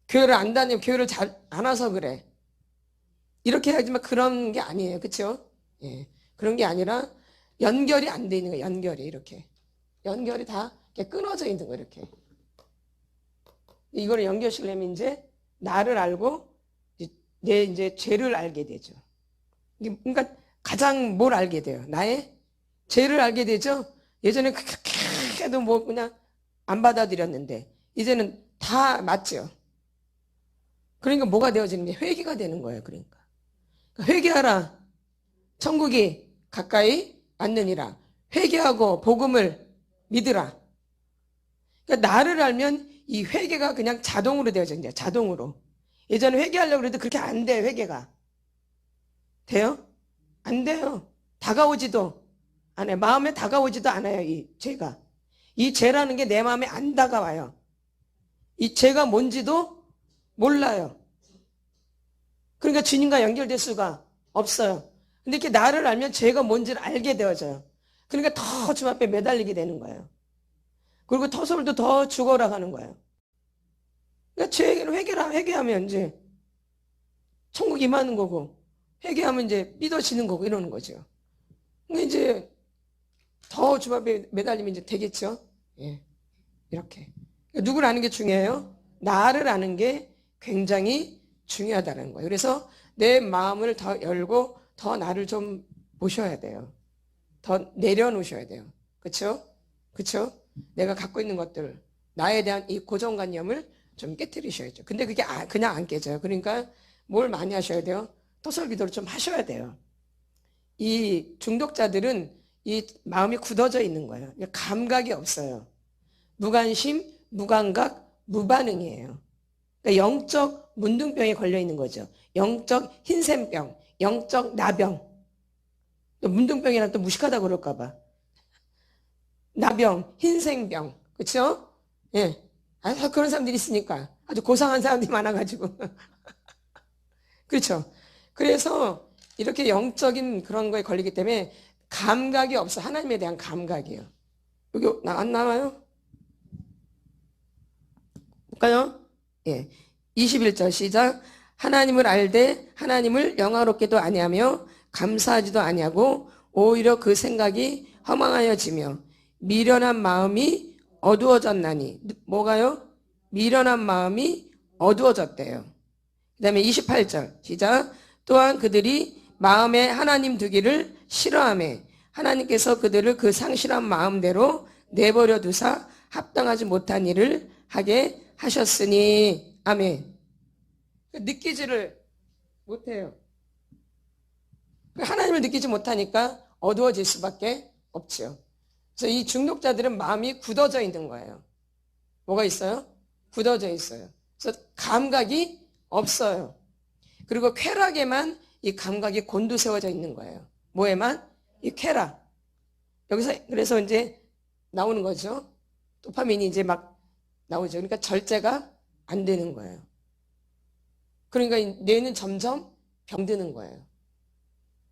교회를 안 다니면 교회를 잘 안 와서 그래. 이렇게 하지만 그런 게 아니에요. 그쵸? 예. 그런 게 아니라 연결이 안 돼 있는 거예요. 연결이 이렇게. 연결이 다 이렇게 끊어져 있는 거예요. 이렇게. 이거를 연결시키려면 이제 나를 알고 내 이제 죄를 알게 되죠. 그러니까 가장 뭘 알게 돼요? 나의 죄를 알게 되죠? 예전에 그렇게 해도 뭐 그냥 안 받아들였는데 이제는 다 맞죠. 그러니까 뭐가 되어지는 게 회개가 되는 거예요. 그러니까 회개하라. 천국이 가까이 왔느니라. 회개하고 복음을 믿으라. 그러니까 나를 알면 이 회개가 그냥 자동으로 되어져요. 자동으로. 예전에 회개하려고 해도 그렇게 안 돼요. 회개가. 돼요? 안 돼요. 다가오지도 않아요. 마음에 다가오지도 않아요. 이 죄가. 이 죄라는 게 내 마음에 안 다가와요. 이 죄가 뭔지도 몰라요. 그러니까 주님과 연결될 수가 없어요. 근데 이렇게 나를 알면 죄가 뭔지를 알게 되어져요. 그러니까 더 주 앞에 매달리게 되는 거예요. 그리고 터솔도 더 죽어라 가는 거예요. 그러니까 죄를 회개하면 이제 천국 임하는 거고, 회개하면 이제 믿어지는 거고 이러는 거죠. 그러니까 이제 더 주 앞에 매달리면 이제 되겠죠. 예. 이렇게. 그러니까 누구를 아는 게 중요해요? 나를 아는 게 굉장히 중요하다는 거예요. 그래서 내 마음을 더 열고 더 나를 좀 보셔야 돼요. 더 내려놓으셔야 돼요. 그렇죠? 그렇죠? 내가 갖고 있는 것들, 나에 대한 이 고정관념을 좀 깨뜨리셔야죠. 근데 그게 그냥 안 깨져요. 그러니까 뭘 많이 하셔야 돼요? 토설 기도를 좀 하셔야 돼요. 이 중독자들은 이 마음이 굳어져 있는 거예요. 감각이 없어요. 무관심, 무감각, 무반응이에요. 그러니까 영적 문둥병에 걸려 있는 거죠. 영적 흰샘병, 영적 나병. 또 문둥병이랑 또 무식하다고 그럴까 봐. 나병, 흰생병. 그렇죠? 예. 그런 사람들이 있으니까. 아주 고상한 사람들이 많아가지고. 그렇죠? 그래서 이렇게 영적인 그런 거에 걸리기 때문에 감각이 없어. 하나님에 대한 감각이에요. 여기 안 나와요? 볼까요? 예. 21절 시작. 하나님을 알되 하나님을 영화롭게도 아니하며 감사하지도 아니하고 오히려 그 생각이 허망하여지며 미련한 마음이 어두워졌나니. 뭐가요? 미련한 마음이 어두워졌대요. 그 다음에 28절 시작. 또한 그들이 마음에 하나님 두기를 싫어하며 하나님께서 그들을 그 상실한 마음대로 내버려 두사 합당하지 못한 일을 하게 하셨으니. 아멘. 느끼지를 못해요. 하나님을 느끼지 못하니까 어두워질 수밖에 없죠. 그래서 이 중독자들은 마음이 굳어져 있는 거예요. 뭐가 있어요? 굳어져 있어요. 그래서 감각이 없어요. 그리고 쾌락에만 이 감각이 곤두세워져 있는 거예요. 뭐에만? 이 쾌락. 여기서 그래서 이제 나오는 거죠. 도파민이 이제 막 나오죠. 그러니까 절제가 안 되는 거예요. 그러니까 뇌는 점점 병드는 거예요.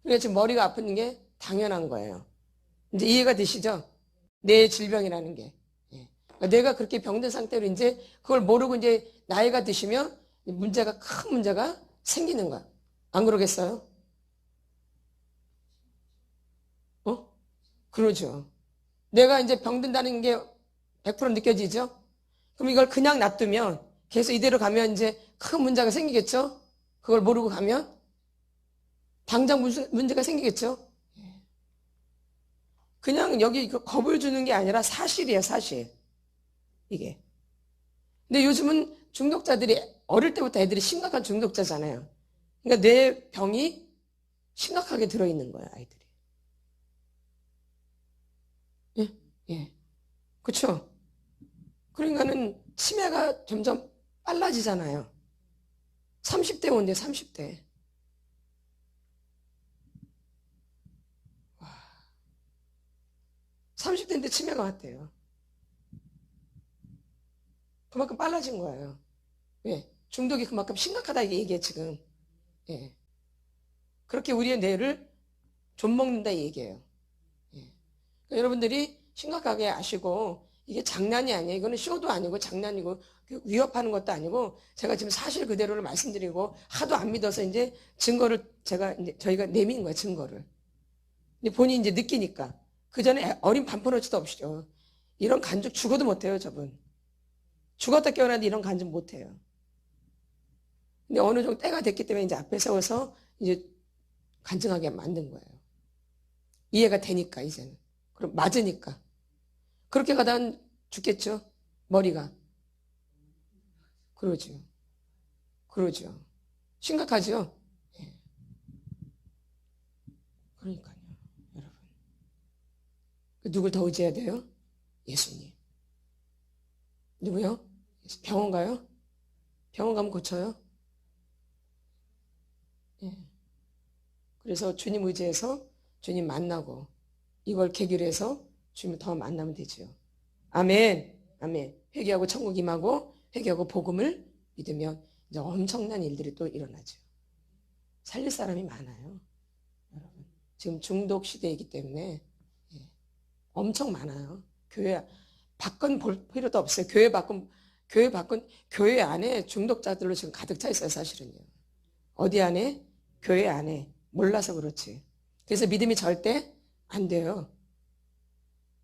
그러니까 지금 머리가 아픈 게 당연한 거예요. 이제 이해가 되시죠? 뇌 질병이라는 게. 그러니까 뇌가 그렇게 병든 상태로 이제 그걸 모르고 이제 나이가 드시면 문제가, 큰 문제가 생기는 거야. 안 그러겠어요? 그러죠. 내가 이제 병든다는 게 100% 느껴지죠? 그럼 이걸 그냥 놔두면 계속 이대로 가면 이제 큰 문제가 생기겠죠? 그걸 모르고 가면 당장 문제가 생기겠죠? 그냥 여기 겁을 주는 게 아니라 사실이에요, 사실. 이게. 근데 요즘은 중독자들이 어릴 때부터 애들이 심각한 중독자잖아요. 그러니까 뇌 병이 심각하게 들어있는 거예요, 아이들이. 예, 예. 그쵸? 그러니까는 치매가 점점 빨라지잖아요. 30대 온대, 30대. 와. 30대인데 치매가 왔대요. 그만큼 빨라진 거예요. 왜? 중독이 그만큼 심각하다 이게 지금. 예. 그렇게 우리의 뇌를 좀먹는다 이 얘기예요. 예. 그러니까 여러분들이 심각하게 아시고 이게 장난이 아니에요. 이거는 쇼도 아니고 장난이고 위협하는 것도 아니고 제가 지금 사실 그대로를 말씀드리고 하도 안 믿어서 이제 증거를 저희가 내민 거예요. 증거를. 근데 본인이 이제 느끼니까 그 전에 어린 반포너치도 없이죠. 이런 간증 죽어도 못해요, 저분. 죽었다 깨어났는데 이런 간증 못해요. 근데 어느 정도 때가 됐기 때문에 이제 앞에 세워서 이제 간증하게 만든 거예요. 이해가 되니까, 이제는. 그럼 맞으니까. 그렇게 가다가 죽겠죠? 머리가. 그러죠. 그러죠. 심각하죠? 예. 그러니까요, 여러분. 누굴 더 의지해야 돼요? 예수님. 누구요? 병원 가요? 병원 가면 고쳐요? 예. 그래서 주님 의지해서 주님 만나고 이걸 계기로 해서 주님 더 만나면 되죠. 아멘. 아멘. 회개하고 천국 임하고 회개하고 복음을 믿으면 이제 엄청난 일들이 또 일어나죠. 살릴 사람이 많아요. 여러분. 지금 중독 시대이기 때문에 엄청 많아요. 교회 밖은 볼 필요도 없어요. 교회 안에 중독자들로 지금 가득 차 있어요, 사실은요. 어디 안에? 교회 안에. 몰라서 그렇지. 그래서 믿음이 절대 안 돼요.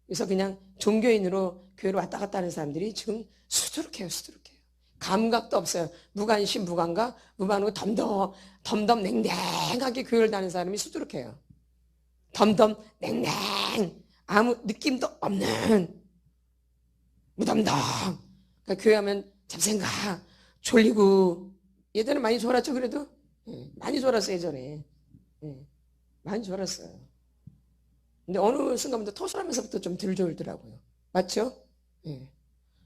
그래서 그냥 종교인으로 교회로 왔다 갔다 하는 사람들이 지금 수두룩해요, 수두룩해요. 감각도 없어요. 무관심, 무감각, 무반응, 덤덤, 냉랭하게 교회를 다니는 사람이 수두룩해요. 덤덤, 냉랭, 아무 느낌도 없는 무덤덤. 그러니까 교회 하면 잡생가 졸리고 예전에 많이 졸았죠 그래도? 많이 졸았어 예전에. 많이 졸았어요. 근데 어느 순간부터 토설하면서부터 좀 덜 졸더라고요. 맞죠?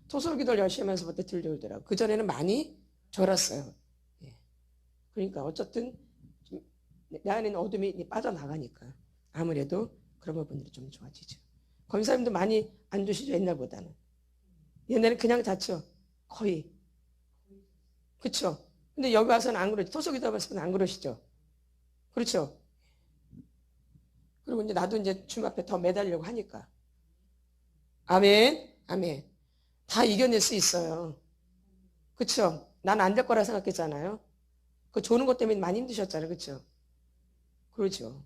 토설 기도를 열심히 하면서부터 덜 졸더라고요. 그전에는 많이 졸았어요. 그러니까 어쨌든 좀 내 안에 있는 어둠이 빠져나가니까 아무래도 그런 부분들이 좀 좋아지죠. 권사님도 많이 안 드시죠 옛날보다는. 옛날에 그냥 잤죠. 거의. 그렇죠. 근데 여기 와서는 안 그러죠. 토속이다 와서는 안 그러시죠. 그렇죠. 그리고 이제 나도 이제 주님 앞에 더 매달려고 하니까. 아멘. 아멘. 다 이겨낼 수 있어요. 그렇죠. 난 안 될 거라 생각했잖아요. 그 조는 것 때문에 많이 힘드셨잖아요. 그렇죠. 그렇죠.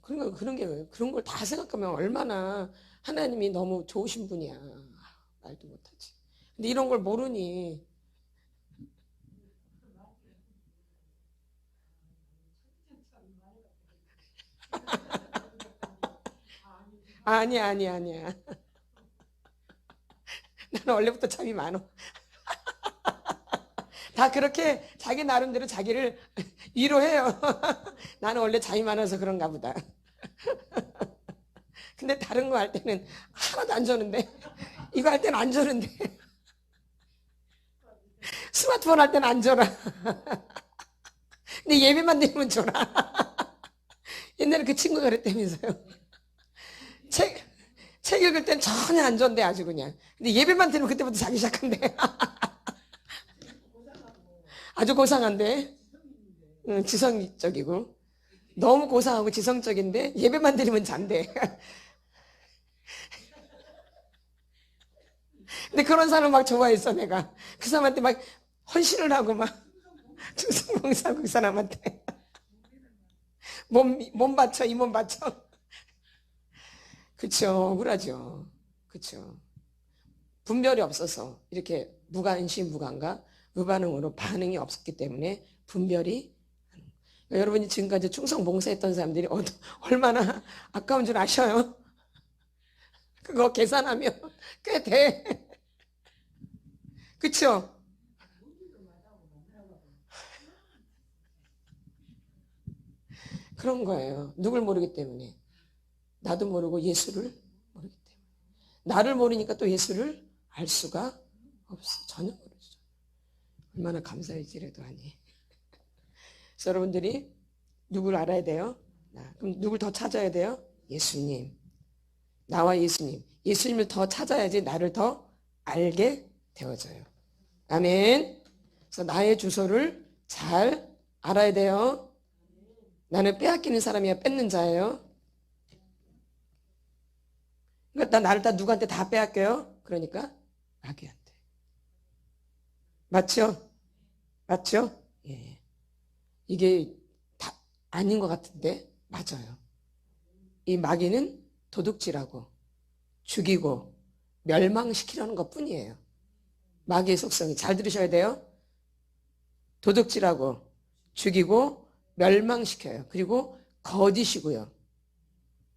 그러니까 그런 걸 다 생각하면 얼마나 하나님이 너무 좋으신 분이야. 말도 못하지. 근데 이런 걸 모르니. 아니야. 나는 원래부터 잠이 많어. 다 그렇게 자기 나름대로 자기를 위로해요. 나는 원래 잠이 많아서 그런가 보다. 근데 다른 거 할 때는 하나도 안 자는데, 이거 할 때는 안 자는데, 스마트폰 할 때는 안 자라. 근데 예배만 드리면 졸아. 옛날에 그 친구가 그랬다면서요. 책 읽을 땐 전혀 안 좋은데 아주 그냥. 근데 예배만 드리면 그때부터 자기 시작한대. 아주 고상한데. 지성적이고. 너무 고상하고 지성적인데 예배만 드리면 잔대. 근데 그런 사람 막 좋아했어 내가. 그 사람한테 막 헌신을 하고 막 충성봉사하고 그 사람한테. 몸 바쳐 이 몸 바쳐. 그쵸, 억울하죠. 그쵸. 분별이 없어서 이렇게 무관심, 무감각, 무반응으로 반응이 없었기 때문에 분별이. 그러니까 여러분이 지금까지 충성 봉사했던 사람들이 얼마나 아까운 줄 아셔요? 그거 계산하면 꽤 돼. 그쵸? 그런 거예요. 누굴 모르기 때문에. 나도 모르고 예수를 모르기 때문에. 나를 모르니까 또 예수를 알 수가 없어. 전혀 모르죠. 얼마나 감사할지라도 하니. 그래서 여러분들이 누굴 알아야 돼요? 그럼 누굴 더 찾아야 돼요? 예수님. 나와 예수님. 예수님을 더 찾아야지 나를 더 알게 되어져요. 아멘. 그래서 나의 주소를 잘 알아야 돼요. 나는 빼앗기는 사람이야, 뺏는 자예요. 그러니까 나를 다 누구한테 다 빼앗겨요? 그러니까 마귀한테. 맞죠? 맞죠? 예. 이게 다 아닌 것 같은데 맞아요. 이 마귀는 도둑질하고 죽이고 멸망시키려는 것 뿐이에요. 마귀의 속성이. 잘 들으셔야 돼요. 도둑질하고 죽이고 멸망시켜요. 그리고 거짓이고요.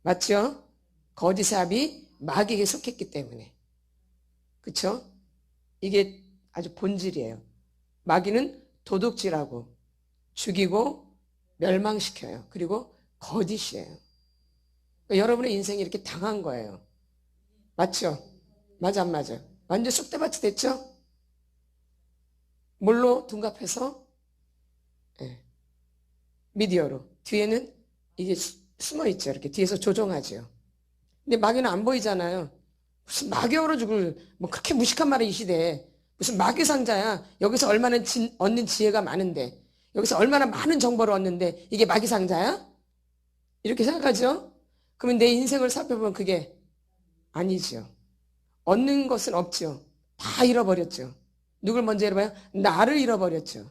맞죠? 거짓의 합이 마귀에게 속했기 때문에. 그쵸? 이게 아주 본질이에요. 마귀는 도둑질하고 죽이고 멸망시켜요. 그리고 거짓이에요. 그러니까 여러분의 인생이 이렇게 당한 거예요. 맞죠? 맞아 안 맞아? 완전 쑥대밭이 됐죠? 뭘로 둔갑해서? 네. 미디어로. 뒤에는 이게 숨어있죠. 이렇게 뒤에서 조종하죠. 근데 마귀는 안 보이잖아요. 무슨 마귀 얼어 죽을, 뭐 그렇게 무식한 말을 이 시대에. 무슨 마귀 상자야. 여기서 얼마나 얻는 지혜가 많은데. 여기서 얼마나 많은 정보를 얻는데 이게 마귀 상자야? 이렇게 생각하죠? 그러면 내 인생을 살펴보면 그게 아니죠. 얻는 것은 없죠. 다 잃어버렸죠. 누굴 먼저 잃어버려요? 나를 잃어버렸죠.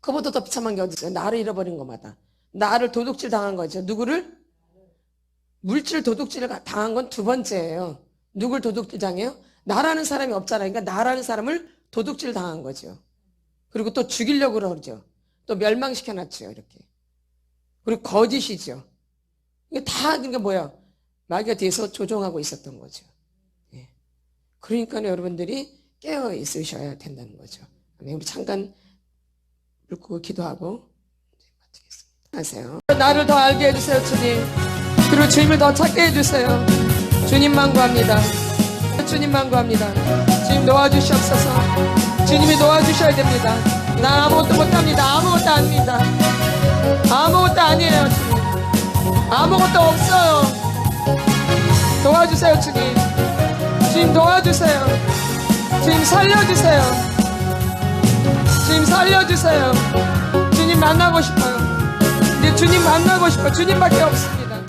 그보다 더 비참한 게 어디 있어요? 나를 잃어버린 것마다. 나를 도둑질 당한 거죠. 누구를? 물질 도둑질을 당한 건 두 번째예요. 누굴 도둑질 당해요? 나라는 사람이 없잖아요. 그러니까 나라는 사람을 도둑질 당한 거죠. 그리고 또 죽이려고 그러죠. 또 멸망시켜놨죠. 이렇게. 그리고 거짓이죠. 이게 다 그러니까 뭐야? 마귀가 뒤에서 조종하고 있었던 거죠. 예. 그러니까 여러분들이 깨어 있으셔야 된다는 거죠. 아멘. 우리 잠깐 물 끄고 기도하고 마치겠습니다. 하세요. 나를 더 알게 해주세요, 주님. 그리고 주님을 더 찾게 해주세요. 주님만 구합니다. 주님만 구합니다. 주님 도와주시옵소서. 주님이 도와주셔야 됩니다. 나 아무것도 못합니다. 아무것도 아닙니다. 아무것도 아니에요, 주님. 아무것도 없어요. 도와주세요, 주님. 주님 도와주세요. 주님 살려주세요. 주님 살려주세요. 주님 만나고 싶어요. 이제 주님 만나고 싶어요. 주님밖에 없습니다.